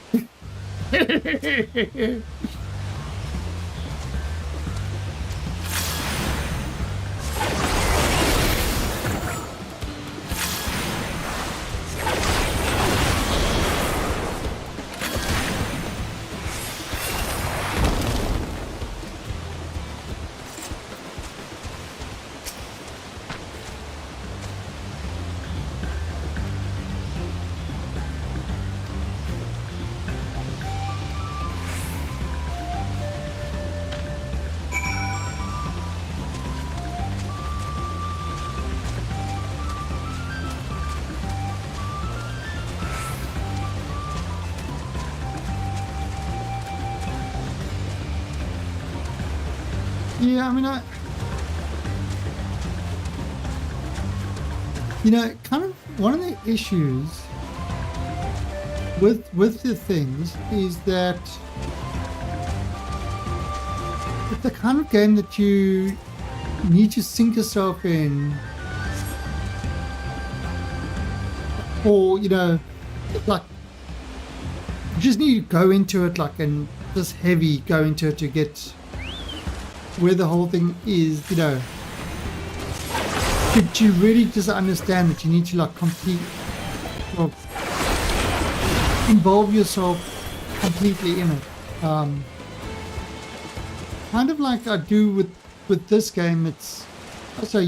Yeah, I mean, kind of one of the issues with the things is that it's the kind of game that you need to sink yourself in, or like you just need to go into it like and just heavy go into it to get where the whole thing is, to really just understand that you need to like complete or involve yourself completely in it. Kind of like I do with this game. It's also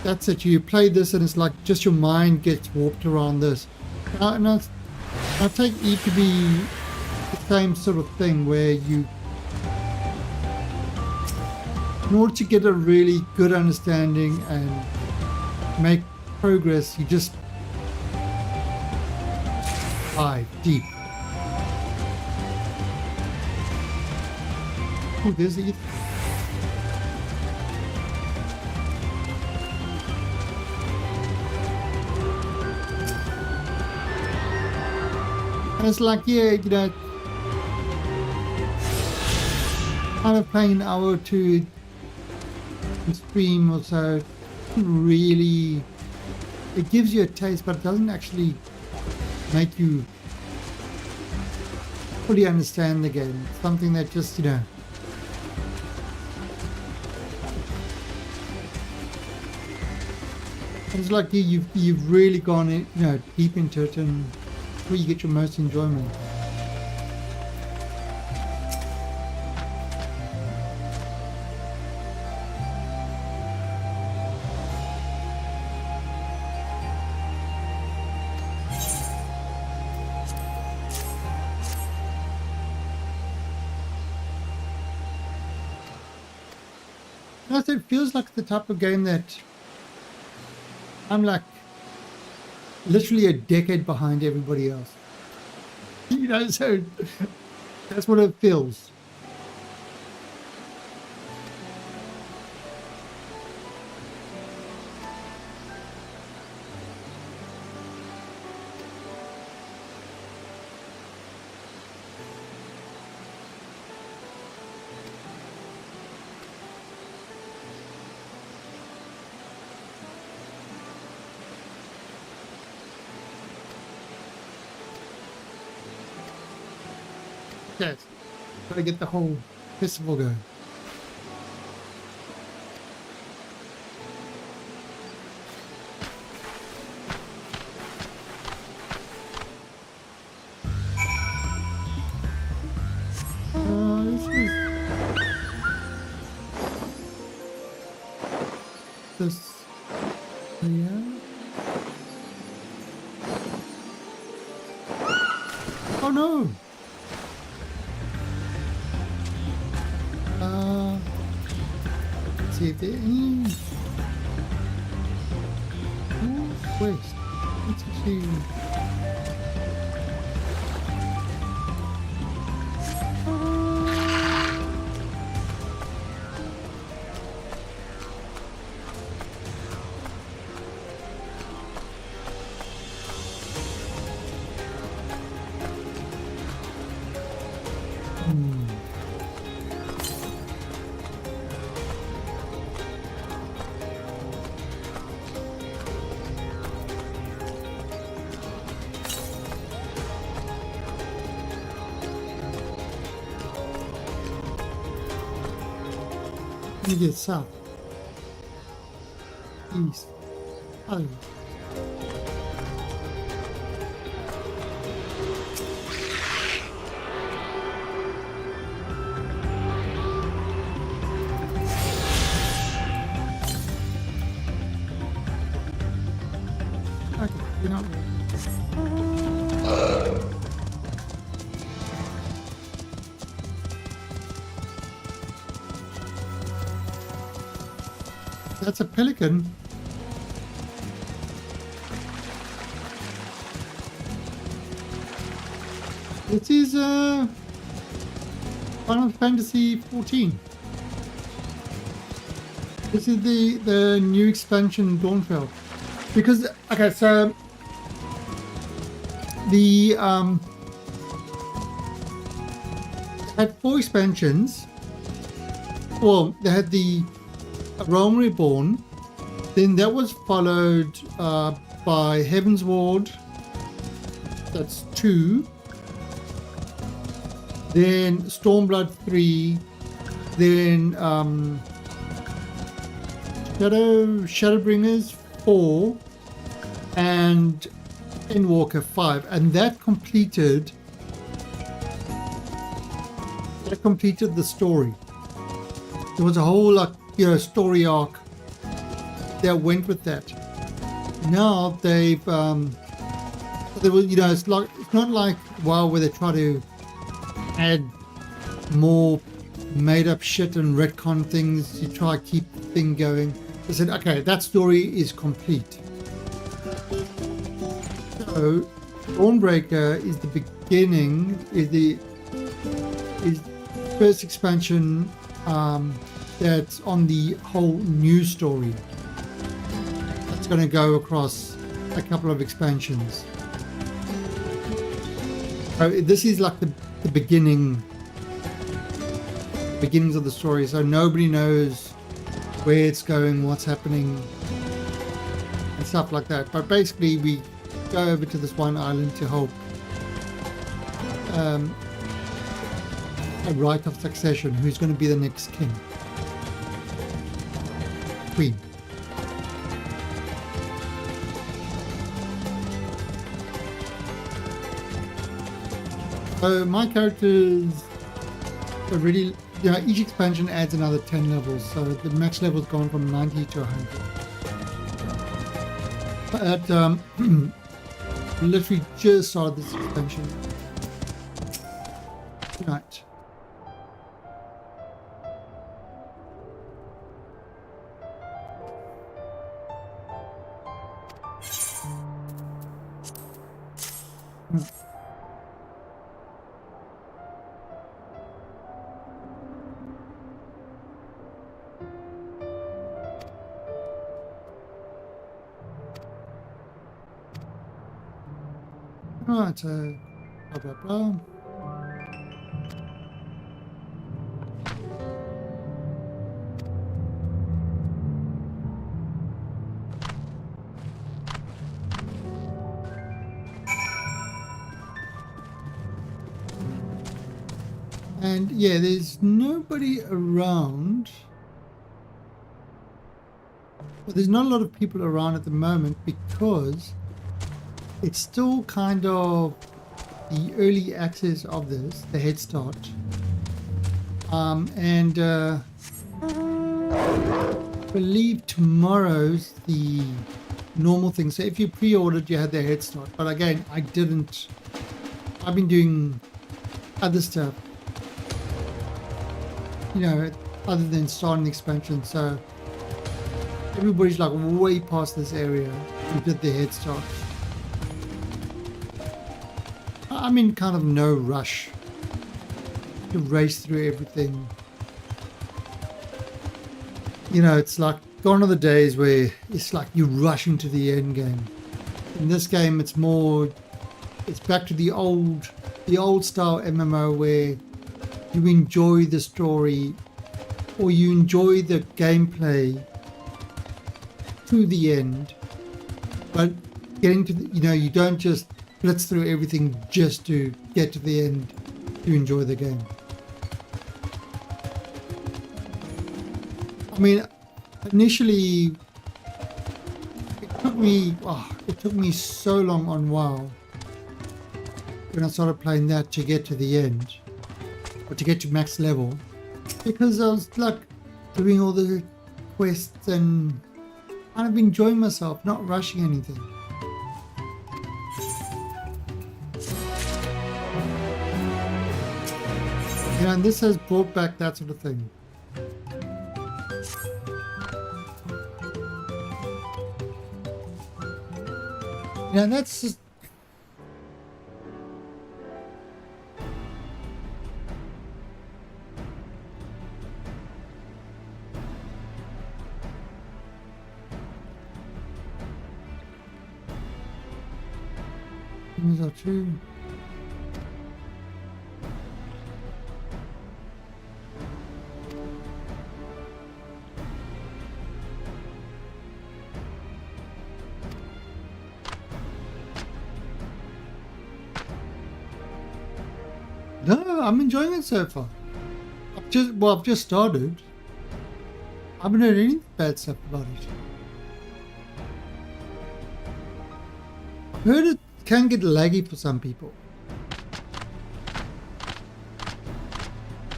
that's it, you play this and it's like just your mind gets warped around this. And I take E to be the same sort of thing where you, in order to get a really good understanding and make progress, you just dive deep. Oh, there's the... And it's like, yeah, kind of playing an hour or two in stream or so, really, it gives you a taste, but it doesn't actually make you fully understand the game. It's something that just, it's like you've really gone in, deep into it, and where you get your most enjoyment. Plus, it feels like the type of game that I'm like literally a decade behind everybody else. So that's what it feels. Yes, gotta get the whole festival going. This. Yeah. Oh no! See if there any waste. Let's see. You get south, east, oh. Okay, you're not ready. That's a pelican. This is Final Fantasy 14. This is the new expansion, Dawntrail. Because, okay, so the had 4 expansions. Well, they had the Realm Reborn, then that was followed by Heaven's Ward, that's 2, then Stormblood 3, then Shadowbringers 4, and Endwalker 5, and that completed the story. There was a whole story arc that went with that. Now they've it's not like WoW where they try to add more made up shit and retcon things to try to keep the thing going. They said, okay, that story is complete. So Dawnbreaker is the beginning, is first expansion that's on the whole new story. That's going to go across a couple of expansions. So this is like the beginnings of the story. So nobody knows where it's going, what's happening, and stuff like that. But basically, we go over to this one island to help a right of succession. Who's going to be the next king? Queen. So my characters are really, each expansion adds another 10 levels. So the max level's gone from 90 to 100. But literally just started this expansion. Right. Right, blah blah blah. And yeah, there's nobody around. Well, there's not a lot of people around at the moment because it's still kind of the early access of this, the head start. And I believe tomorrow's the normal thing. So if you pre-ordered, you had the head start. But again, I didn't. I've been doing other stuff, other than starting the expansion. So everybody's like way past this area who did the head start. I'm in kind of no rush to race through everything. It's like gone are the days where it's like you're rushing to the end game. In this game, it's back to the old style MMO where you enjoy the story or you enjoy the gameplay to the end, but getting to you don't just blitz through everything just to get to the end to enjoy the game. I mean, initially it took me so long on WoW when I started playing that to get to the end or to get to max level, because I was like doing all the quests and kind of enjoying myself, not rushing anything. And this has brought back that sort of thing. That's just... These are true. No, I'm enjoying it so far. I've just started. I haven't heard any bad stuff about it. I've heard it can get laggy for some people.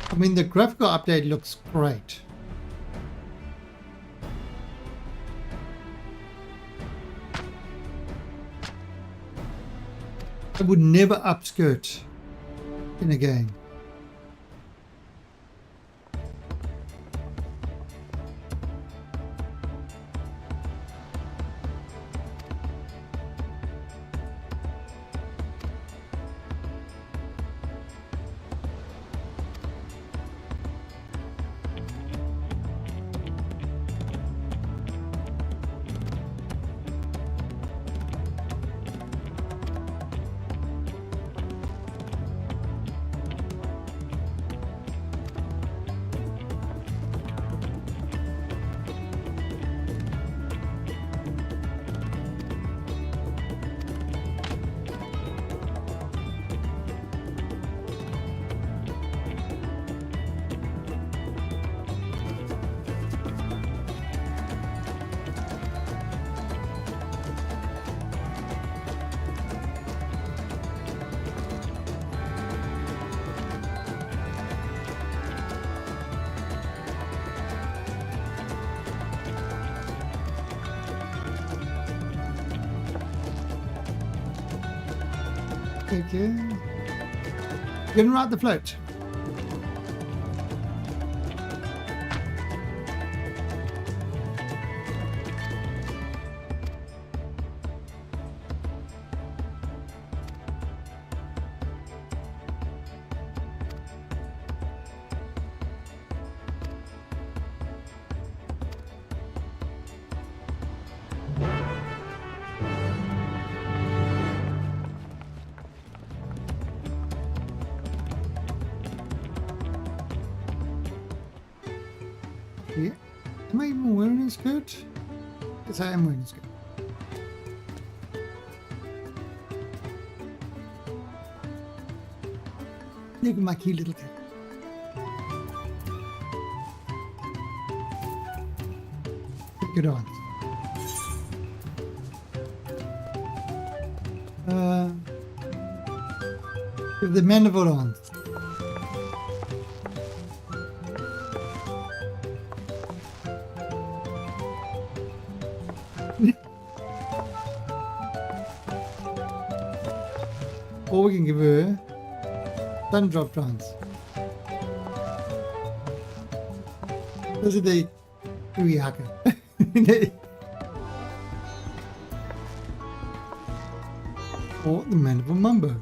I mean, the graphical update looks great. I would never upskirt in a game. Okay. Gonna ride the float. Yeah. Am I even wearing a skirt? Yes, I am wearing a skirt. Look at my cute little cat. Good on. The manifold on. Or we can give her sun drop trance. Those are the Uyaka. Or the man of a mumbo.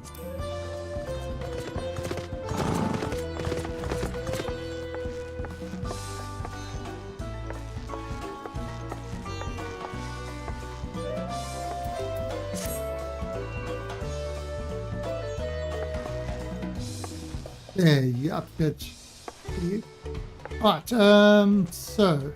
There you upgrade. Right, so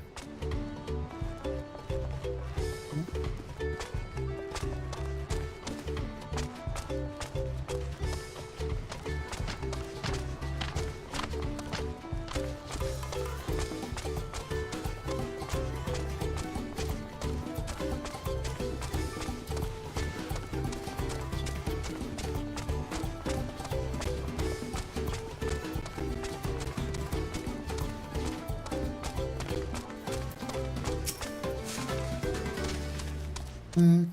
okay.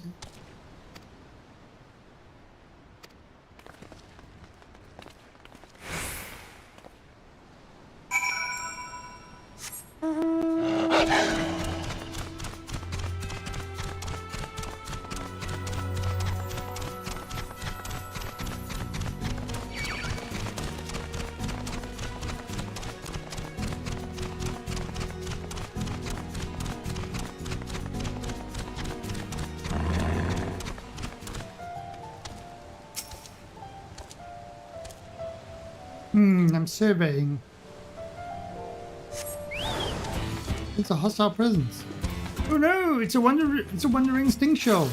I'm surveying. It's a hostile presence. Oh no! It's a wandering sting shell.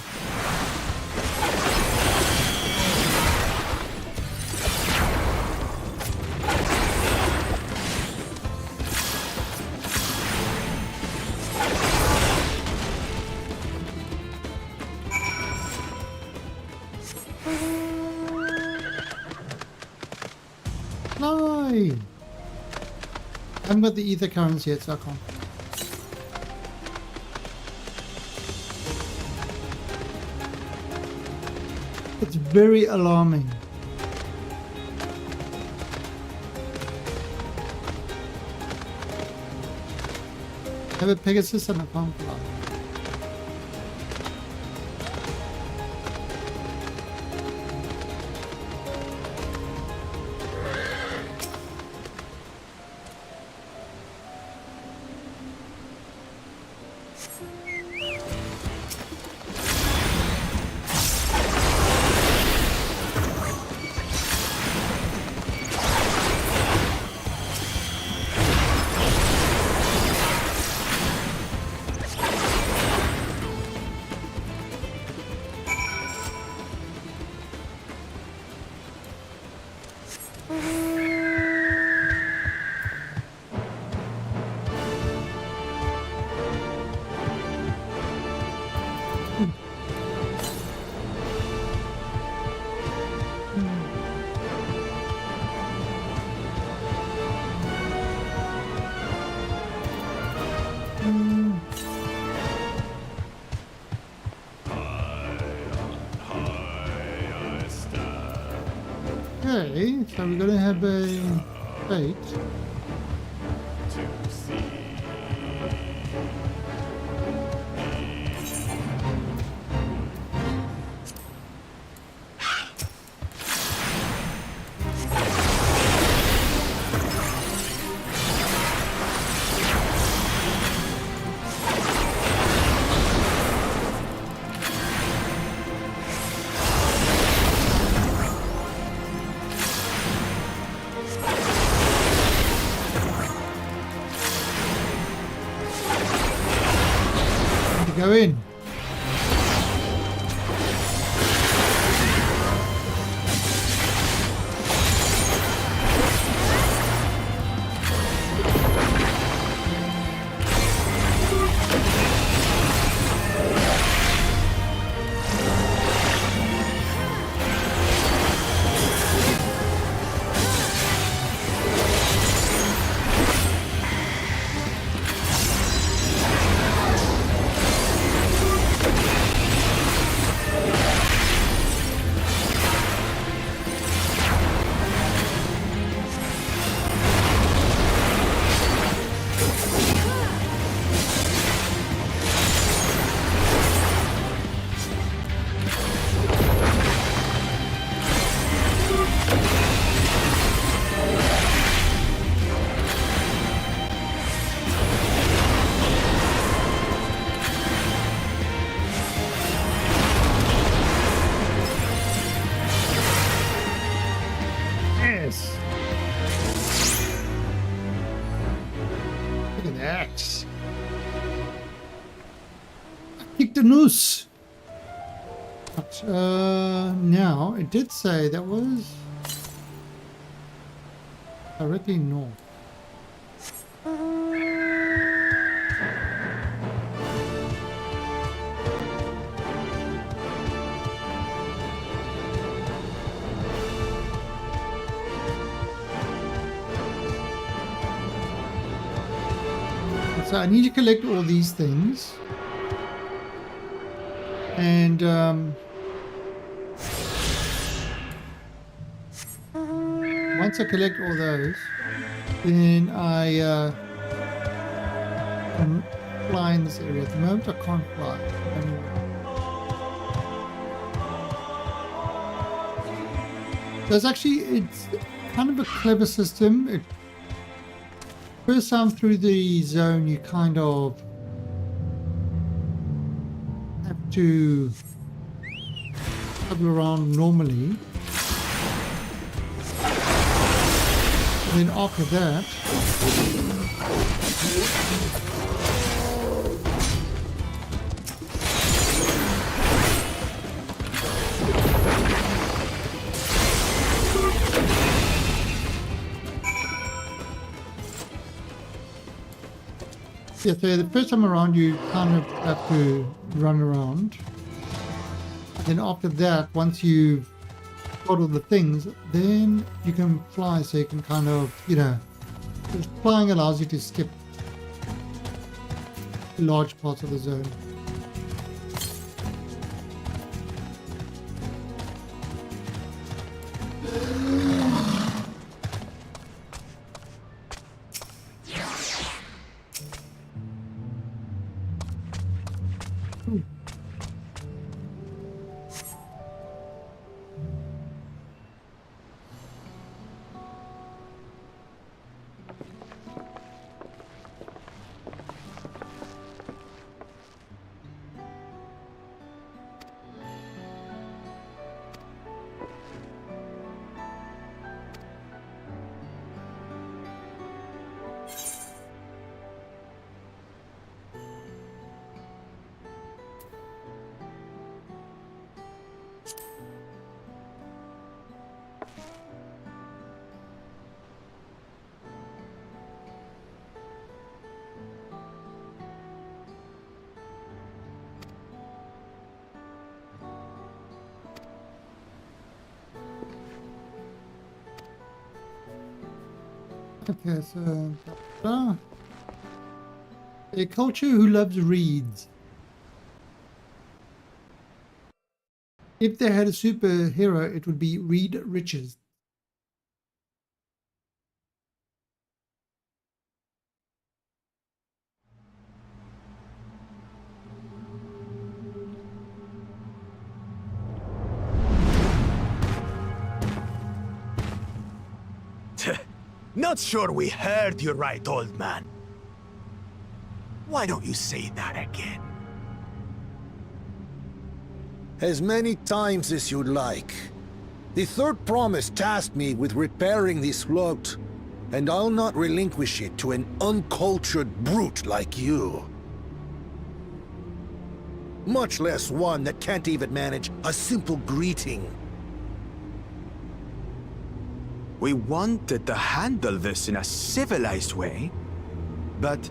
Fly! I haven't got the ether currents yet, so I can't. It's very alarming. I have a Pegasus and a can't fly. Okay, so we're gonna have a fate. Go in. The noose. But, now it did say that was directly north. So I need to collect all these things. And once I collect all those, then I can fly in this area. At the moment I can't fly. So it's kind of a clever system. First time through the zone, you kind of have to travel around normally. Then after that, yeah, so the first time around you kind of have to run around. Then after that, once you've got all the things, then you can fly, so you can kind of, you know, just flying allows you to skip large parts of the zone. Okay, so a culture who loves reeds. If they had a superhero, it would be Reed Richards. Not sure we heard you right, old man. Why don't you say that again? As many times as you'd like. The third promise tasked me with repairing this float, and I'll not relinquish it to an uncultured brute like you. Much less one that can't even manage a simple greeting. We wanted to handle this in a civilized way, but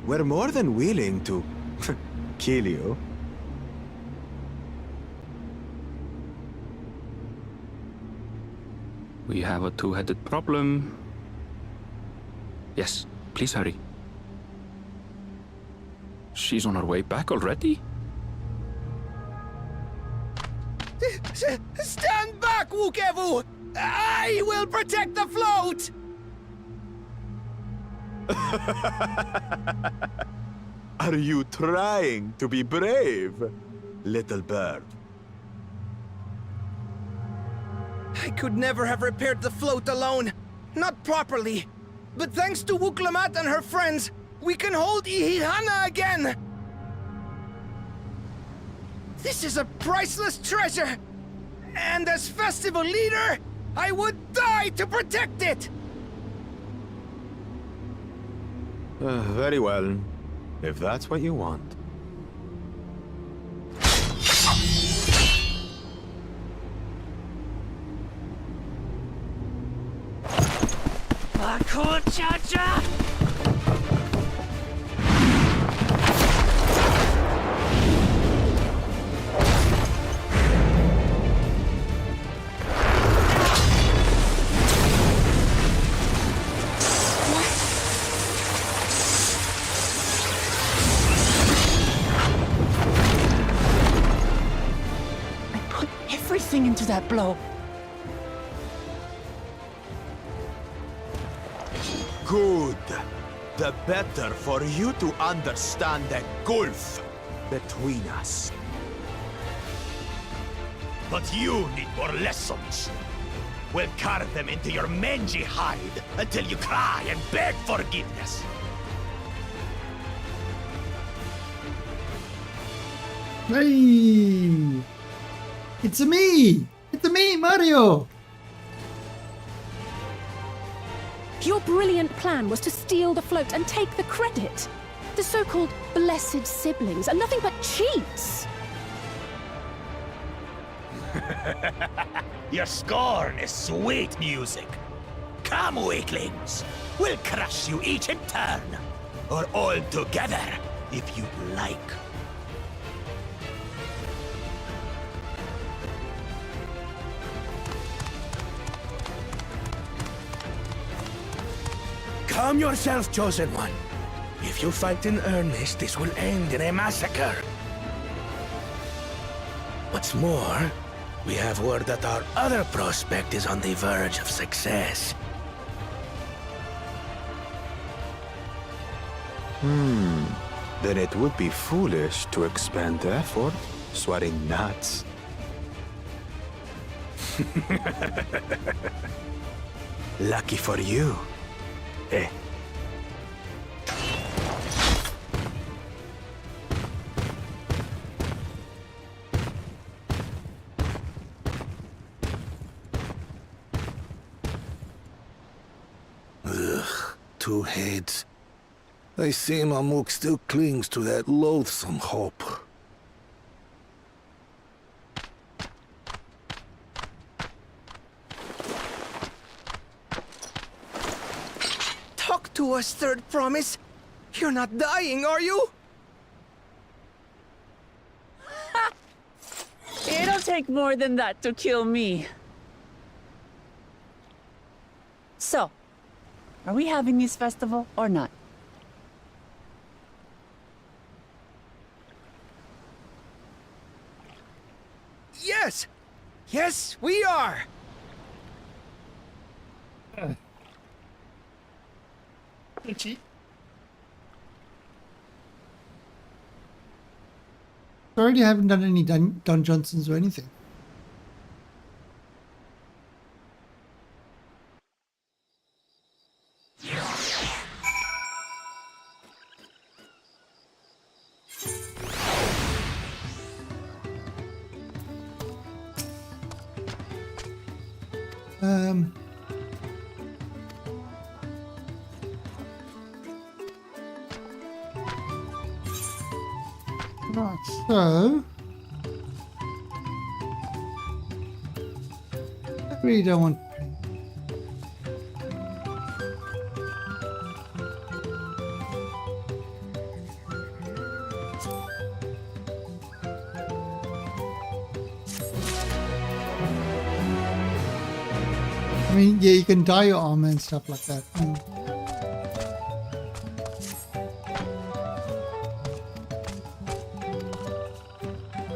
we're more than willing to kill you. We have a two-headed problem. Yes, please hurry. She's on her way back already? Stand back, Wukevu! I will protect the float! Are you trying to be brave, little bird? I could never have repaired the float alone. Not properly. But thanks to Wuklamat and her friends, we can hold Ihihana again! This is a priceless treasure! And as festival leader, I would die to protect it! Very well, if that's what you want. Cha-cha! Into that blow. Good. The better for you to understand the gulf between us. But you need more lessons. We'll carve them into your mangy hide until you cry and beg forgiveness. Hey! It's me! It's me, Mario! Your brilliant plan was to steal the float and take the credit. The so-called blessed siblings are nothing but cheats. Your scorn is sweet music. Come, weaklings. We'll crush you each in turn. Or all together, if you like. Calm yourself, Chosen One. If you fight in earnest, this will end in a massacre. What's more, we have word that our other prospect is on the verge of success. Then it would be foolish to expend effort sweating nuts. Lucky for you. Eh. Ugh, two heads. I see Mamuk still clings to that loathsome hope. Talk to us, Third Promise. You're not dying, are you? It'll take more than that to kill me. So, are we having this festival or not? Yes! Yes, we are! Already haven't done any Don Johnsons or anything. Right, so I really don't want. I mean, yeah, you can dye your armor and stuff like that.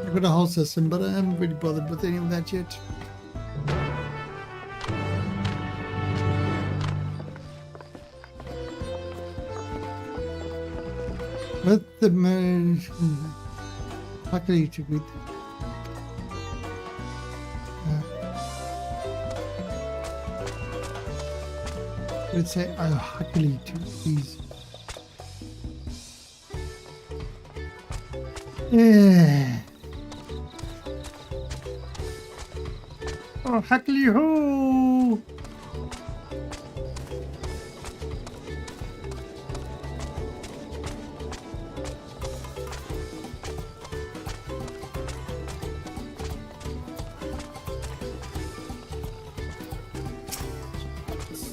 I've got a whole system, but I haven't really bothered with any of that yet. With the luckily to be let's say luckily to these. Yeah. Oh, hackly ho!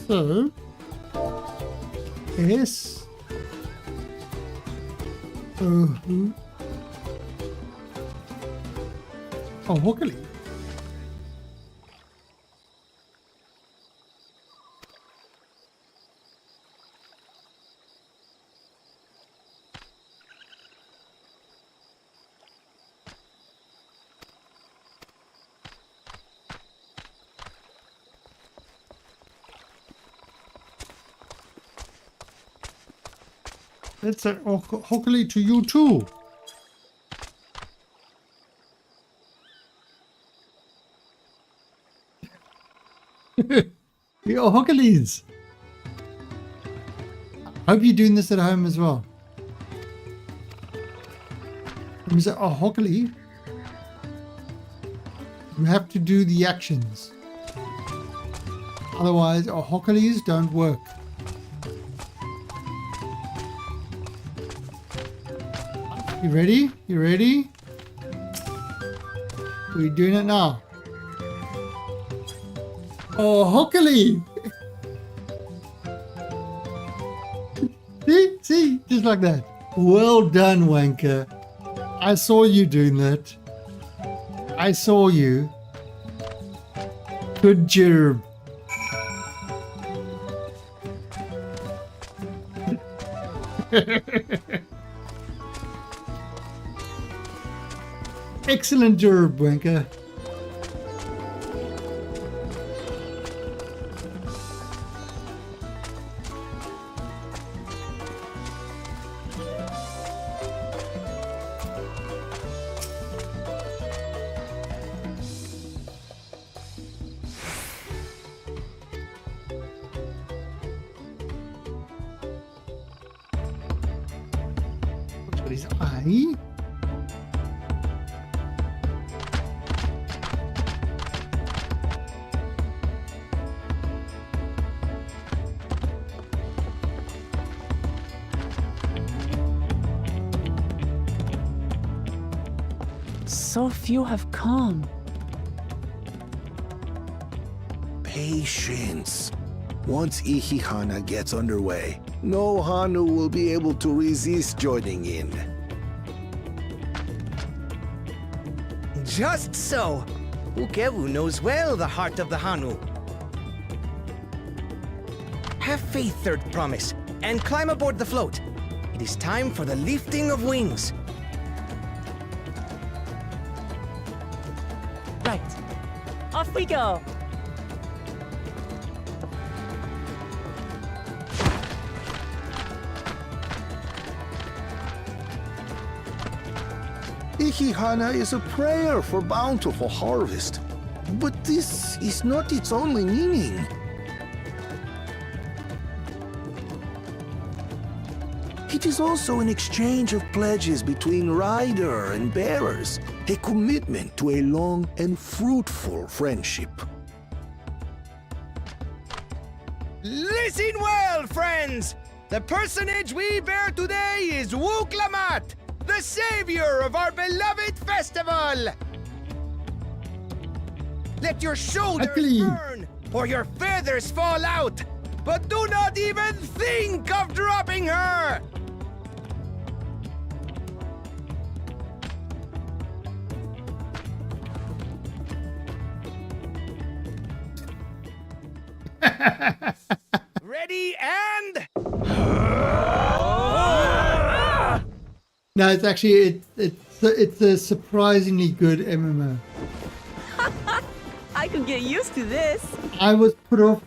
So, yes. Oh, Hockley. Let's say Hockley to you too. You're Hockleys. Hope you're doing this at home as well. Let me say, oh, Hockley. You have to do the actions. Otherwise, our Hockleys don't work. You ready? You ready? We're doing it now. Oh, Hokali! See? Just like that. Well done, Wanker. I saw you doing that. I saw you. Good job. Excellent job, Wanker. Got his eye. So few have come. Patience. Once Ihihana gets underway, no Hanu will be able to resist joining in. Just so. Ukewu knows well the heart of the Hanu. Have faith, Third Promise, and climb aboard the float. It is time for the lifting of wings. Right. Off we go. Ihihana is a prayer for bountiful harvest. But this is not its only meaning. It is also an exchange of pledges between rider and bearers, a commitment to a long and fruitful friendship. Listen well, friends! The personage we bear today is Wuklamat, the savior of our beloved festival! Let your shoulders burn, or your feathers fall out, but do not even think of dropping her! Ready and... No, it's actually it's a surprisingly good MMO. I could get used to this. I was put off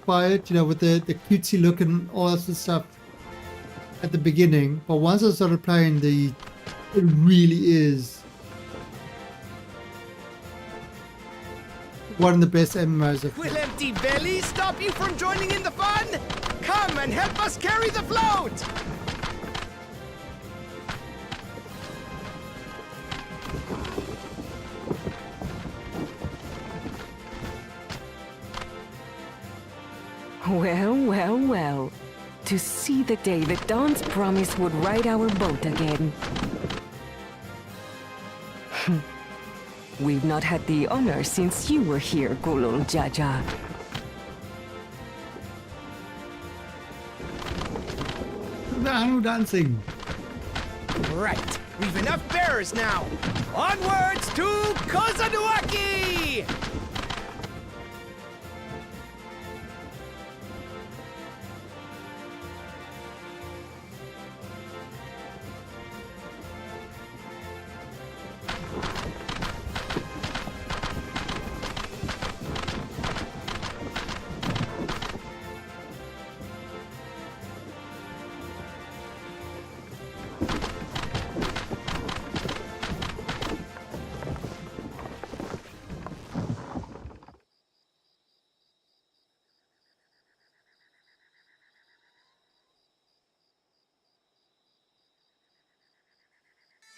by it, you know, with the cutesy look and all that sort of stuff at the beginning. But once I started playing, it really is one of the best MMOs. Will empty belly stop you from joining in the fun? Come and help us carry the float! Well. To see the day that Dawn's promise would ride our boat again. We've not had the honor since you were here, Gulul Jaja. The Hanu dancing. Right, we've enough bearers now. Onwards to Kozanuaki!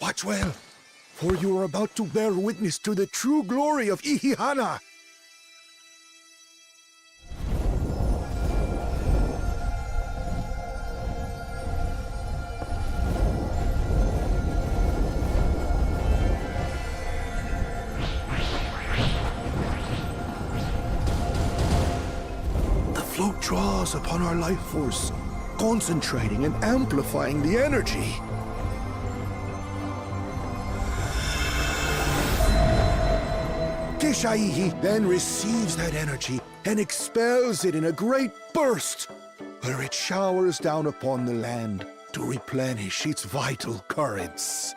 Watch well, for you are about to bear witness to the true glory of Ihihana. draws upon our life force, concentrating and amplifying the energy. Kishaihi then receives that energy and expels it in a great burst, where it showers down upon the land to replenish its vital currents.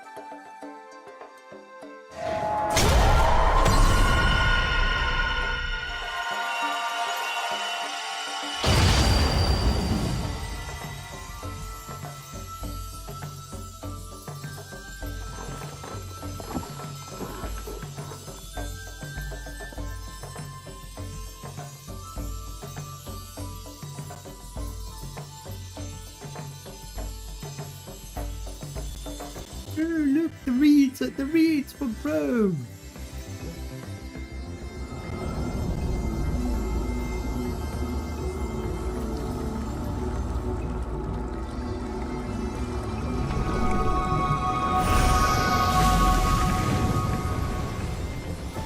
Oh, look, the reeds for Rome.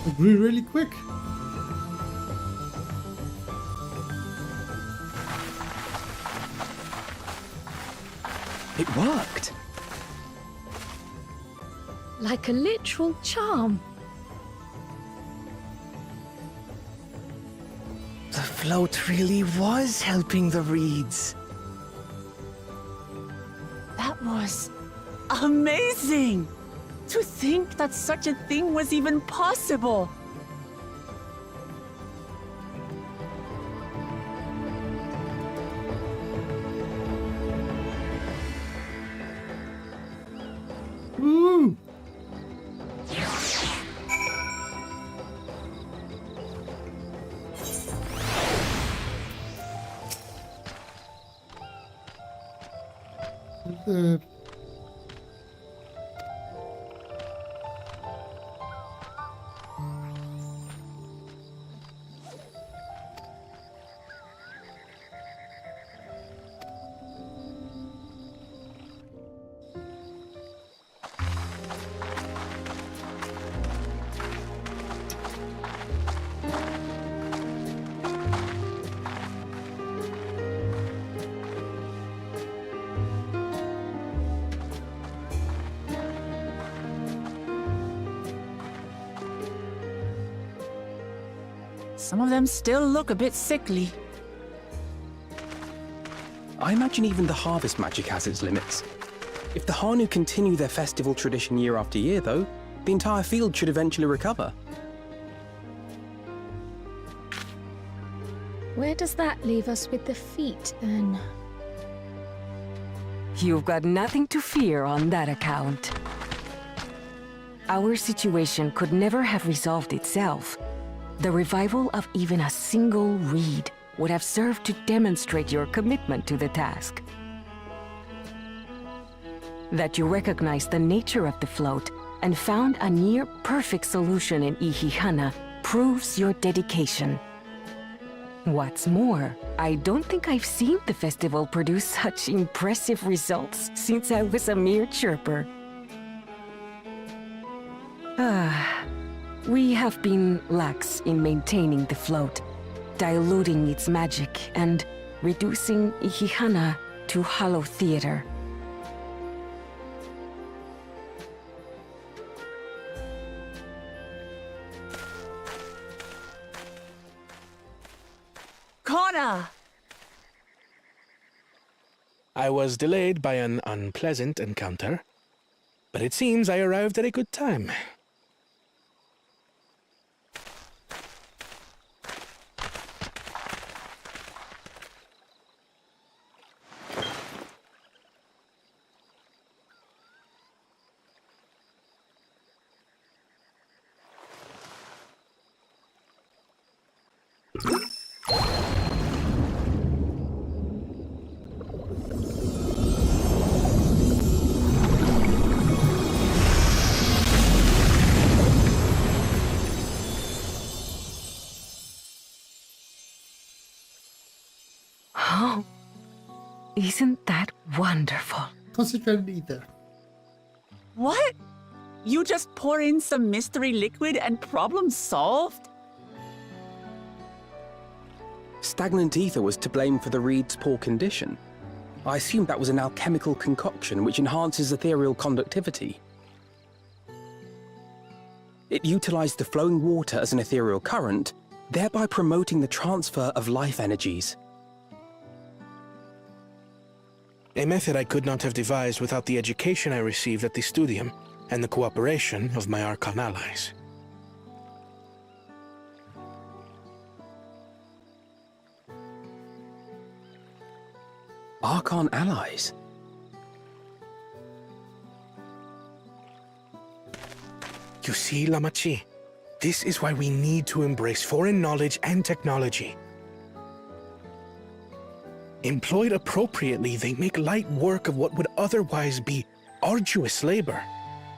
It grew really quick. It worked. Like a literal charm. The float really was helping the reeds. That was amazing! To think that such a thing was even possible! Woo! Some of them still look a bit sickly. I imagine even the harvest magic has its limits. If the Hanu continue their festival tradition year after year, though, the entire field should eventually recover. Where does that leave us with the feet, then? You've got nothing to fear on that account. Our situation could never have resolved itself. The revival of even a single reed would have served to demonstrate your commitment to the task. That you recognized the nature of the float and found a near-perfect solution in Ihihana proves your dedication. What's more, I don't think I've seen the festival produce such impressive results since I was a mere chirper. We have been lax in maintaining the float, diluting its magic and reducing Ihihana to hollow theater. Kona! I was delayed by an unpleasant encounter, but it seems I arrived at a good time. Oh, isn't that wonderful? Concentrated either. What? You just pour in some mystery liquid and problem solved? Stagnant ether was to blame for the reed's poor condition. I assumed that was an alchemical concoction which enhances ethereal conductivity. It utilized the flowing water as an ethereal current, thereby promoting the transfer of life energies. A method I could not have devised without the education I received at the Studium and the cooperation of my Archon allies. Archon allies? You see, Lamachi, this is why we need to embrace foreign knowledge and technology. Employed appropriately, they make light work of what would otherwise be arduous labor.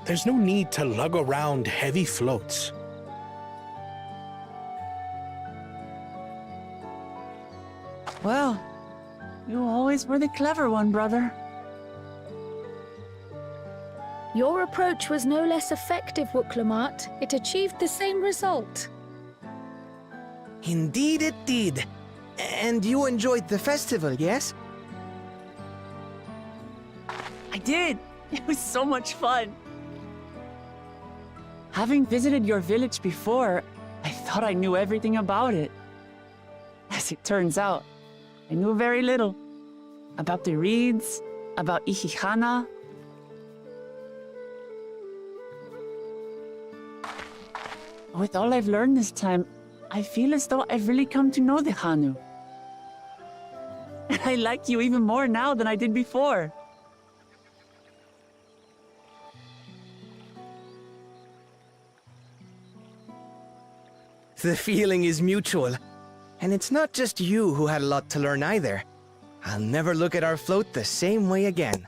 There's no need to lug around heavy floats. Well, you always were the clever one, brother. Your approach was no less effective, Wuklamat. It achieved the same result. Indeed it did. And you enjoyed the festival, yes? I did. It was so much fun. Having visited your village before, I thought I knew everything about it. As it turns out, I knew very little. About the reeds, about Ihihana. With all I've learned this time, I feel as though I've really come to know the Hanu. And I like you even more now than I did before. The feeling is mutual. And it's not just you who had a lot to learn either. I'll never look at our float the same way again.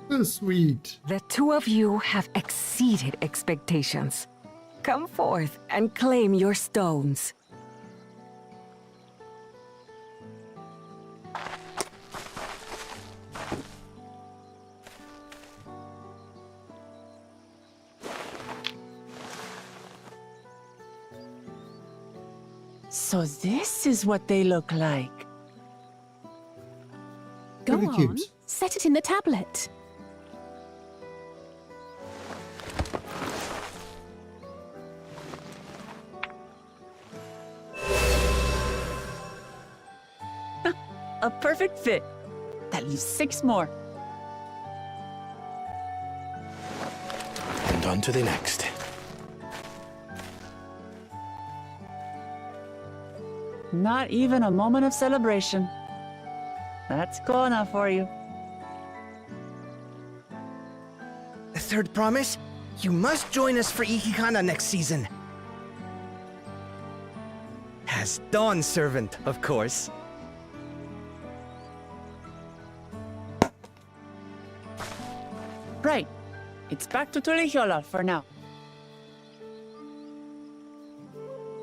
So sweet. The two of you have exceeded expectations. Come forth and claim your stones. So this is what they look like. Go Pretty on, cute. set it in the tablet. A perfect fit. That leaves 6 more. And on to the next. Not even a moment of celebration. That's Kona for you. The third promise? You must join us for Ihihana next season. As Dawn Servant, of course. Right. It's back to Tulihiola for now.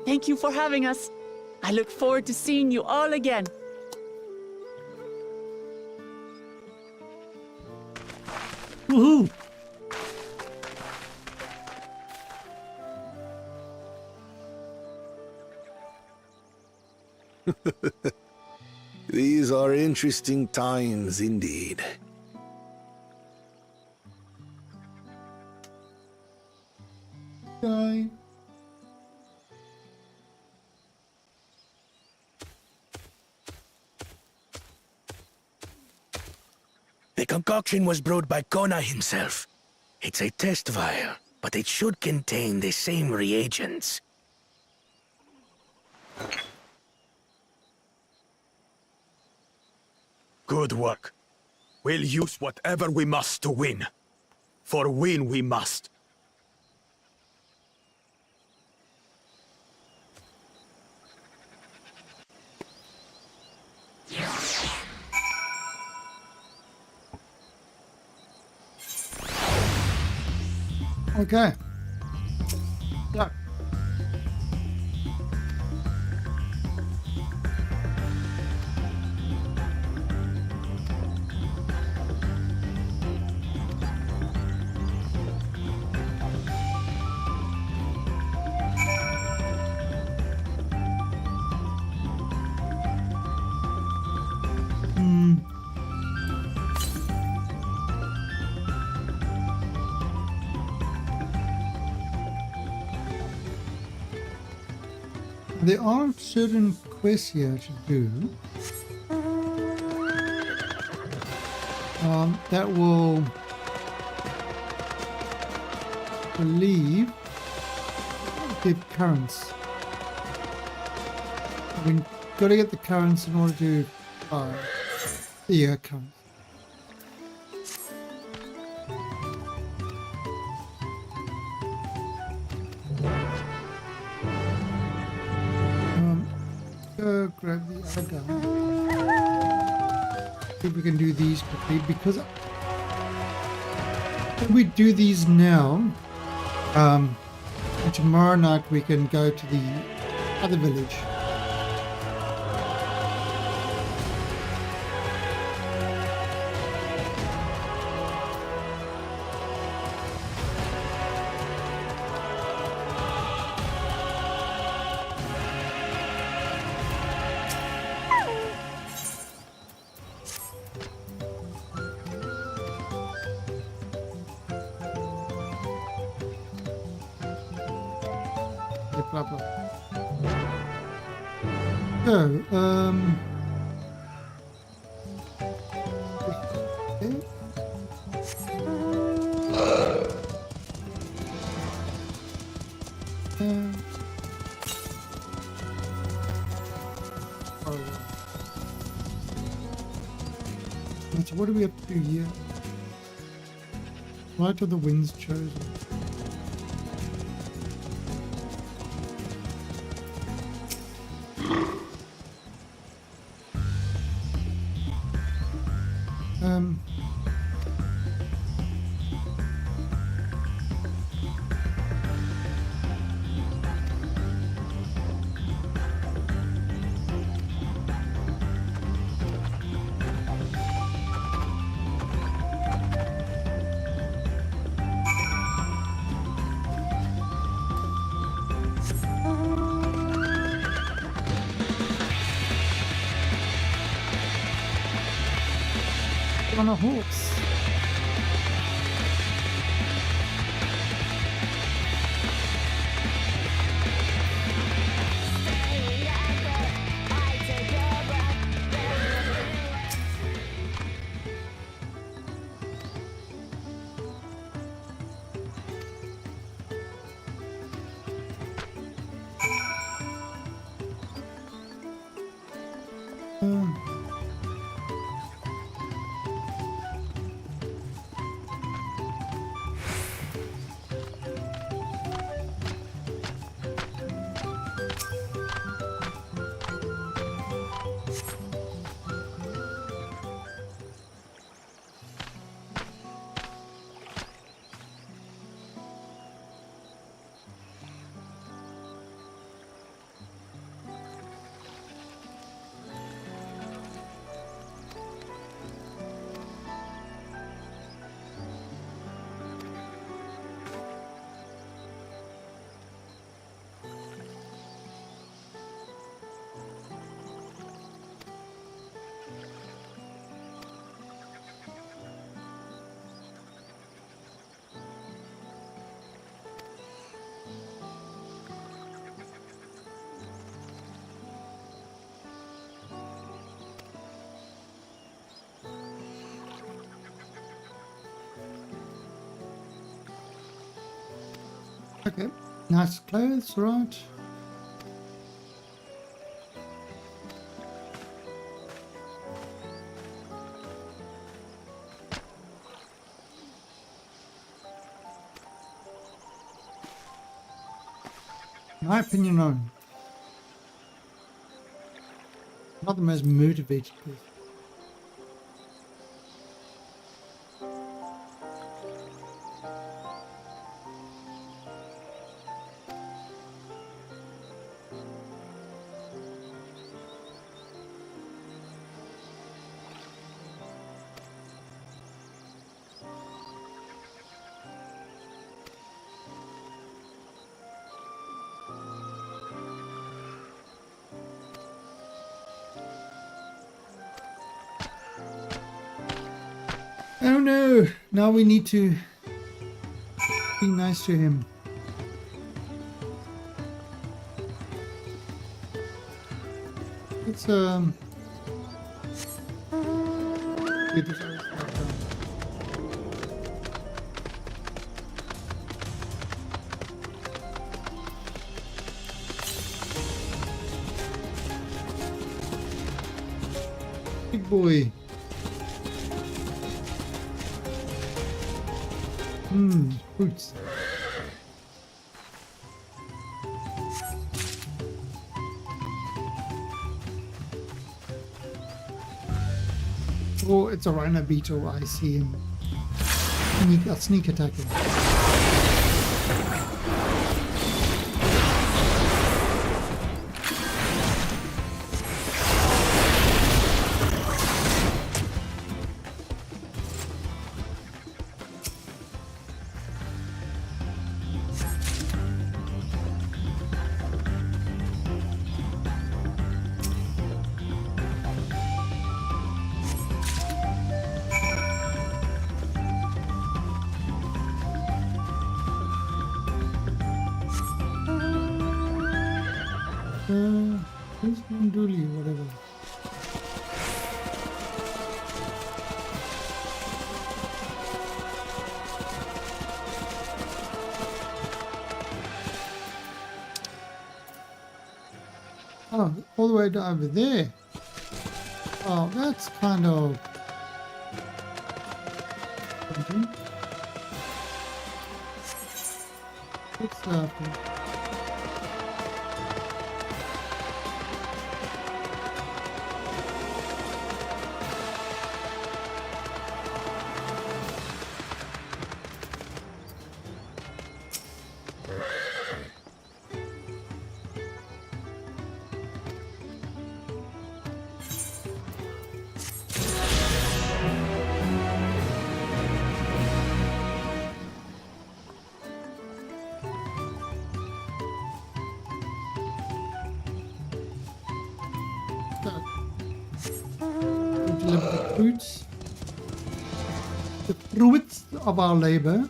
Thank you for having us. I look forward to seeing you all again. Woohoo! These are interesting times indeed. Bye. The concoction was brewed by Kona himself. It's a test vial, but it should contain the same reagents. Good work. We'll use whatever we must to win. For win we must. Okay. So. There are certain quests here to do that will, I believe, give currents. We've got to get the currents in order to the currents. Go grab the other gun. See if we can do these quickly, because if we do these now, and tomorrow night we can go to the other village. Blah, blah. So, okay. So what do we have to do here? Light of the winds chosen. On a horse. Okay, nice clothes, right? My opinion on not the most motivated person. Oh no! Now we need to be nice to him. let's get this other stuff done. Big boy. Fruits. Oh, it's a rhino beetle. I see him. Sneak attacking. This one Dooley, whatever. Oh, all the way to over there. Oh, that's kind of... What's up? The fruits of our labor.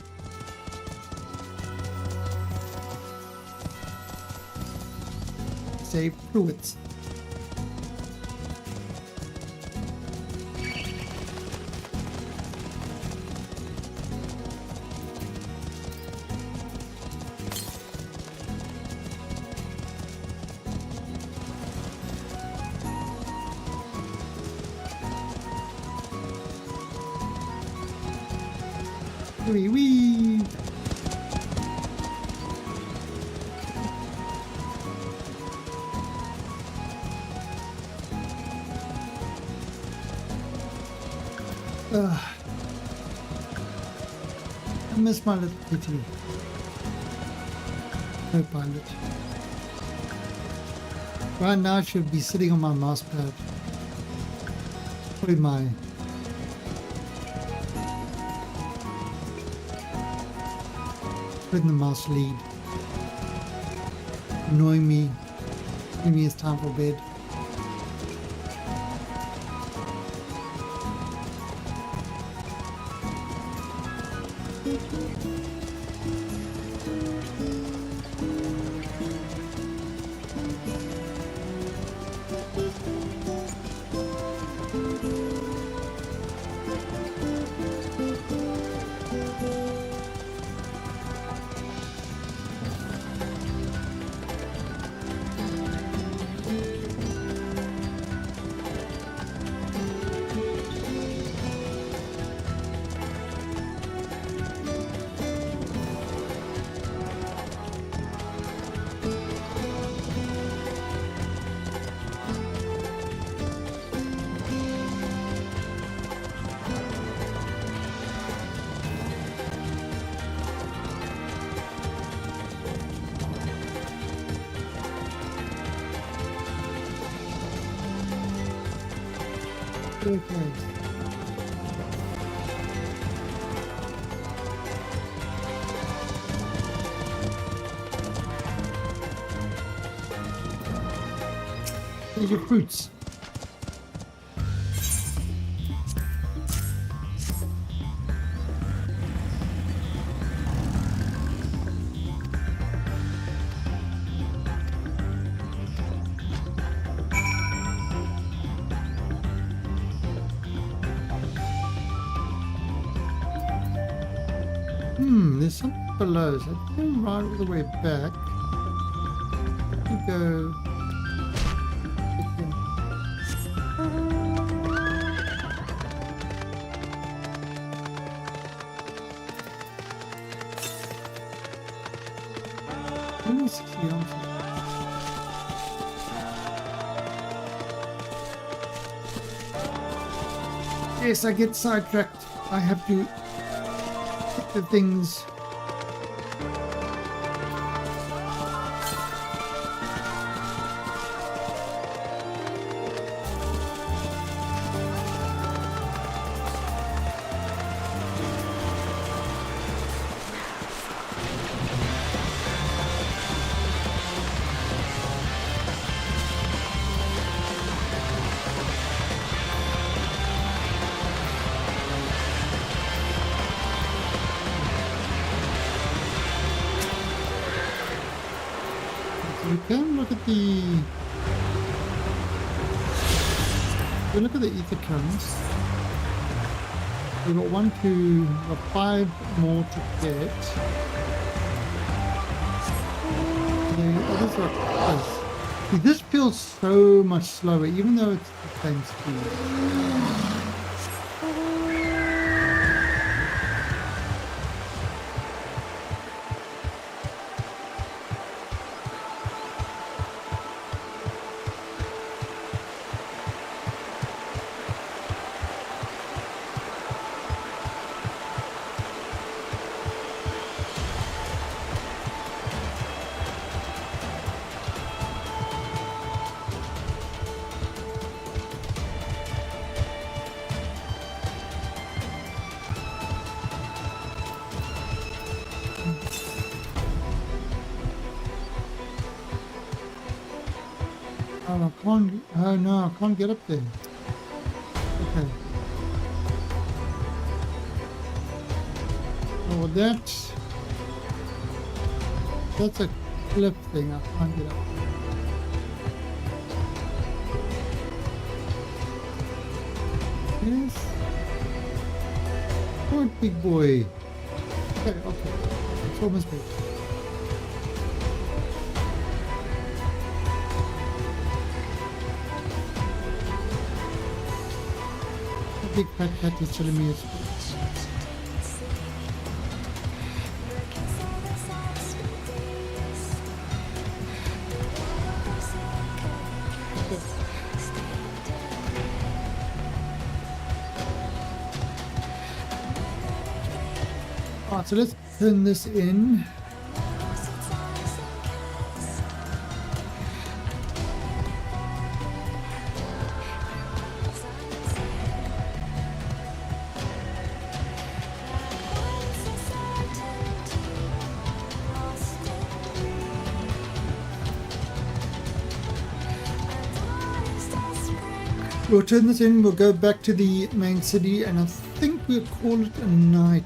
Say fruits. Wee wee. I miss my little kitty. No pilot. Right now I should be sitting on my mouse pad with my the mouse lead, annoying me, telling me it's time for bed. Okay. Here's your fruits. There's something below, so I can ride all the way back. We go. Yes, I get sidetracked. I have to hit the things. We can look at the ether currents. We've got 1, 2, we've got 5 more to get. The others are close. See, this feels so much slower, even though it's the same speed. Oh, I can't. Oh no, I can't get up there. Okay. Oh, that's a cliff thing. I can't get up. Yes. Good big boy. Okay, okay. It's almost big. Big fat cat is telling me it's Alright, so let's turn this in. We'll turn this in, we'll go back to the main city, and I think we'll call it a night.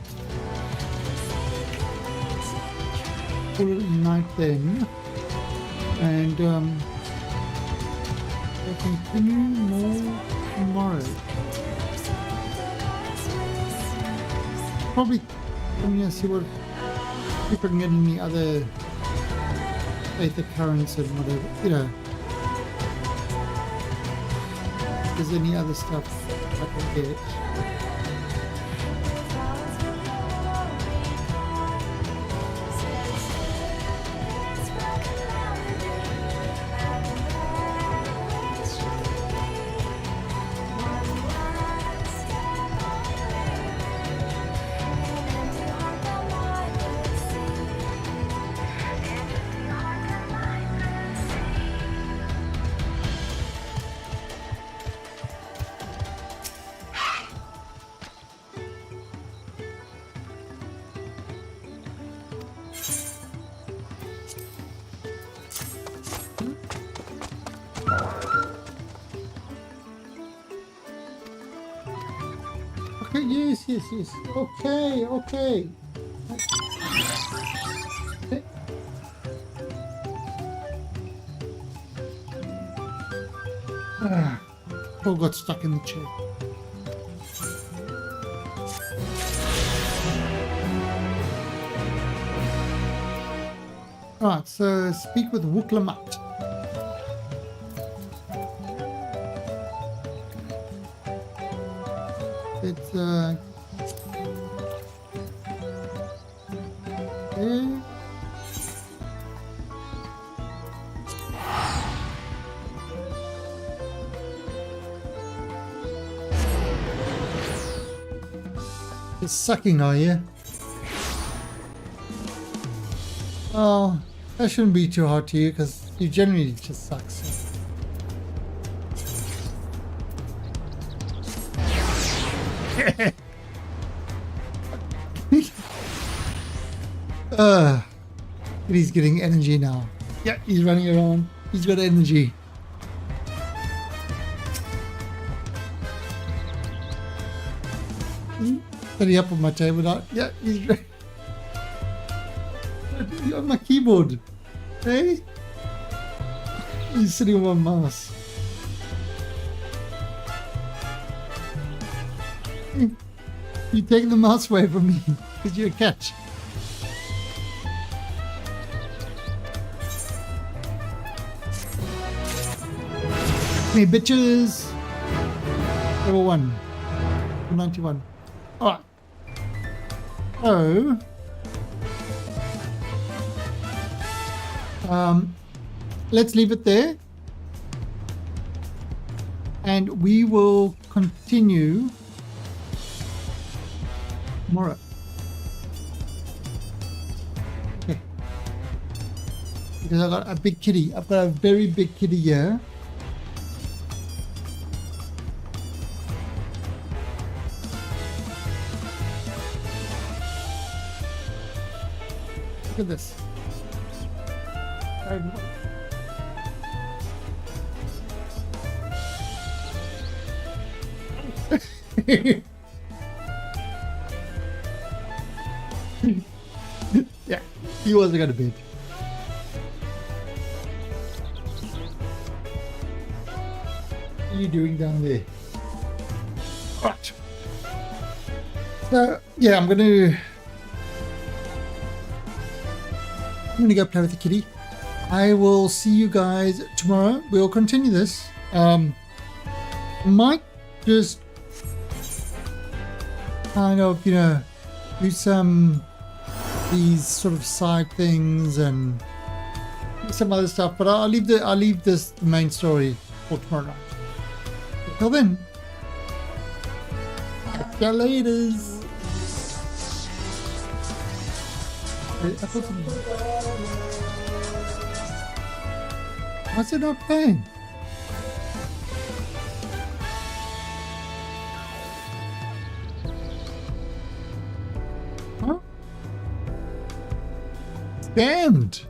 Call it a night then. And we'll continue more tomorrow. Probably I'm gonna see what if I can get any other ether currents and whatever, you know. If there's any other stuff I can get. Okay, yes. Okay. Paul got stuck in the chair. Alright, so speak with Wuklamat. It's okay. It's sucking, are you? Oh, that shouldn't be too hard to you because you generally just suck. So. He's getting energy now. Yeah, he's running around. He's got energy. Setting up on my table now. Yeah, he's on my keyboard. Hey? He's sitting on my mouse. You take the mouse away from me because you're a catch. Hey bitches! Level 1. 91. Alright. So let's leave it there. And we will continue tomorrow. Okay. Because I've got a big kitty. I've got a very big kitty here. Look at this. Yeah, he wasn't gonna bid. What are you doing down there? Right. So yeah, I'm gonna go play with the kitty. I will see you guys tomorrow. We'll continue this. Might just kind of, you know, do some these sort of side things and some other stuff, but I'll leave this main story for tomorrow night. Until then, catch you later. Why's it not playing? Huh? Scammed.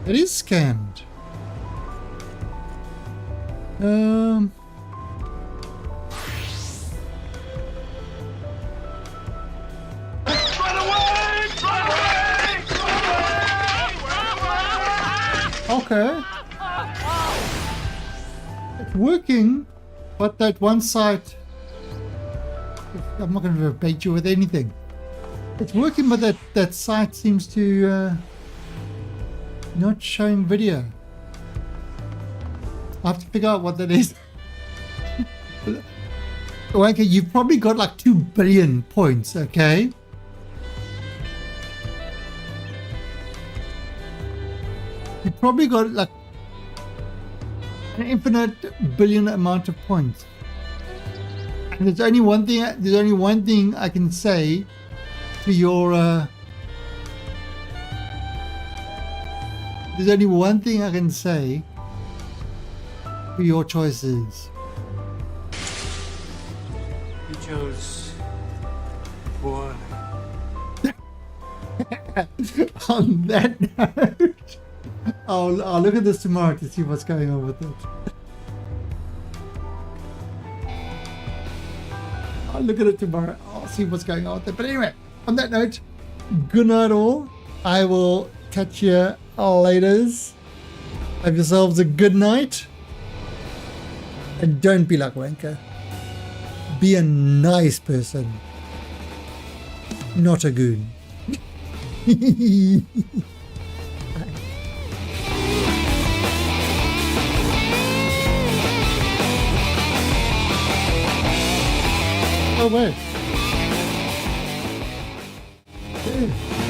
It is scammed. Okay. It's working, but that one site, I'm not going to bait you with anything. It's working, but that site seems to not showing video. I have to figure out what that is. Okay, you've probably got like 2 billion points, okay? You probably got like an infinite billion amount of points. And there's only one thing I can say to your there's only one thing I can say to your choices. You chose one. On that note, I'll look at this tomorrow to see what's going on with it. I'll look at it tomorrow. I'll see what's going on with it. But anyway, on that note, good night all. I will catch you later. Have yourselves a good night. And don't be like Wanker. Be a nice person. Not a goon. Bye. away. Okay.